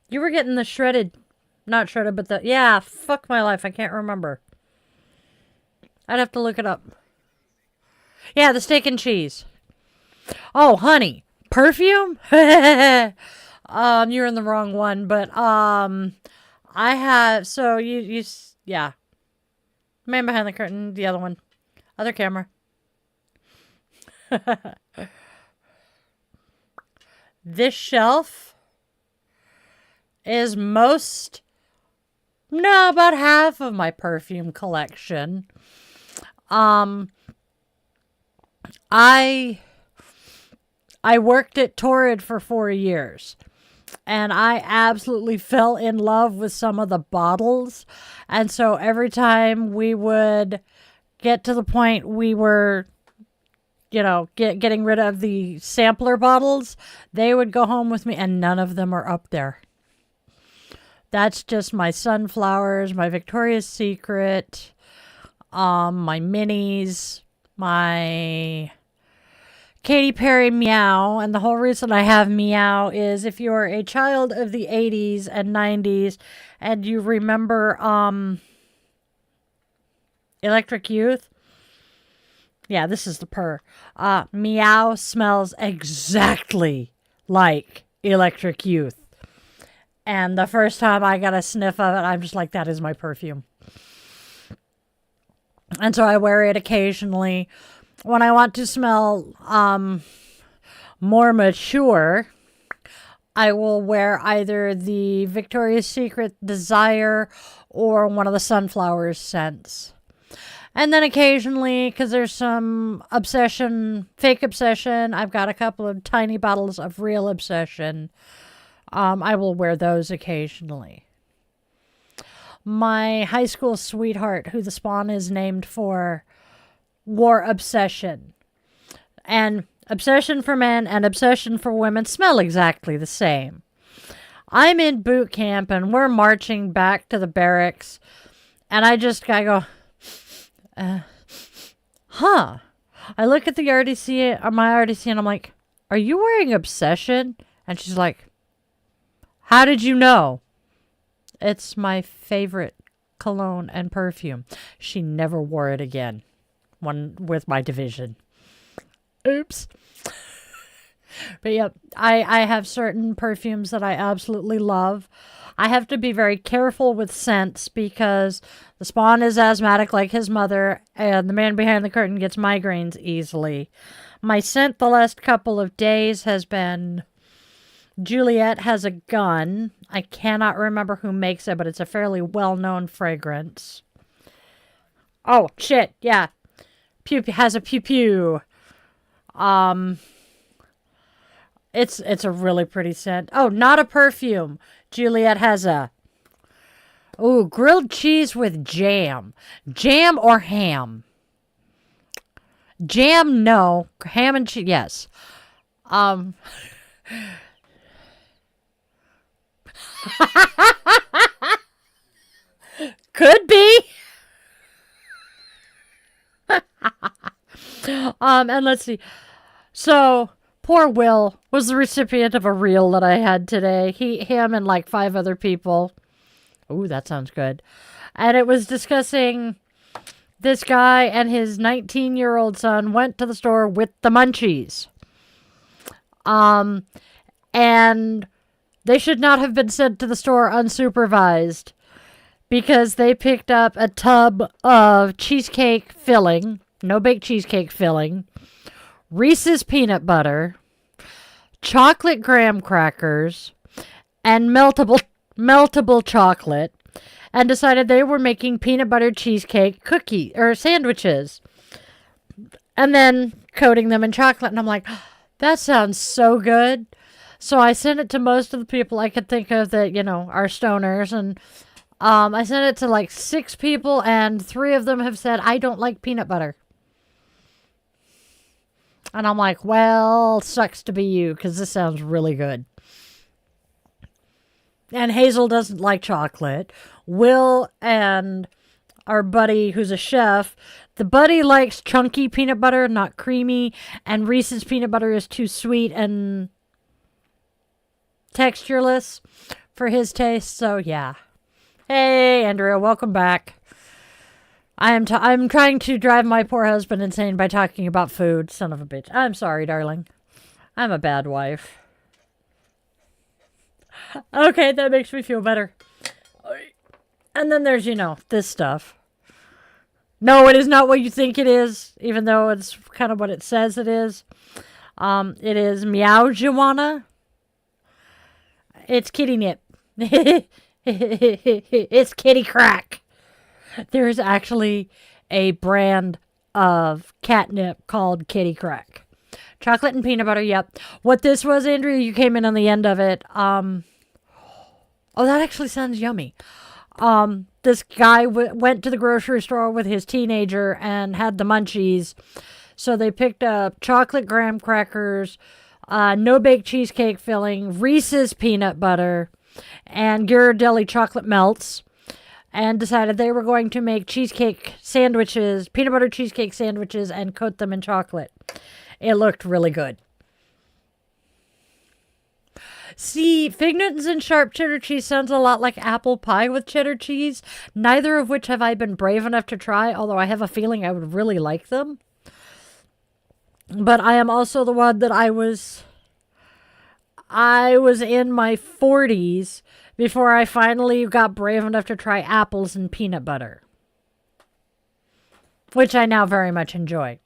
You were getting the shredded, not shredded, but fuck my life. I can't remember. I'd have to look it up. Yeah, the steak and cheese. Oh, honey. Perfume? You're in the wrong one, but, I have, so yeah. Man behind the curtain, the other one. Other camera. This shelf is about half of my perfume collection. I worked at Torrid for 4 years, and I absolutely fell in love with some of the bottles. And so every time we would get to the point we were, getting rid of the sampler bottles, they would go home with me, and none of them are up there. That's just my Sunflowers, my Victoria's Secret, my Minis, my Katy Perry Meow. And the whole reason I have Meow is if you're a child of the 80s and 90s and you remember Electric Youth. Yeah, this is the purr. Meow smells exactly like Electric Youth. And the first time I got a sniff of it, I'm just like, that is my perfume. And so I wear it occasionally. When I want to smell more mature, I will wear either the Victoria's Secret Desire or one of the Sunflowers scents. And then occasionally, because there's some obsession, fake obsession, I've got a couple of tiny bottles of real obsession. I will wear those occasionally. My high school sweetheart, who the spawn is named for, wore Obsession. And Obsession for men and Obsession for women smell exactly the same. I'm in boot camp and we're marching back to the barracks. And I go, huh. I look at the RDC, my RDC, and I'm like, are you wearing Obsession? And she's like, how did you know? It's my favorite cologne and perfume. She never wore it again. One with my division. Oops. But yeah, I have certain perfumes that I absolutely love. I have to be very careful with scents because the spawn is asthmatic like his mother, and the man behind the curtain gets migraines easily. My scent the last couple of days has been Juliet Has a Gun. I cannot remember who makes it, but it's a fairly well-known fragrance. Oh, shit, yeah. Pew has a pew-pew. It's a really pretty scent. Oh, not a perfume. Juliet has a... Ooh, grilled cheese with jam. Jam or ham? Jam, no. Ham and cheese, yes. Could be. And let's see. So, poor Will was the recipient of a reel that I had today. Him and like 5 other people. Ooh, that sounds good. And it was discussing this guy and his 19-year-old son went to the store with the munchies. And they should not have been sent to the store unsupervised because they picked up a tub of cheesecake filling, no baked cheesecake filling, Reese's peanut butter, chocolate graham crackers, and meltable chocolate, and decided they were making peanut butter cheesecake cookie or sandwiches, and then coating them in chocolate. And I'm like, that sounds so good. So I sent it to most of the people I could think of that, are stoners. And I sent it to like 6 people, and 3 of them have said, I don't like peanut butter. And I'm like, well, sucks to be you, because this sounds really good. And Hazel doesn't like chocolate. Will and our buddy, who's a chef, the buddy likes chunky peanut butter, not creamy. And Reese's peanut butter is too sweet and textureless for his taste. So, yeah. Hey, Andrea, welcome back. I'm trying to drive my poor husband insane by talking about food. Son of a bitch. I'm sorry, darling. I'm a bad wife. Okay, that makes me feel better. And then there's, this stuff. No, it is not what you think it is, even though it's kind of what it says it is. It is Meow Joanna. It's kitty nip. It's kitty crack. There is actually a brand of catnip called Kitty Crack. Chocolate and peanut butter, yep. What this was, Andrea, you came in on the end of it. Oh, that actually sounds yummy. This guy went to the grocery store with his teenager and had the munchies. So they picked up chocolate graham crackers, no baked cheesecake filling, Reese's peanut butter, and Ghirardelli chocolate melts. And decided they were going to make cheesecake sandwiches, peanut butter cheesecake sandwiches, and coat them in chocolate. It looked really good. See, fig Newtons and sharp cheddar cheese sounds a lot like apple pie with cheddar cheese, neither of which have I been brave enough to try, although I have a feeling I would really like them. But I am also the one that I was in my 40s before I finally got brave enough to try apples and peanut butter, which I now very much enjoy.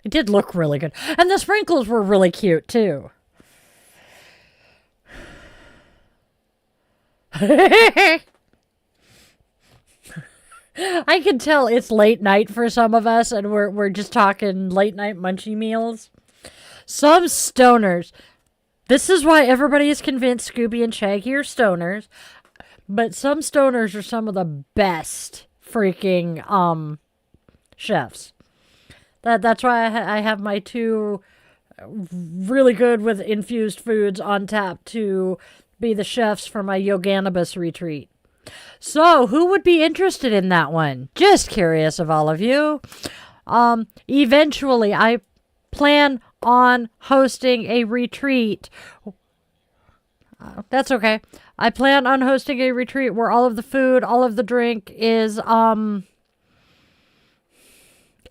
It did look really good. And the sprinkles were really cute, too. I can tell it's late night for some of us, and we're just talking late night munchie meals. Some stoners. This is why everybody is convinced Scooby and Shaggy are stoners. But some stoners are some of the best freaking chefs. That's why I have my 2 really good with infused foods on tap to be the chefs for my Yoganibus retreat. So, who would be interested in that one? Just curious of all of you. Eventually, I plan on hosting a retreat. That's okay. I plan on hosting a retreat where all of the food, all of the drink is,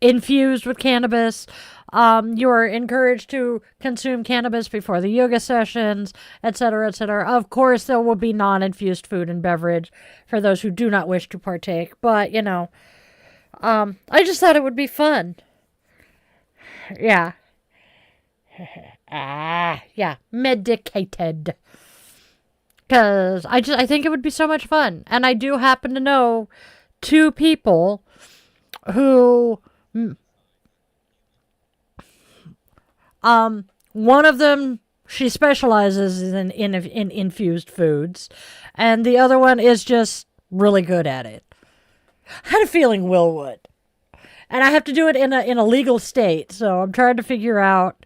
infused with cannabis. You are encouraged to consume cannabis before the yoga sessions, etc., etc. Of course, there will be non-infused food and beverage for those who do not wish to partake. But, you know, I just thought it would be fun. Yeah. Yeah. Medicated. Because I think it would be so much fun. And I do happen to know 2 people who... one of them, she specializes in infused foods, and the other one is just really good at it. I had a feeling Will would. And I have to do it in a legal state, so I'm trying to figure out,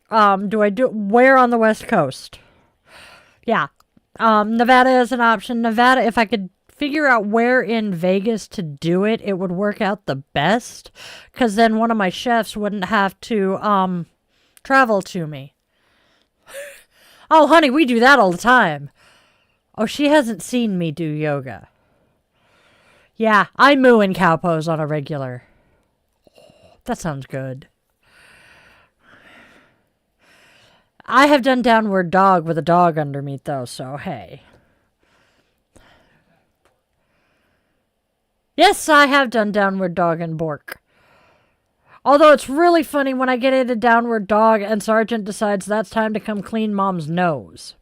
where on the West Coast? Yeah. Nevada is an option. Nevada, if I could figure out where in Vegas to do it, it would work out the best, because then one of my chefs wouldn't have to travel to me. Oh, honey, we do that all the time. Oh, she hasn't seen me do yoga. Yeah, I moo and cow pose on a regular. That sounds good. I have done downward dog with a dog under me, though, so hey. Yes, I have done downward dog and Bork. Although it's really funny when I get into downward dog and Sergeant decides that's time to come clean Mom's nose.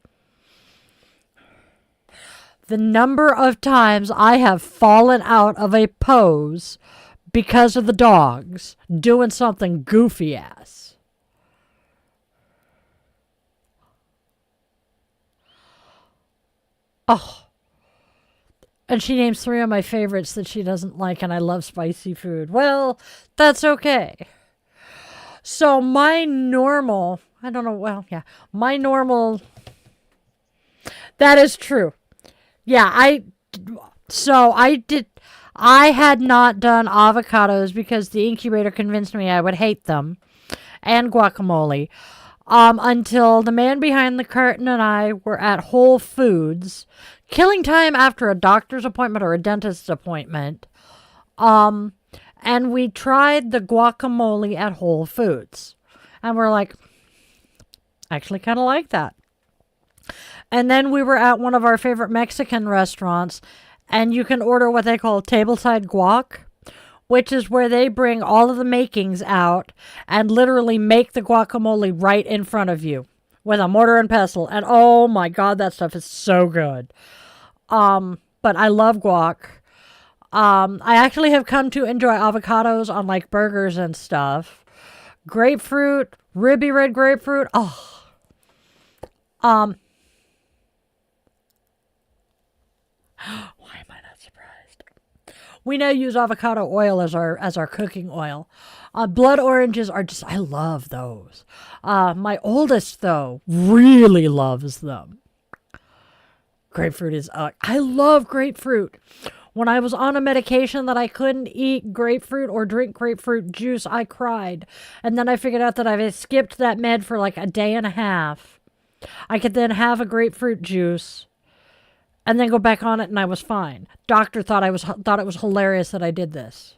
The number of times I have fallen out of a pose because of the dogs doing something goofy ass. Oh. And she names 3 of my favorites that she doesn't like, and I love spicy food. Well, that's okay. So my normal, that is true. Yeah, I had not done avocados because the incubator convinced me I would hate them, and guacamole, until the man behind the curtain and I were at Whole Foods, killing time after a doctor's appointment or a dentist's appointment. And we tried the guacamole at Whole Foods. And we're like, actually kind of like that. And then we were at one of our favorite Mexican restaurants, and you can order what they call tableside guac, which is where they bring all of the makings out and literally make the guacamole right in front of you with a mortar and pestle. And oh my God, that stuff is so good. But I love guac. I actually have come to enjoy avocados on like burgers and stuff. Grapefruit, ribby red grapefruit. Oh. Why am I not surprised? We now use avocado oil as our cooking oil. Blood oranges are just, I love those. My oldest, though, really loves them. Grapefruit is, I love grapefruit. When I was on a medication that I couldn't eat grapefruit or drink grapefruit juice, I cried. And then I figured out that if I skipped that med for like a day and a half, I could then have a grapefruit juice and then go back on it, and I was fine. Doctor thought it was hilarious that I did this.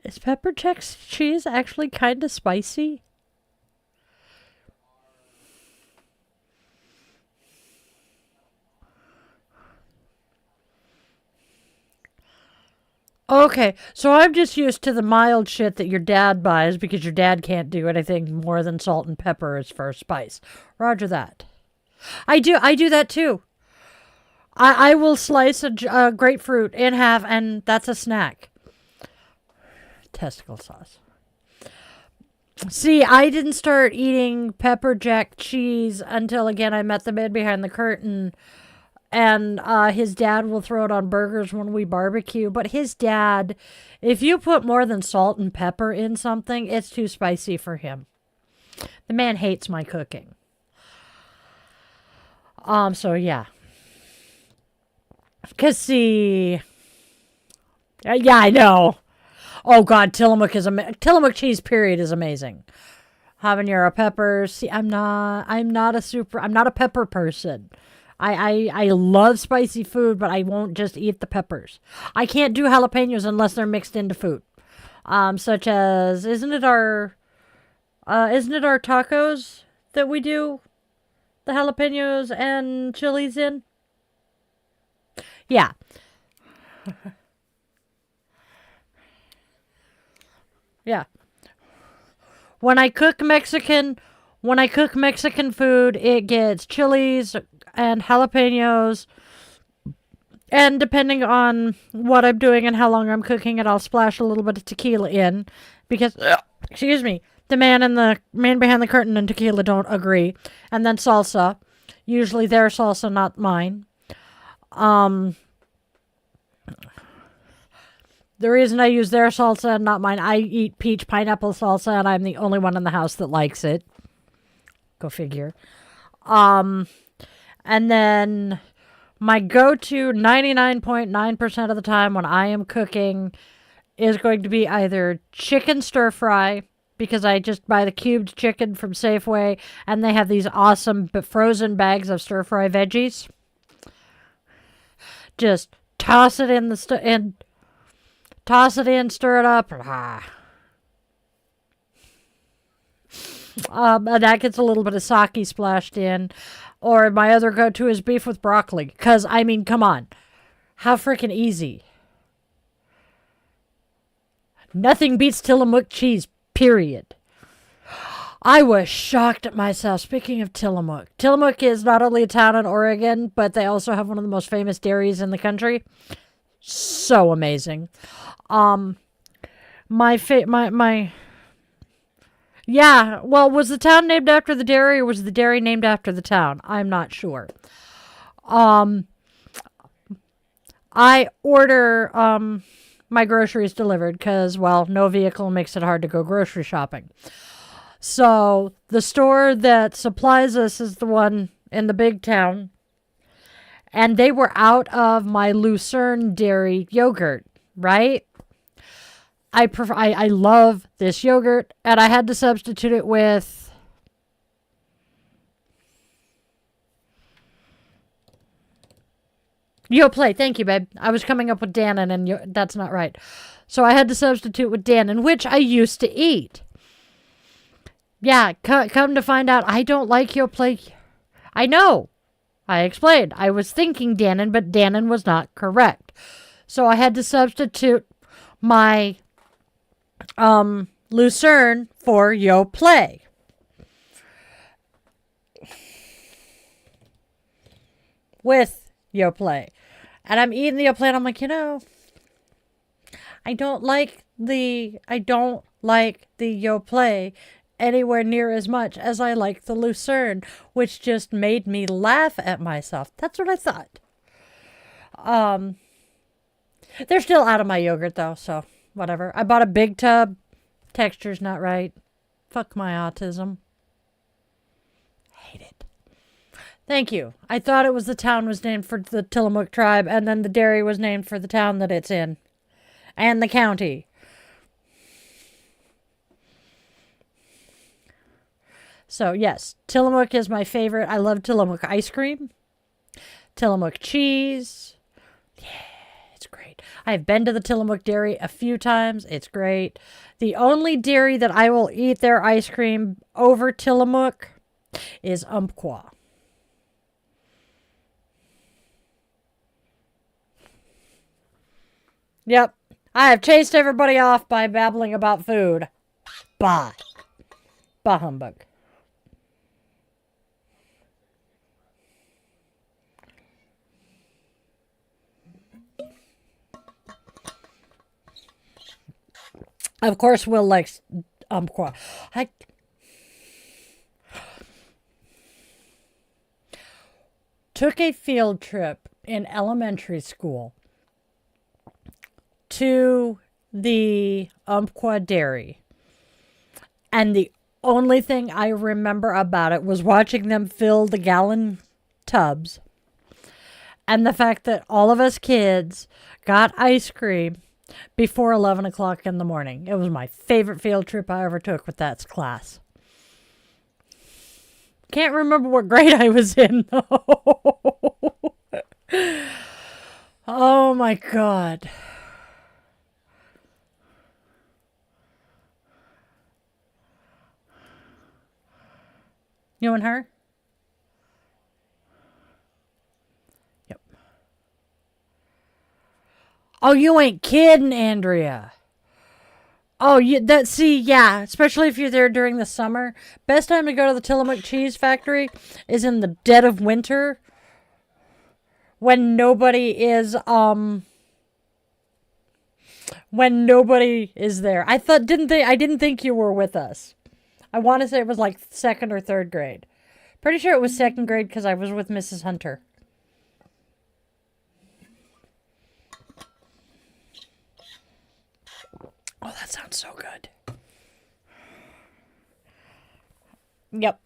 Is pepper jack cheese actually kind of spicy? Okay, so I'm just used to the mild shit that your dad buys because your dad can't do anything more than salt and pepper as for spice. Roger that. I do that too. I will slice a grapefruit in half, and that's a snack. Testicle sauce. See, I didn't start eating pepper jack cheese until, again, I met the man behind the curtain. And his dad will throw it on burgers when we barbecue. But his dad, if you put more than salt and pepper in something, it's too spicy for him. The man hates my cooking. So yeah. Because see... yeah, I know. Oh God, Tillamook cheese period is amazing. Habanero peppers. See, I'm not a pepper person. I love spicy food, but I won't just eat the peppers. I can't do jalapenos unless they're mixed into food. Such as, isn't it our tacos that we do the jalapenos and chilies in? Yeah. Yeah. When I cook Mexican food, it gets chilies and jalapenos. And depending on what I'm doing and how long I'm cooking it, I'll splash a little bit of tequila in. Because, excuse me, the man behind the curtain and tequila don't agree. And then salsa. Usually their salsa, not mine. The reason I use their salsa and not mine, I eat peach pineapple salsa, and I'm the only one in the house that likes it. Go figure. And then my go-to 99.9% of the time when I am cooking is going to be either chicken stir fry, because I just buy the cubed chicken from Safeway, and they have these awesome frozen bags of stir fry veggies. Just toss it in, stir it up. And that gets a little bit of sake splashed in. Or my other go-to is beef with broccoli. Because, I mean, come on. How freaking easy. Nothing beats Tillamook cheese, period. I was shocked at myself. Speaking of Tillamook. Tillamook is not only a town in Oregon, but they also have one of the most famous dairies in the country. So amazing. Yeah, well, was the town named after the dairy, or was the dairy named after the town? I'm not sure. I order, my groceries delivered because, well, no vehicle makes it hard to go grocery shopping. So the store that supplies us is the one in the big town. And they were out of my Lucerne dairy yogurt, right? I love this yogurt, and I had to substitute it with Yoplait. Thank you, babe. I was coming up with Dannon, and that's not right. So I had to substitute with Dannon, which I used to eat. Yeah, come to find out, I don't like Yoplait. I know. I explained. I was thinking Dannon, but Dannon was not correct. So I had to substitute my Lucerne for Yoplait. With Yoplait. And I'm eating the Yoplait, and I'm like, I don't like the Yoplait anywhere near as much as I like the Lucerne, which just made me laugh at myself. That's what I thought. They're still out of my yogurt, though, so whatever. I bought a big tub. Texture's not right. Fuck my autism. hate it. Thank you. I thought it was the town was named for the Tillamook tribe, and then the dairy was named for the town that it's in. And the county. So, yes, Tillamook is my favorite. I love Tillamook ice cream. Tillamook cheese. Yeah, it's great. I've been to the Tillamook dairy a few times. It's great. The only dairy that I will eat their ice cream over Tillamook is Umpqua. Yep. I have chased everybody off by babbling about food. Bah. Bah humbug. Of course, Will likes Umpqua. I took a field trip in elementary school to the Umpqua Dairy. And the only thing I remember about it was watching them fill the gallon tubs. And the fact that all of us kids got ice cream before 11 o'clock in the morning. It was my favorite field trip I ever took with that class. Can't remember what grade I was in, though. Oh, my God. You and her? Yep. Oh, you ain't kidding, Andrea. Oh, yeah, especially if you're there during the summer. Best time to go to the Tillamook Cheese Factory is in the dead of winter when nobody is there. I didn't think you were with us. I want to say it was like 2nd or 3rd grade. Pretty sure it was 2nd grade because I was with Mrs. Hunter. Oh, that sounds so good. Yep.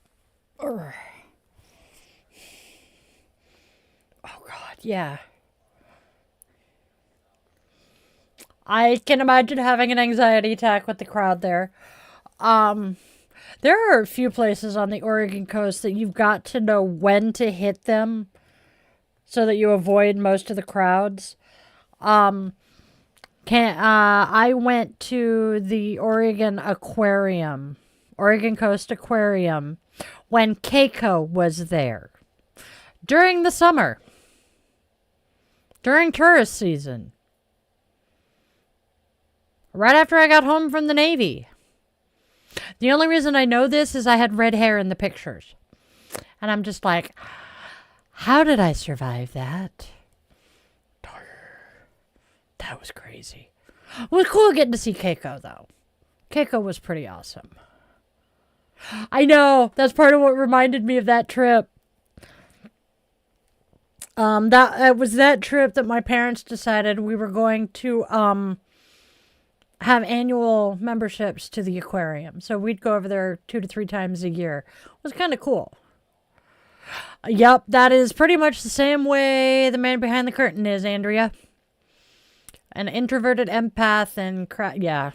Urgh. Oh, God, yeah. I can imagine having an anxiety attack with the crowd there. There are a few places on the Oregon coast that you've got to know when to hit them so that you avoid most of the crowds. I went to the Oregon Coast Aquarium, when Keiko was there. During the summer. During tourist season. Right after I got home from the Navy. The only reason I know this is I had red hair in the pictures. And I'm just like, how did I survive that? That was crazy. It was cool getting to see Keiko, though. Keiko was pretty awesome. I know. That's part of what reminded me of that trip. It was that trip that my parents decided we were going to have annual memberships to the aquarium. So we'd go over there 2 to 3 times a year. It was kind of cool. Yep, that is pretty much the same way the man behind the curtain is, Andrea. An introverted empath and yeah.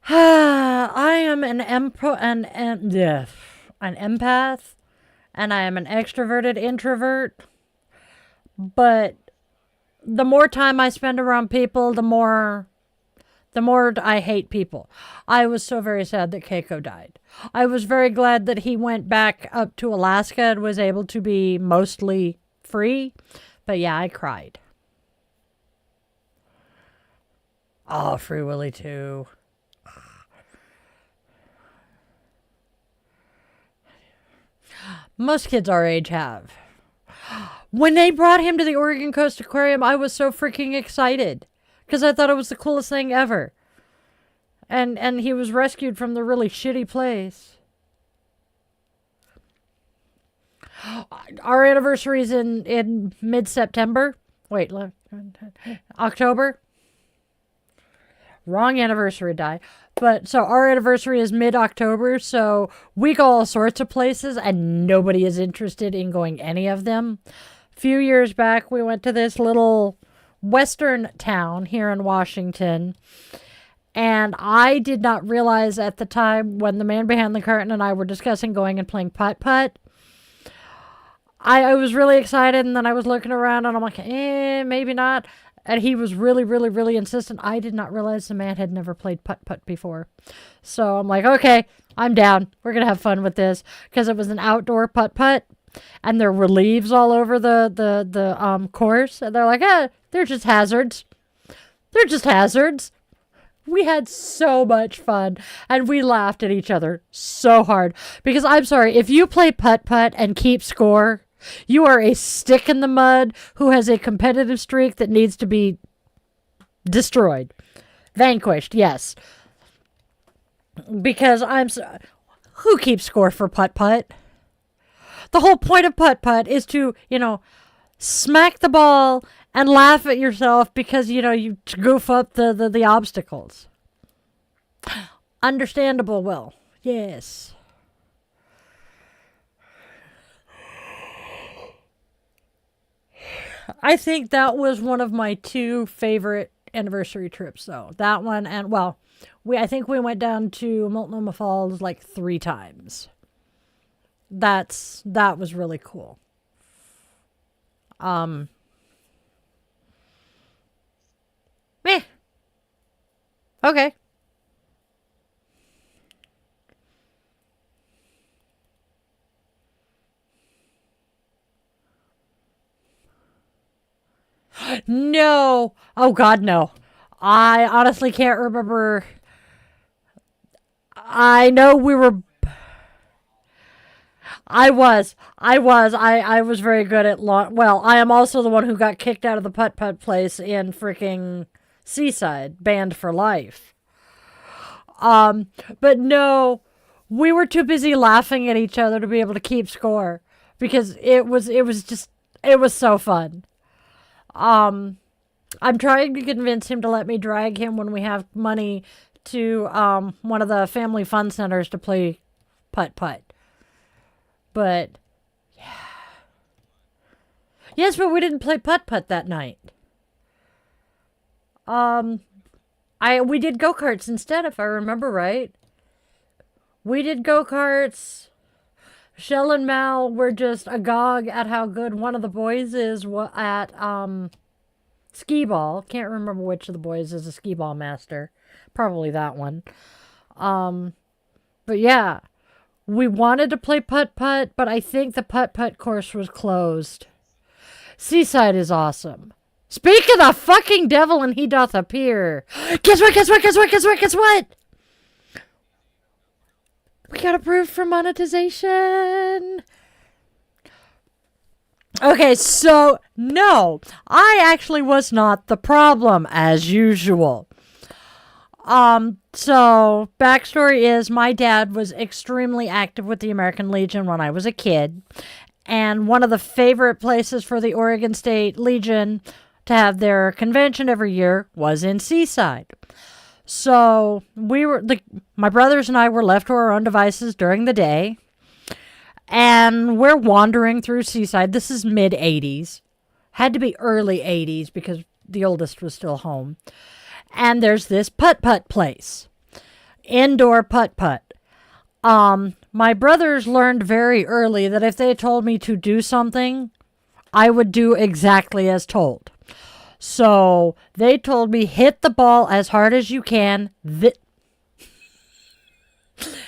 I am an empath, and I am an extroverted introvert. But the more time I spend around people, the more I hate people. I was so very sad that Keiko died. I was very glad that he went back up to Alaska and was able to be mostly free. But yeah, I cried. Oh, Free Willy too. Most kids our age have. When they brought him to the Oregon Coast Aquarium, I was so freaking excited. Because I thought it was the coolest thing ever. And he was rescued from the really shitty place. Our anniversary's in mid-September. Wait, October. Wrong anniversary die. But so our anniversary is mid-October, so we go all sorts of places and nobody is interested in going any of them. A few years back, we went to this little western town here in Washington, and I did not realize at the time when the man behind the curtain and I were discussing going and playing putt-putt. I was really excited, and then I was looking around and I'm like, maybe not. And he was really, really, really insistent. I did not realize the man had never played putt-putt before. So I'm like, okay, I'm down. We're going to have fun with this. Because it was an outdoor putt-putt. And there were leaves all over the course. And they're like, they're just hazards. They're just hazards. We had so much fun. And we laughed at each other so hard. Because I'm sorry, if you play putt-putt and keep score, you are a stick in the mud who has a competitive streak that needs to be destroyed. Vanquished, yes. Because who keeps score for putt-putt? The whole point of putt-putt is to, smack the ball and laugh at yourself because, you goof up the obstacles. Understandable, Will. Yes. I think that was one of my 2 favorite anniversary trips, though. That one, and I think we went down to Multnomah Falls like 3 times. That was really cool. Okay. No. Oh, God, no. I honestly can't remember. I know we were... I was very good at I am also the one who got kicked out of the putt-putt place in freaking Seaside, banned for life. But no, we were too busy laughing at each other to be able to keep score because it was so fun. I'm trying to convince him to let me drag him when we have money to one of the family fun centers to play putt-putt. But, yeah. Yes, but we didn't play putt-putt that night. We did go-karts instead, if I remember right. We did go-karts. Shell and Mal were just agog at how good one of the boys is at skee-ball. Can't remember which of the boys is a skee-ball master. Probably that one. But yeah, we wanted to play putt-putt, but I think the putt-putt course was closed. Seaside is awesome. Speak of the fucking devil and he doth appear. Guess what? We got approved for monetization. Okay, so, no. I actually was not the problem, as usual. So, backstory is my dad was extremely active with the American Legion when I was a kid. And one of the favorite places for the Oregon State Legion to have their convention every year was in Seaside. So my brothers and I were left to our own devices during the day. And we're wandering through Seaside. This is mid-'80s. Had to be early 80s because the oldest was still home. And there's this putt-putt place. Indoor putt-putt. My brothers learned very early that if they told me to do something, I would do exactly as told. So they told me, hit the ball as hard as you can.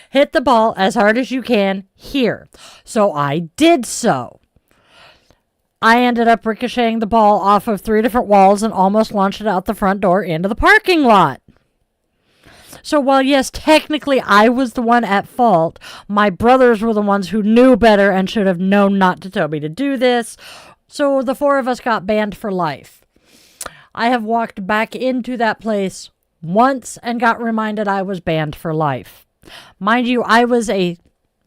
Hit the ball as hard as you can here. So I did so. I ended up ricocheting the ball off of 3 different walls and almost launched it out the front door into the parking lot. So while, yes, technically I was the one at fault, my brothers were the ones who knew better and should have known not to tell me to do this. So the 4 of us got banned for life. I have walked back into that place once and got reminded I was banned for life. Mind you, I was a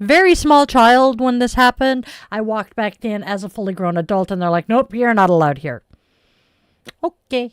very small child when this happened. I walked back in as a fully grown adult and they're like, nope, you're not allowed here. Okay.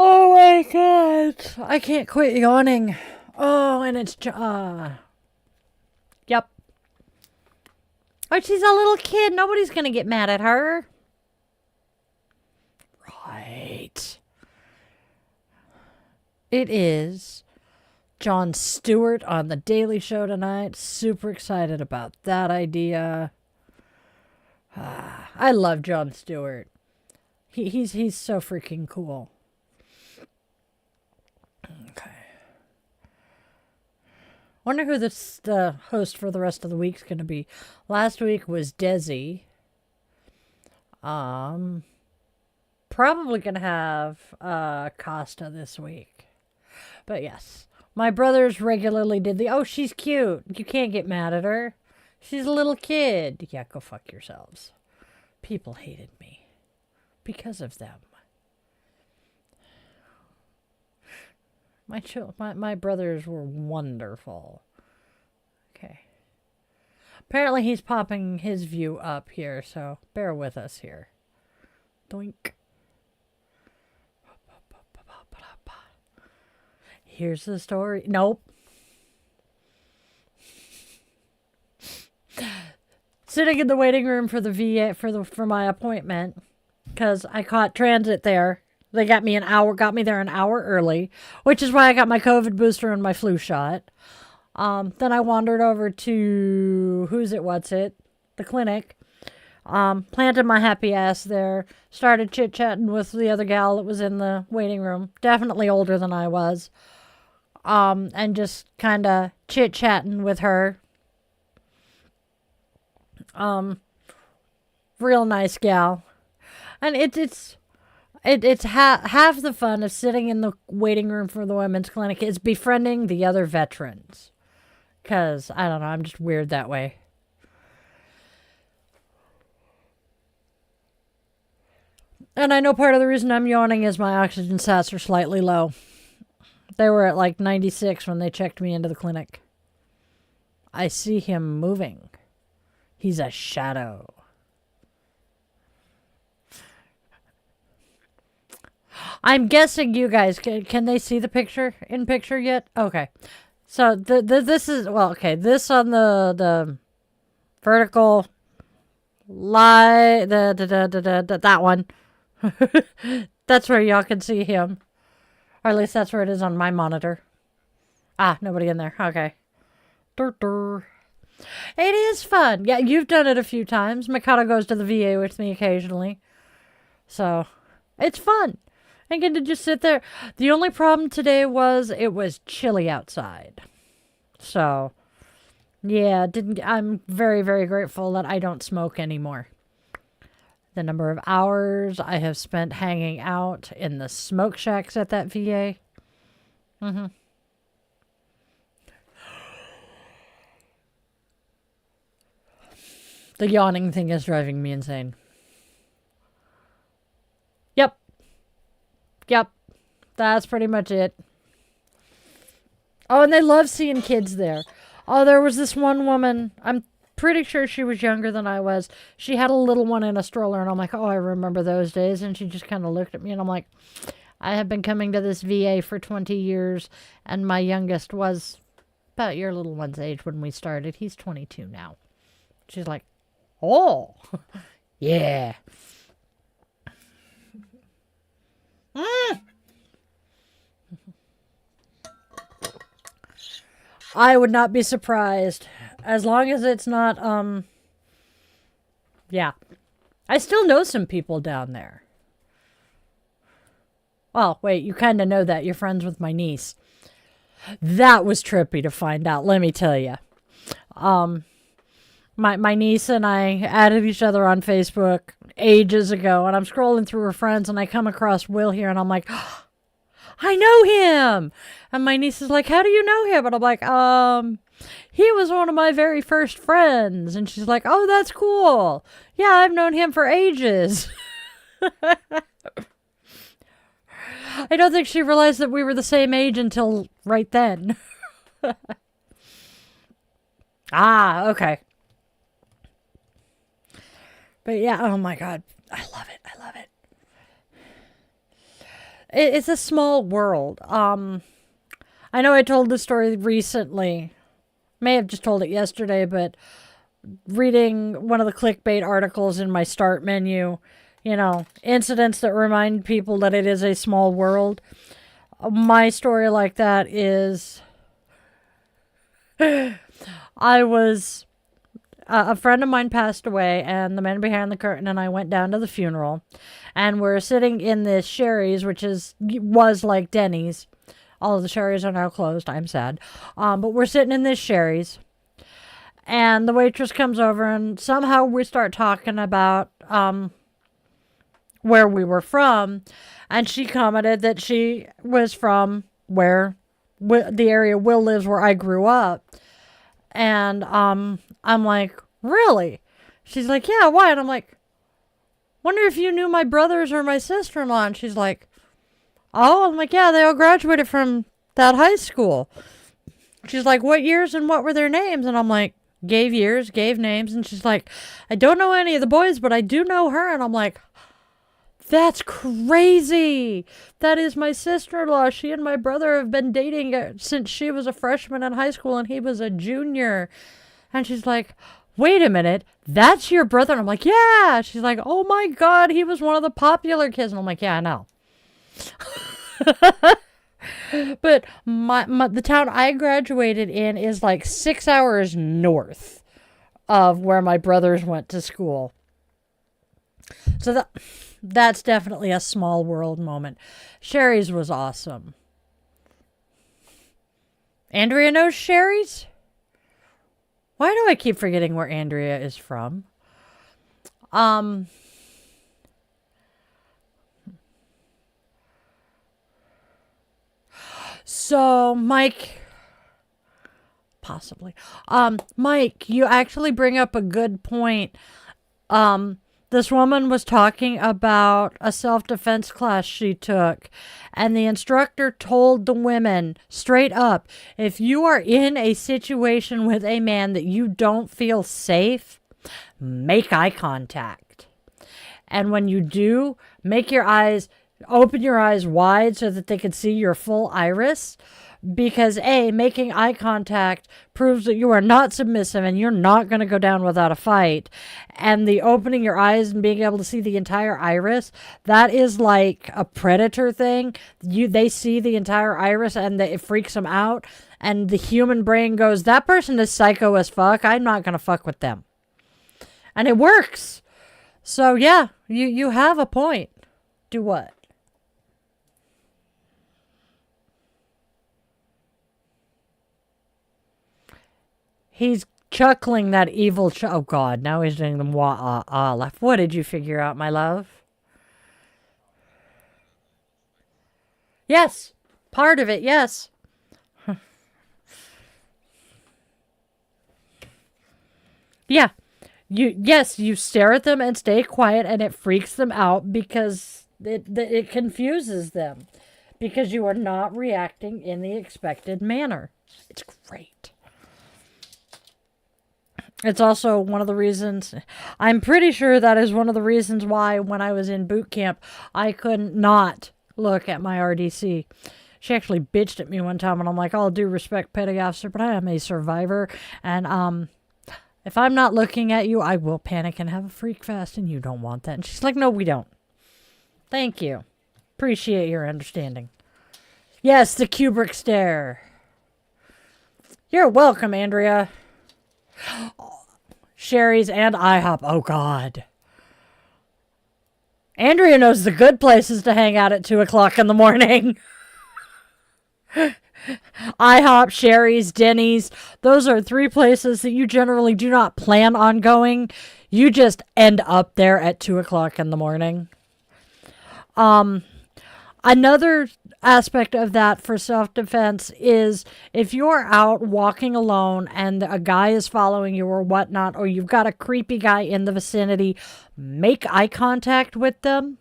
Oh my god. I can't quit yawning. Oh, and it's... Yep. Oh, she's a little kid. Nobody's gonna get mad at her. Right. It is Jon Stewart on The Daily Show tonight. Super excited about that idea. I love Jon Stewart. He's so freaking cool. Okay. Wonder who the host for the rest of the week's gonna be. Last week was Desi. Probably gonna have Costa this week. But yes. My brothers regularly did the, oh, she's cute. You can't get mad at her. She's a little kid. Yeah, go fuck yourselves. People hated me because of them. My brothers were wonderful. Okay. Apparently he's popping his view up here, so bear with us here. Doink. Here's the story. Nope. Sitting in the waiting room for the VA for my appointment, because I caught transit there. They got me there an hour early, which is why I got my COVID booster and my flu shot. Then I wandered over to the clinic. Planted my happy ass there. Started chit-chatting with the other gal that was in the waiting room. Definitely older than I was. And just kind of chit-chatting with her. Real nice gal. And it's half the fun of sitting in the waiting room for the women's clinic is befriending the other veterans. Because, I don't know, I'm just weird that way. And I know part of the reason I'm yawning is my oxygen sats are slightly low. They were at like 96 when they checked me into the clinic. I see him moving. He's a shadow. I'm guessing you guys, can they see the picture in picture yet? Okay. So this is, well, okay, this on the vertical line, that one. That's where y'all can see him. Or at least that's where it is on my monitor. Ah, nobody in there. Okay. It is fun. Yeah, you've done it a few times. Mikado goes to the VA with me occasionally. So, it's fun. I get to just sit there. The only problem today was it was chilly outside. So, yeah, I'm very, very grateful that I don't smoke anymore. The number of hours I have spent hanging out in the smoke shacks at that VA. The yawning thing is driving me insane. Yep. That's pretty much it. Oh, and they love seeing kids there. Oh, there was this one woman. I'm pretty sure she was younger than I was. She had a little one in a stroller, and I'm like, oh, I remember those days. And she just kind of looked at me, and I'm like, I have been coming to this VA for 20 years, and my youngest was about your little one's age when we started. He's 22 now. She's like, oh, yeah. I would not be surprised. As long as it's not, yeah. I still know some people down there. Well, wait, you kind of know that. You're friends with my niece. That was trippy to find out, let me tell you. My niece and I added each other on Facebook ages ago, and I'm scrolling through her friends, and I come across Will here, and I'm like, oh, I know him! And my niece is like, how do you know him? And I'm like, he was one of my very first friends. And she's like, oh, that's cool. Yeah, I've known him for ages. I don't think she realized that we were the same age until right then. Ah, okay. But yeah, oh my God. I love it. I love it. it's a small world. I know I told the story recently. May have just told it yesterday, but reading one of the clickbait articles in my start menu, incidents that remind people that it is a small world. My story like that is I was a friend of mine passed away, and the man behind the curtain and I went down to the funeral, and we're sitting in this Sherry's, which was like Denny's. All of the Sherry's are now closed. I'm sad. But we're sitting in this Sherry's, and the waitress comes over, and somehow we start talking about where we were from, and she commented that she was from where the area Will lives, where I grew up. And I'm like, really? She's like, yeah, why? And I'm like, wonder if you knew my brothers or my sister-in-law. And she's like, oh. I'm like, yeah, they all graduated from that high school. She's like, what years and what were their names? And I'm like, gave years, gave names. And she's like, I don't know any of the boys, but I do know her. And I'm like, that's crazy. That is my sister-in-law. She and my brother have been dating since she was a freshman in high school and he was a junior. And she's like, wait a minute, that's your brother? And I'm like, yeah. She's like, oh my God, he was one of the popular kids. And I'm like, yeah, I know. But the town I graduated in is like 6 hours north of where my brothers went to school. So that's definitely a small world moment. Sherry's was awesome. Andrea knows Sherry's? Why do I keep forgetting where Andrea is from? So Mike, possibly. Mike, you actually bring up a good point. This woman was talking about a self-defense class she took, and the instructor told the women straight up, if you are in a situation with a man that you don't feel safe, make eye contact. And when you do, open your eyes wide so that they can see your full iris. Because making eye contact proves that you are not submissive and you're not going to go down without a fight. And the opening your eyes and being able to see the entire iris, that is like a predator thing. They see the entire iris and it freaks them out. And the human brain goes, that person is psycho as fuck. I'm not going to fuck with them. And it works. So yeah, you have a point. Do what? He's chuckling that evil oh God, now he's doing the laugh. What did you figure out, my love? Yes. Part of it, yes. Yeah. You stare at them and stay quiet, and it freaks them out because it confuses them. Because you are not reacting in the expected manner. It's great. It's also one of the reasons, I'm pretty sure that is one of the reasons why when I was in boot camp, I couldn't not look at my RDC. She actually bitched at me one time, and I'm like, all due respect, petty officer, but I am a survivor, and if I'm not looking at you, I will panic and have a freak fest, and you don't want that. And she's like, no, we don't. Thank you. Appreciate your understanding. Yes, the Kubrick stare. You're welcome, Andrea. Sherry's and IHOP. Oh, God. Andrea knows the good places to hang out at 2 o'clock in the morning. IHOP, Sherry's, Denny's. Those are 3 places that you generally do not plan on going. You just end up there at 2 o'clock in the morning. Another aspect of that for self-defense is if you're out walking alone and a guy is following you or whatnot, or you've got a creepy guy in the vicinity, make eye contact with them.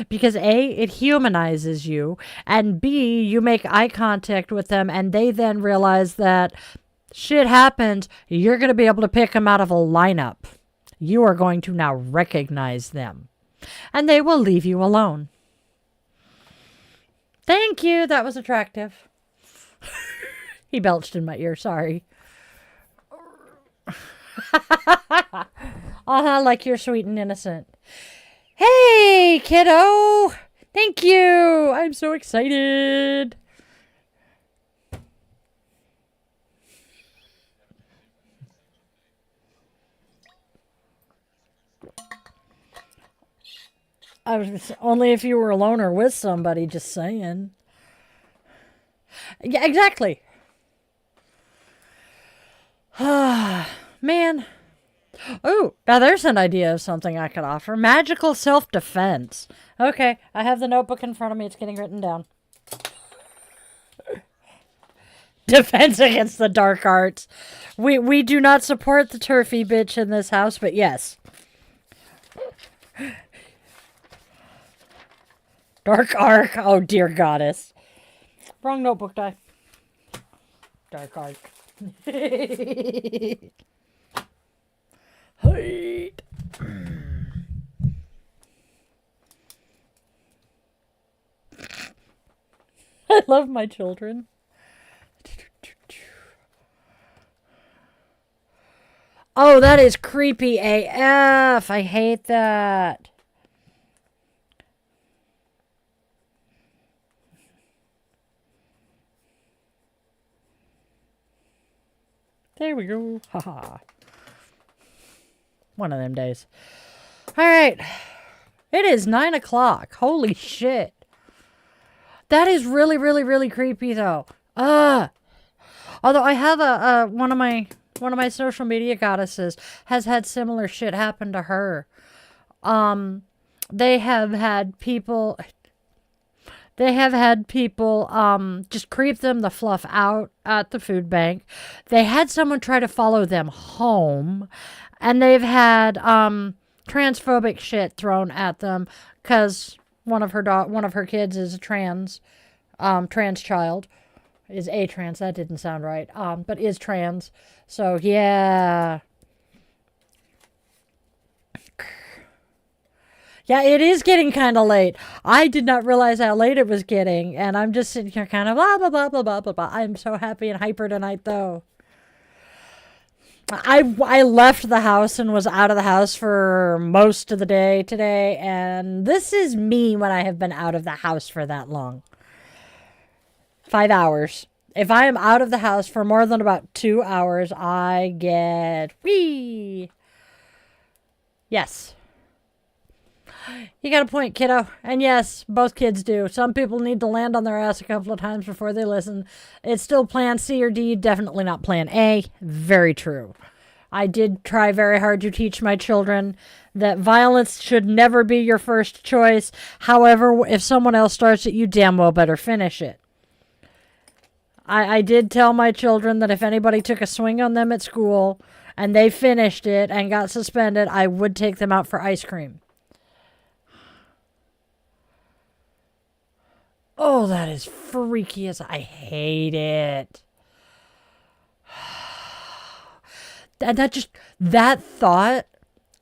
Because A, it humanizes you, and B, you make eye contact with them and they then realize that shit happens, you're going to be able to pick them out of a lineup. You are going to now recognize them. And they will leave you alone. Thank you. That was attractive. He belched in my ear. Sorry. Like you're sweet and innocent. Hey, kiddo. Thank you. I'm so excited. Only if you were alone or with somebody, just saying. Yeah, exactly. Man. Oh, now there's an idea of something I could offer. Magical self-defense. Okay, I have the notebook in front of me. It's getting written down. Defense against the dark arts. We do not support the turfy bitch in this house, but yes. Dark arc. Oh, dear goddess. Wrong notebook die. Dark arc. Hey. I love my children. Oh, that is creepy AF. I hate that. There we go. Haha. One of them days. All right. It is 9 o'clock. Holy shit. That is really, really, really creepy, though. Although I have one of my social media goddesses has had similar shit happen to her. They have had people just creep them the fluff out at the food bank. They had someone try to follow them home, and they've had transphobic shit thrown at them because one of her kids is a trans child. Is a trans, that didn't sound right. But is trans. So yeah. Yeah, it is getting kind of late. I did not realize how late it was getting, and I'm just sitting here kind of blah, blah, blah, blah, blah, blah, blah. I'm so happy and hyper tonight, though. I left the house and was out of the house for most of the day today, and this is me when I have been out of the house for that long. 5 hours. If I am out of the house for more than about 2 hours, I get wee. Yes. You got a point, kiddo. And yes, both kids do. Some people need to land on their ass a couple of times before they listen. It's still plan C or D, definitely not plan A. Very true. I did try very hard to teach my children that violence should never be your first choice. However, if someone else starts it, you damn well better finish it. I did tell my children that if anybody took a swing on them at school and they finished it and got suspended, I would take them out for ice cream. Oh, that is freaky as I hate it. That thought.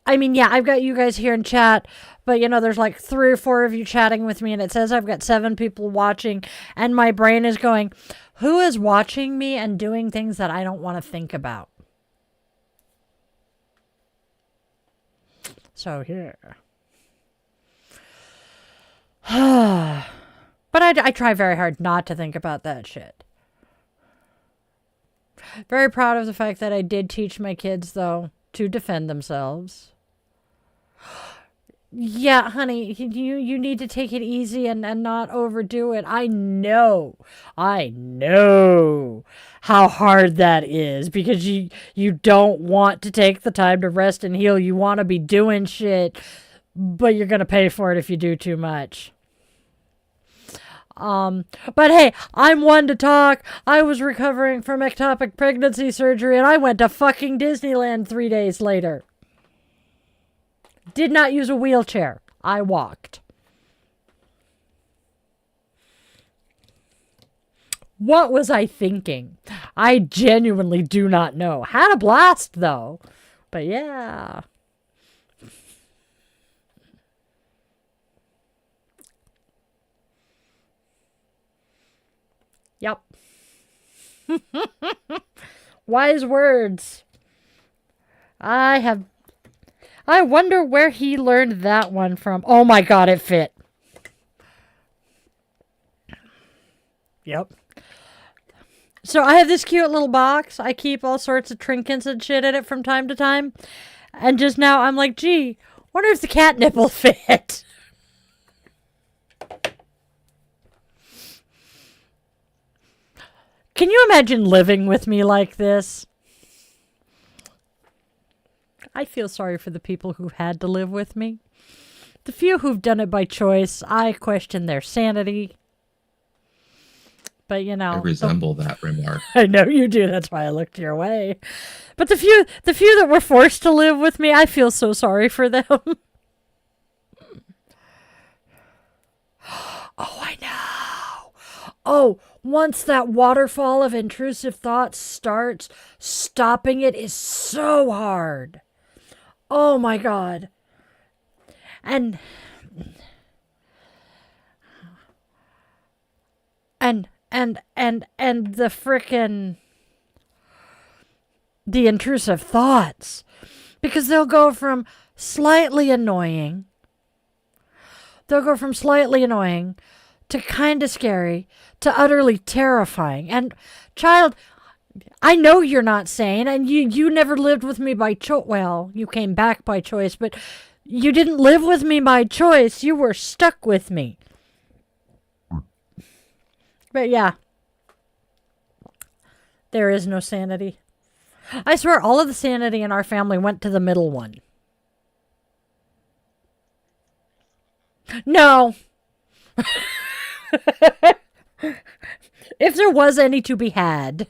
I mean, yeah, I've got you guys here in chat, but there's like 3 or 4 of you chatting with me, and it says I've got 7 people watching, and my brain is going, who is watching me and doing things that I don't want to think about? So here. But I try very hard not to think about that shit. Very proud of the fact that I did teach my kids, though, to defend themselves. Yeah, honey, you need to take it easy and not overdo it. I know how hard that is because you don't want to take the time to rest and heal. You want to be doing shit, but you're going to pay for it if you do too much. But hey, I'm one to talk. I was recovering from ectopic pregnancy surgery and I went to fucking Disneyland 3 days later. Did not use a wheelchair. I walked. What was I thinking? I genuinely do not know. Had a blast though. But yeah. Yep. Wise words. I wonder where he learned that one from. Oh my god, it fit. Yep. So I have this cute little box. I keep all sorts of trinkets and shit in it from time to time. And just now I'm like, gee, wonder if the cat nipple fit. Can you imagine living with me like this? I feel sorry for the people who had to live with me. The few who've done it by choice, I question their sanity. But, you know. I resemble that remark. I know you do. That's why I looked your way. But the few that were forced to live with me, I feel so sorry for them. Oh, I know. Oh, once that waterfall of intrusive thoughts starts, stopping it is so hard. Oh my god. And the frickin' the intrusive thoughts, because they'll go from slightly annoying to kind of scary to utterly terrifying. And child, I know you're not sane, and you never lived with me by choice. Well, you came back by choice, but you didn't live with me by choice. You were stuck with me. But yeah, there is no sanity. I swear all of the sanity in our family went to the middle one. No. If there was any to be had.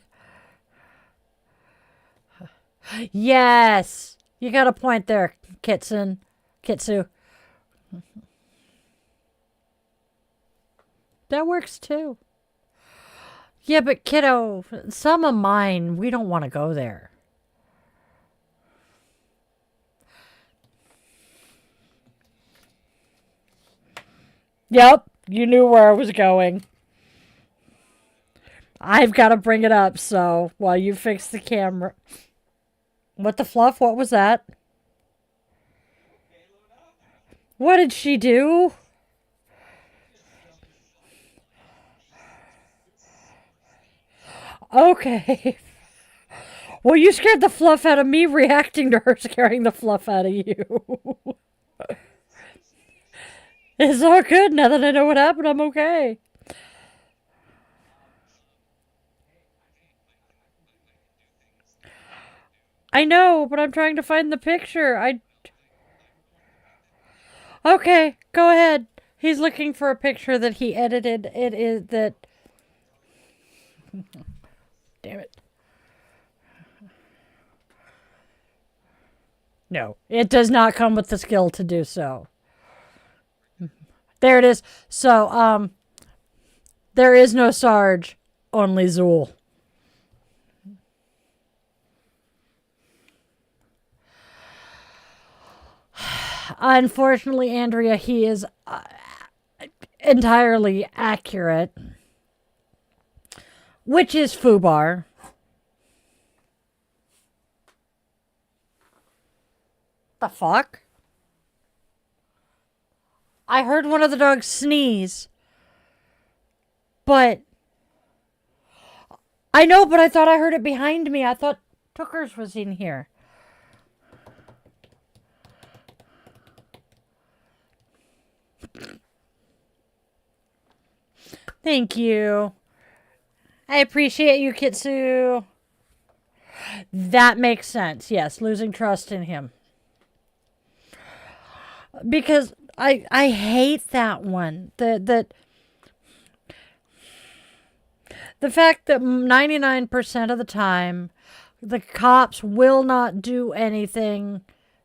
Yes. You got a point there, Kitsu. That works too. Yeah, but kiddo, some of mine, we don't want to go there. Yep, you knew where I was going. I've got to bring it up, so while you fix the camera. What the fluff? What was that? What did she do? Okay. Well, you scared the fluff out of me reacting to her scaring the fluff out of you. It's all good. Now that I know what happened, I'm okay. I know, but I'm trying to find the picture. Okay, go ahead. He's looking for a picture that he edited. It is that... Damn it. No, it does not come with the skill to do so. There it is. So, there is no Sarge, only Zool. Unfortunately, Andrea, he is entirely accurate. Which is Fubar. The fuck? I heard one of the dogs sneeze. But... I know, but I thought I heard it behind me. I thought Tookers was in here. Thank you. I appreciate you, Kitsu. That makes sense. Yes, losing trust in him. Because I hate that one. The fact that 99% of the time the cops will not do anything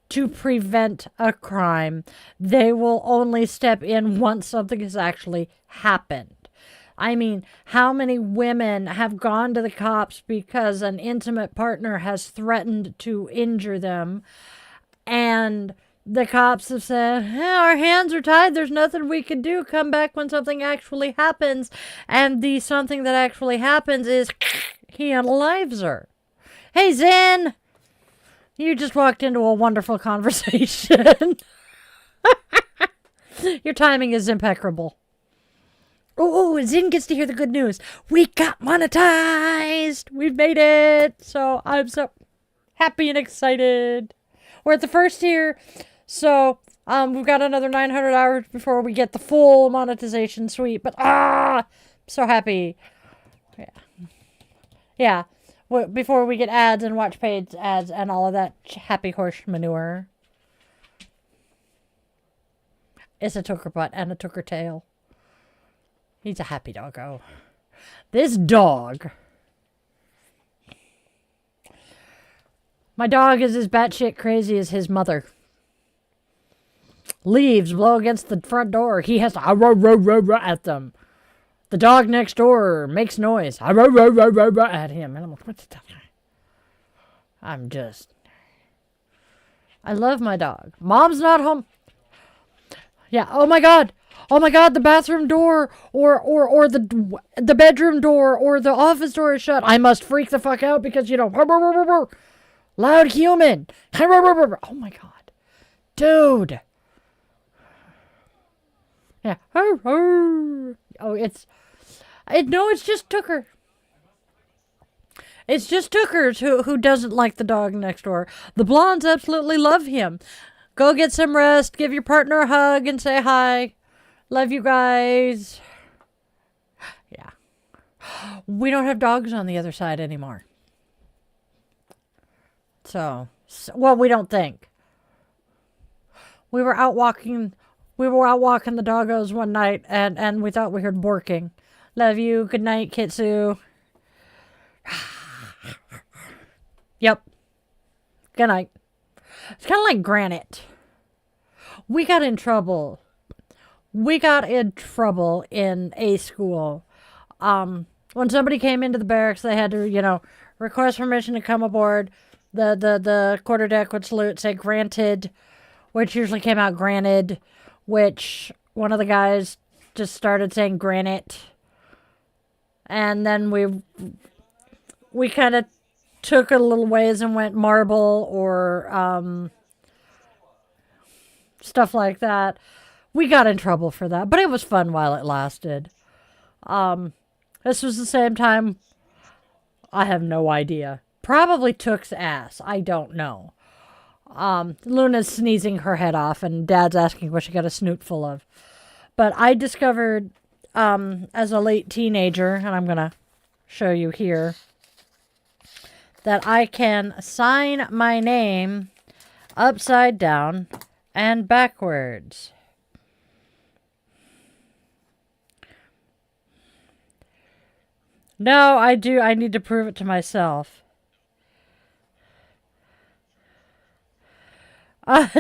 to prevent a crime. They will only step in once something has actually happened. I mean, how many women have gone to the cops because an intimate partner has threatened to injure them, and the cops have said, our hands are tied. There's nothing we can do. Come back when something actually happens. And the something that actually happens is he unalives her. Hey, Zen! You just walked into a wonderful conversation. Your timing is impeccable. Oh, Zen gets to hear the good news. We got monetized. We've made it. So I'm so happy and excited. We're at the first tier. So we've got another 900 hours before we get the full monetization suite. But so happy. Yeah. Before we get ads and watch paid ads and all of that happy horse manure. It's a tooker butt and a tooker tail. He's a happy doggo. This dog. My dog is as batshit crazy as his mother. Leaves blow against the front door. He has to at them. The dog next door makes noise. At him. And I'm like, what's that? I love my dog. Mom's not home. Yeah. Oh my God. Oh my God, the bathroom door or the bedroom door or the office door is shut. I must freak the fuck out because, loud human. Oh my God. Dude. Yeah. Oh, it's just Tooker. It's just Tookers who doesn't like the dog next door. The blondes absolutely love him. Go get some rest, give your partner a hug and say hi. Love you guys. Yeah. We don't have dogs on the other side anymore. So well, we don't think. We were out walking the doggos one night and we thought we heard barking. Love you. Good night, Kitsu. Yep. Good night. It's kind of like Granite. We got in trouble in a school. When somebody came into the barracks, they had to, request permission to come aboard. The quarterdeck would salute, say granted, which usually came out granted, which one of the guys just started saying granite. And then we kind of took it a little ways and went marble or stuff like that. We got in trouble for that, but it was fun while it lasted. This was the same time. I have no idea. Probably Took's ass. I don't know. Luna's sneezing her head off, and Dad's asking what she got a snoot full of. But I discovered, as a late teenager, and I'm gonna show you here, that I can sign my name upside down and backwards. No, I do. I need to prove it to myself.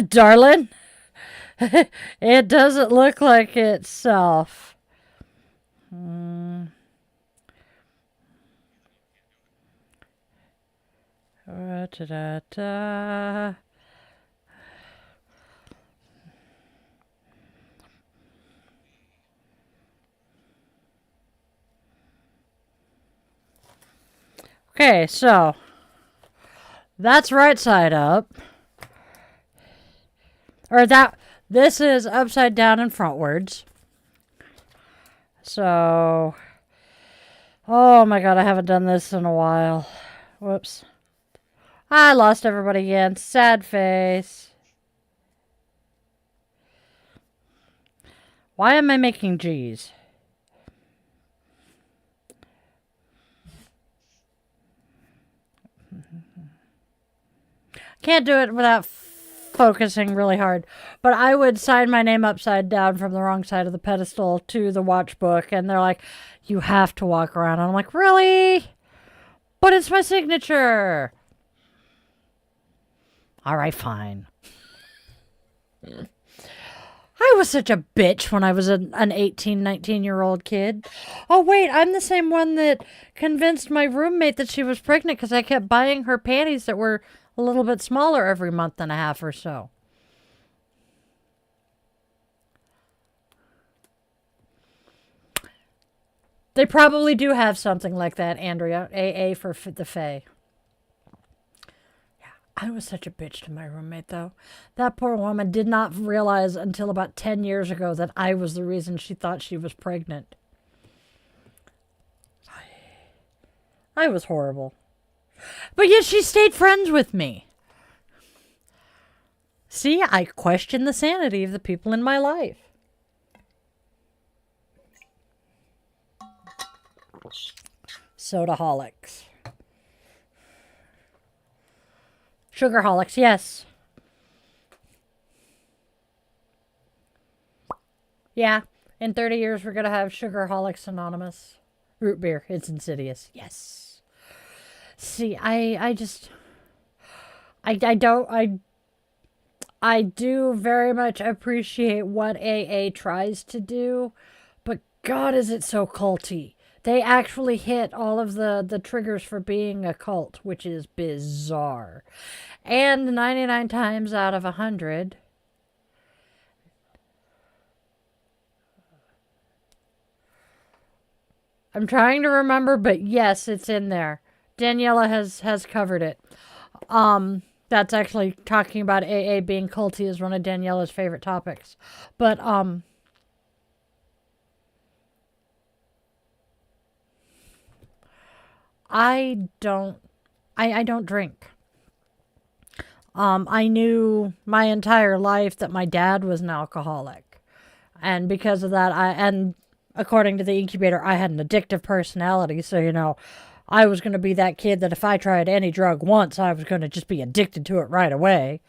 Darling, it doesn't look like itself. Da-da-da. Okay, so that's right side up. Or this is upside down and frontwards. So, oh my God, I haven't done this in a while. Whoops. I lost everybody again. Sad face. Why am I making G's? Can't do it without focusing really hard. But I would sign my name upside down from the wrong side of the pedestal to the watch book. And they're like, you have to walk around. And I'm like, really? But it's my signature. All right, fine. I was such a bitch when I was an 18, 19-year-old kid. Oh, wait, I'm the same one that convinced my roommate that she was pregnant because I kept buying her panties that were a little bit smaller every month and a half or so. They probably do have something like that, Andrea. AA for the Fae. I was such a bitch to my roommate, though. That poor woman did not realize until about 10 years ago that I was the reason she thought she was pregnant. I was horrible. But yet she stayed friends with me. See, I question the sanity of the people in my life. Sodaholics. Sugarholics, yes. Yeah, in 30 years we're going to have Sugarholics Anonymous. Root beer, it's insidious. Yes. See, I do very much appreciate what AA tries to do, but God, is it so culty. They actually hit all of the triggers for being a cult, which is bizarre. And 99 times out of 100, I'm trying to remember, but yes, it's in there. Daniela has covered it. That's actually talking about AA being culty is one of Daniela's favorite topics. But I don't drink. I knew my entire life that my dad was an alcoholic. And because of that, and according to the incubator, I had an addictive personality. So, I was going to be that kid that if I tried any drug once, I was going to just be addicted to it right away.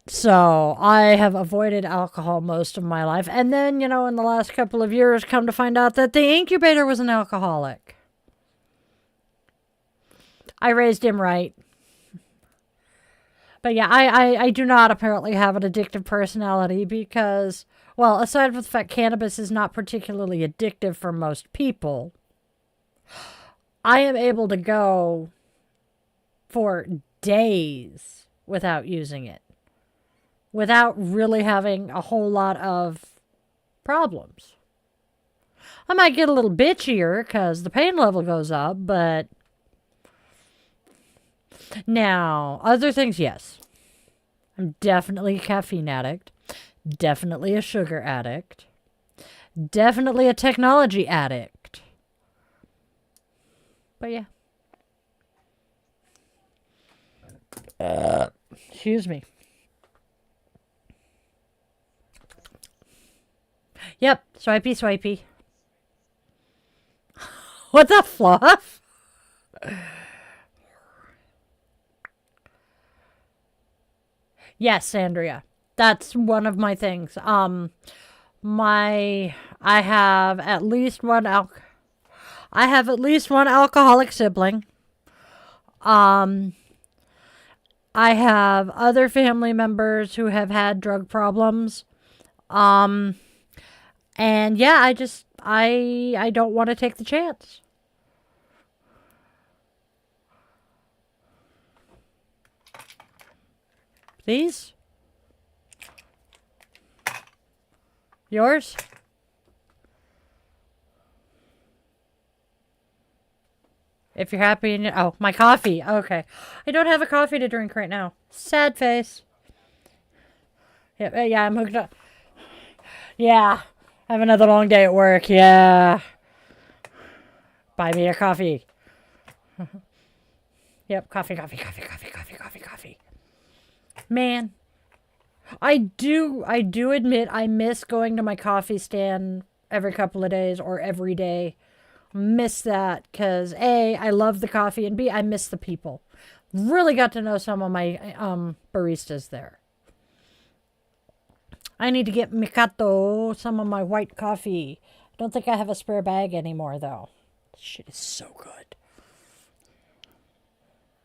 So I have avoided alcohol most of my life. And then, in the last couple of years, come to find out that the incubator was an alcoholic. I raised him right. But yeah, I do not apparently have an addictive personality because, well, aside from the fact cannabis is not particularly addictive for most people, I am able to go for days without using it, without really having a whole lot of problems. I might get a little bitchier because the pain level goes up, but now, other things, yes. I'm definitely a caffeine addict. Definitely a sugar addict. Definitely a technology addict. But yeah. Excuse me. Yep, swipey. What the fluff? Yes, Andrea. That's one of my things. I have at least one alcoholic sibling. I have other family members who have had drug problems. And yeah, I don't want to take the chance. These? Yours? If you're happy and oh, my coffee. Okay. I don't have a coffee to drink right now. Sad face. Yeah, I'm hooked up. Yeah. I have another long day at work. Yeah. Buy me a coffee. Yep, coffee. Man, I do admit I miss going to my coffee stand every couple of days or every day. Miss that because A, I love the coffee, and B, I miss the people. Really got to know some of my baristas there. I need to get Mikado, some of my white coffee. I don't think I have a spare bag anymore, though. This shit is so good.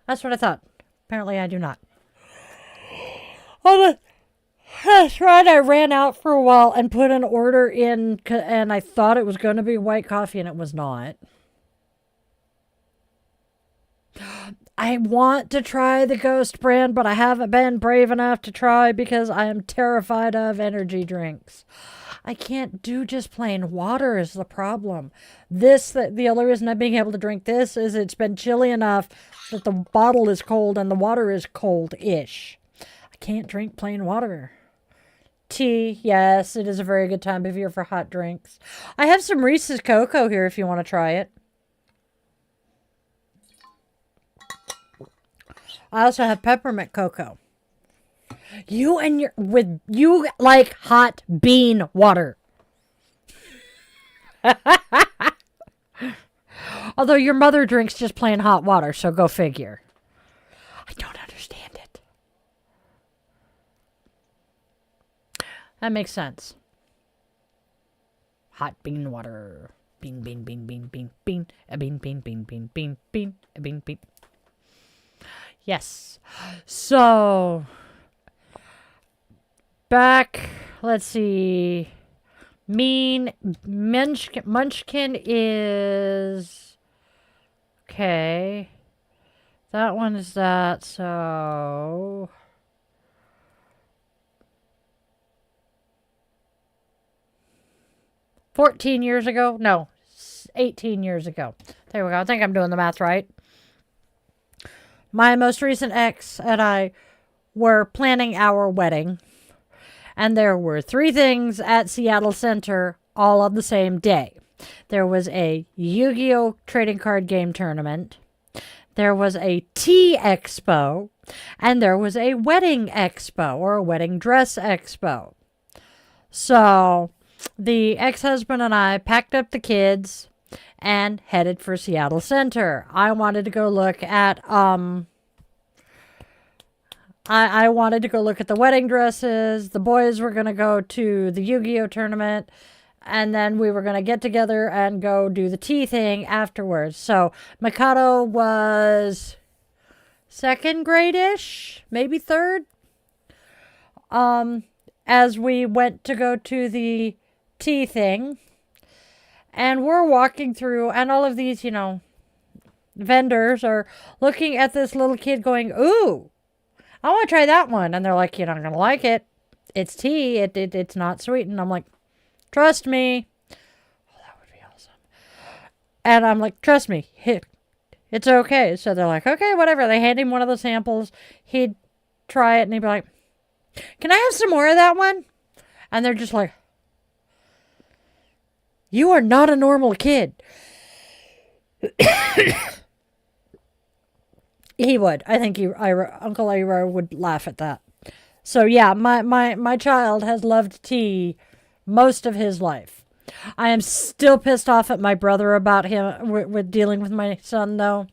That's what I thought. Apparently I do not. Oh, that's right. I ran out for a while and put an order in, and I thought it was going to be white coffee, and it was not. I want to try the Ghost brand, but I haven't been brave enough to try because I am terrified of energy drinks. I can't do just plain water is the problem. The only reason I'm being able to drink this is it's been chilly enough that the bottle is cold and the water is cold-ish. I can't drink plain water. Tea, yes, it is a very good time of year for hot drinks. I have some Reese's Cocoa here if you want to try it. I also have peppermint cocoa. You like hot bean water. Although your mother drinks just plain hot water, so go figure. I don't understand it. That makes sense. Hot bean water. Bean, bean, bean, bean, bean, bean. A bean, bean, bean, bean, bean, bean. A bean, bean. Yes. So, back, let's see. Munchkin is, okay. That one is that, so. $14 years ago? No, 18 years ago. There we go. I think I'm doing the math right. My most recent ex and I were planning our wedding, and there were 3 things at Seattle Center all on the same day. There was a Yu-Gi-Oh! Trading card game tournament, there was a tea expo, and there was a wedding expo, or a wedding dress expo. So, the ex-husband and I packed up the kids and headed for Seattle Center. I wanted to go look at, I wanted to go look at the wedding dresses. The boys were going to go to the Yu-Gi-Oh! Tournament. And then we were going to get together and go do the tea thing afterwards. So, Mikado was 2nd grade-ish, maybe 3rd. As we went to go to the tea thing. And we're walking through, and all of these, vendors are looking at this little kid going, ooh, I want to try that one. And they're like, you're not going to like it. It's tea. It's not sweet. And I'm like, trust me. Oh, that would be awesome. And I'm like, trust me. It's okay. So they're like, okay, whatever. They hand him one of the samples. He'd try it, and he'd be like, can I have some more of that one? And they're just like, you are not a normal kid. He would. I think Uncle Ira would laugh at that. So yeah, my child has loved tea most of his life. I am still pissed off at my brother about him with dealing with my son, though.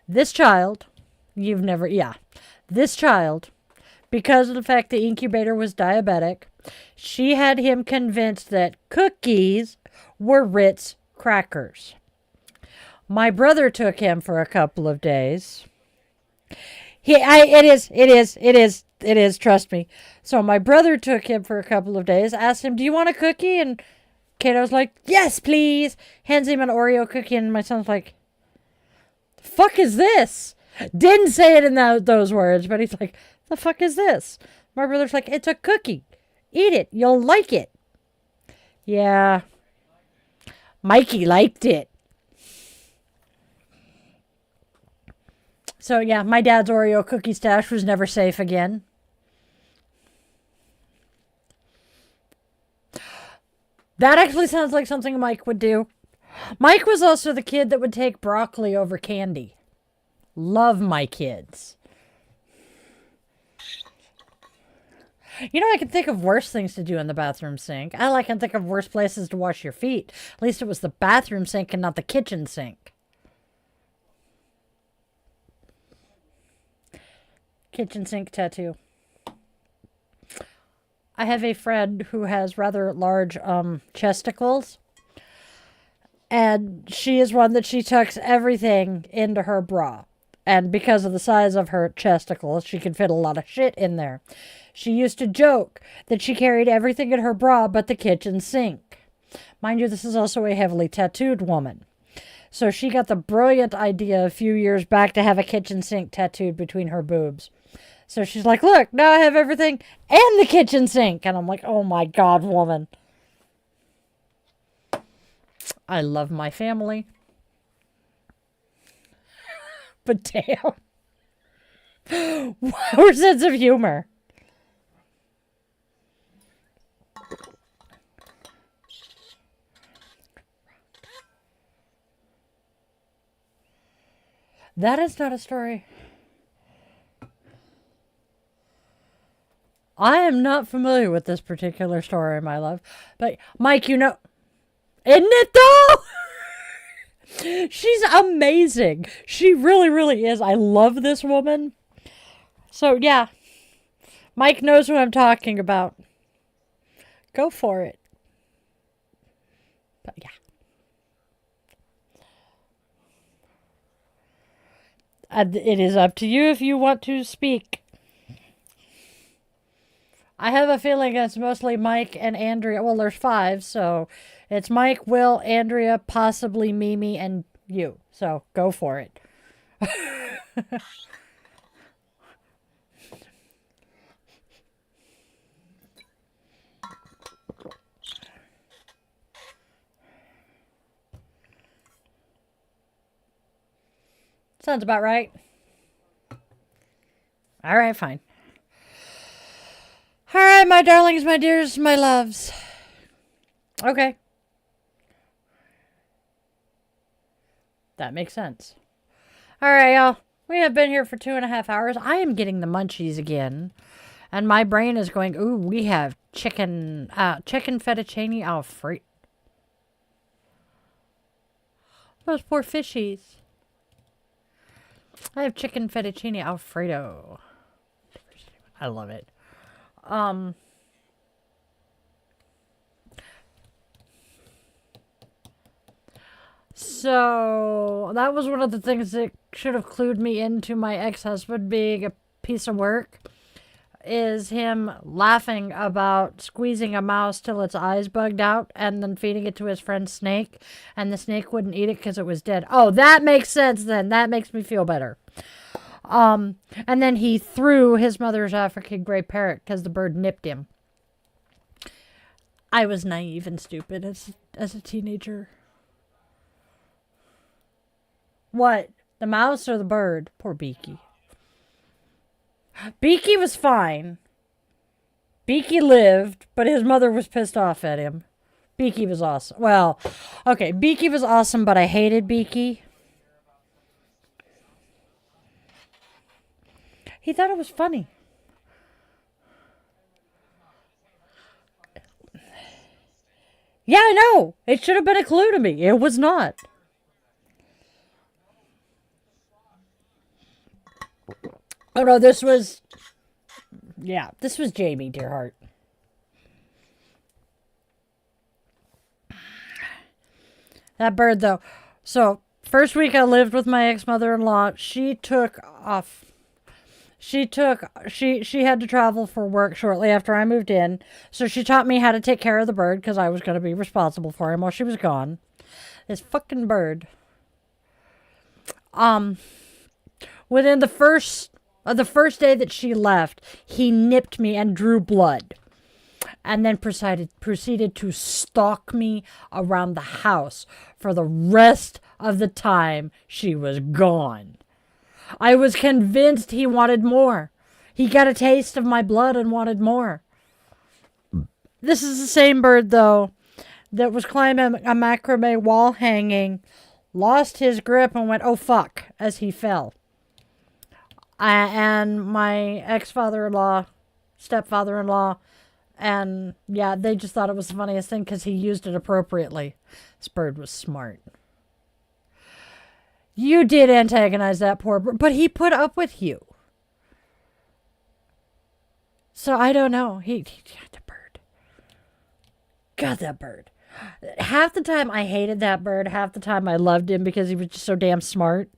This child, this child, because of the fact the incubator was diabetic, she had him convinced that cookies were Ritz crackers. My brother took him for a couple of days. It is, trust me. So my brother took him for a couple of days, asked him, do you want a cookie? And Kato's like, yes, please. Hands him an Oreo cookie, and my son's like, the fuck is this? Didn't say it in those words, but he's like, the fuck is this? My brother's like, it's a cookie. Eat it. You'll like it. Yeah. Mikey liked it. So yeah, my dad's Oreo cookie stash was never safe again. That actually sounds like something Mike would do. Mike was also the kid that would take broccoli over candy. Love my kids. I can think of worse things to do in the bathroom sink. I can think of worse places to wash your feet. At least it was the bathroom sink and not the kitchen sink. Kitchen sink tattoo. I have a friend who has rather large chesticles. And she is one that she tucks everything into her bra. And because of the size of her chesticles, she can fit a lot of shit in there. She used to joke that she carried everything in her bra but the kitchen sink. Mind you, this is also a heavily tattooed woman. So she got the brilliant idea a few years back to have a kitchen sink tattooed between her boobs. So she's like, look, now I have everything and the kitchen sink. And I'm like, oh my God, woman. I love my family. But damn. Our sense of humor. That is not a story. I am not familiar with this particular story, my love. But, Mike, you know... Isn't it, though? She's amazing. She really, really is. I love this woman. So, yeah. Mike knows who I'm talking about. Go for it. But, yeah. It is up to you if you want to speak. I have a feeling it's mostly Mike and Andrea. Well, there's 5, so it's Mike, Will, Andrea, possibly Mimi, and you. So go for it. Sounds about right. All right, fine. All right, my darlings, my dears, my loves. Okay. That makes sense. All right, y'all. We have been here for 2.5 hours. I am getting the munchies again. And my brain is going, ooh, we have chicken fettuccine Alfredo. Those poor fishies. I have chicken fettuccine Alfredo. I love it. So that was one of the things that should have clued me into my ex-husband being a piece of work, is him laughing about squeezing a mouse till its eyes bugged out and then feeding it to his friend Snake, and the snake wouldn't eat it because it was dead. Oh, that makes sense then. That makes me feel better. And then he threw his mother's African gray parrot because the bird nipped him. I was naive and stupid as a teenager. What? The mouse or the bird? Poor Beaky. Beaky was fine. Beaky lived, but his mother was pissed off at him. Beaky was awesome. Well, okay, Beaky was awesome, but I hated Beaky. He thought it was funny. Yeah, I know. It should have been a clue to me. It was not. Oh, no, this was... Yeah, this was Jamie, dear heart. That bird, though. So, first week I lived with my ex-mother-in-law. She took off... She had to travel for work shortly after I moved in. So she taught me how to take care of the bird because I was going to be responsible for him while she was gone. This fucking bird. Within the first day that she left, he nipped me and drew blood. And then proceeded to stalk me around the house for the rest of the time she was gone. I was convinced he wanted more. He got a taste of my blood and wanted more. This is the same bird, though, that was climbing a macrame wall hanging, lost his grip and went, oh fuck, as he fell. And my ex-father-in-law, stepfather-in-law, and yeah, they just thought it was the funniest thing because he used it appropriately. This bird was smart. You did antagonize that poor bird, but he put up with you. So I don't know. He got the bird. Got that bird. Half the time I hated that bird. Half the time I loved him because he was just so damn smart.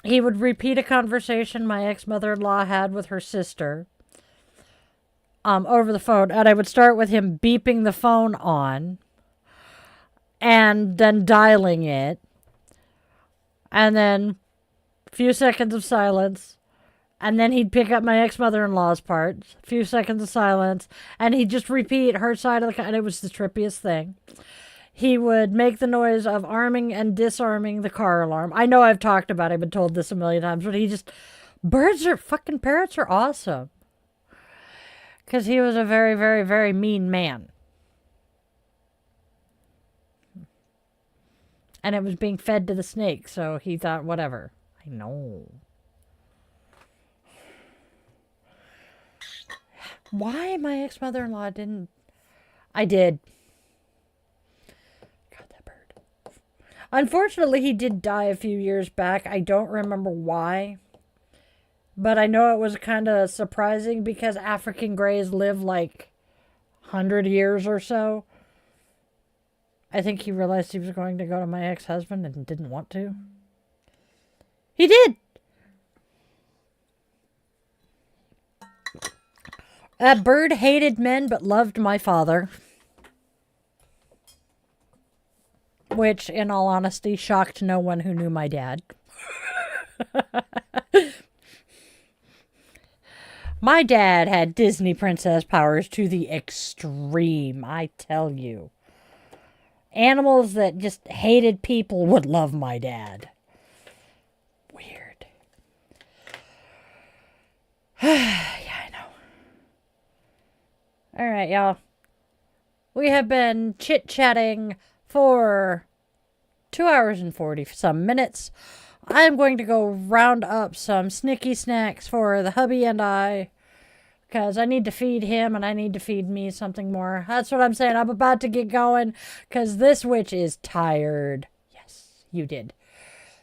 He would repeat a conversation my ex-mother-in-law had with her sister over the phone. And I would start with him beeping the phone on. and then dialing it, and then a few seconds of silence, and then he'd pick up my ex-mother-in-law's part, a few seconds of silence, and he'd just repeat her side of the car, and it was the trippiest thing. He would make the noise of arming and disarming the car alarm. I know I've talked about it, I've been told this a million times, but parrots are awesome. Because he was a very, very, very mean man. And it was being fed to the snake, so he thought, whatever. I know. Why my ex-mother-in-law didn't... I did. God, that bird. Unfortunately, he did die a few years back. I don't remember why. But I know it was kind of surprising because African greys live like 100 years or so. I think he realized he was going to go to my ex-husband and didn't want to. He did! That bird hated men but loved my father. Which, in all honesty, shocked no one who knew my dad. My dad had Disney princess powers to the extreme, I tell you. Animals that just hated people would love my dad. Weird. Yeah, I know. Alright, y'all. We have been chit-chatting for 2 hours and 40-some minutes. I'm going to go round up some snicky snacks for the hubby and I. Because I need to feed him and I need to feed me something more. That's what I'm saying. I'm about to get going. Because this witch is tired. Yes, you did.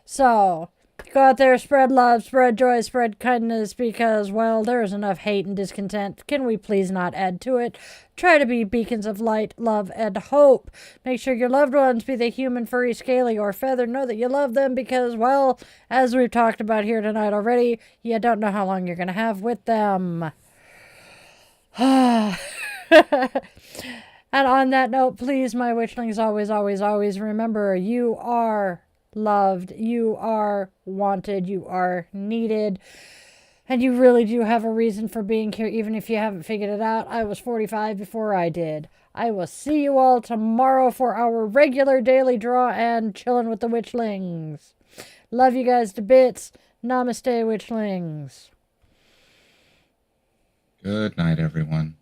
So, go out there, spread love, spread joy, spread kindness. Because, well, there is enough hate and discontent. Can we please not add to it? Try to be beacons of light, love, and hope. Make sure your loved ones, be they human, furry, scaly, or feathered, know that you love them because, well, as we've talked about here tonight already, you don't know how long you're going to have with them. And on that note, please, my witchlings, always, always, always remember you are loved, you are wanted, you are needed. And you really do have a reason for being here, even if you haven't figured it out. I was 45 before I did. I will see you all tomorrow for our regular daily draw and chillin' with the witchlings. Love you guys to bits. Namaste, witchlings. Good night, everyone.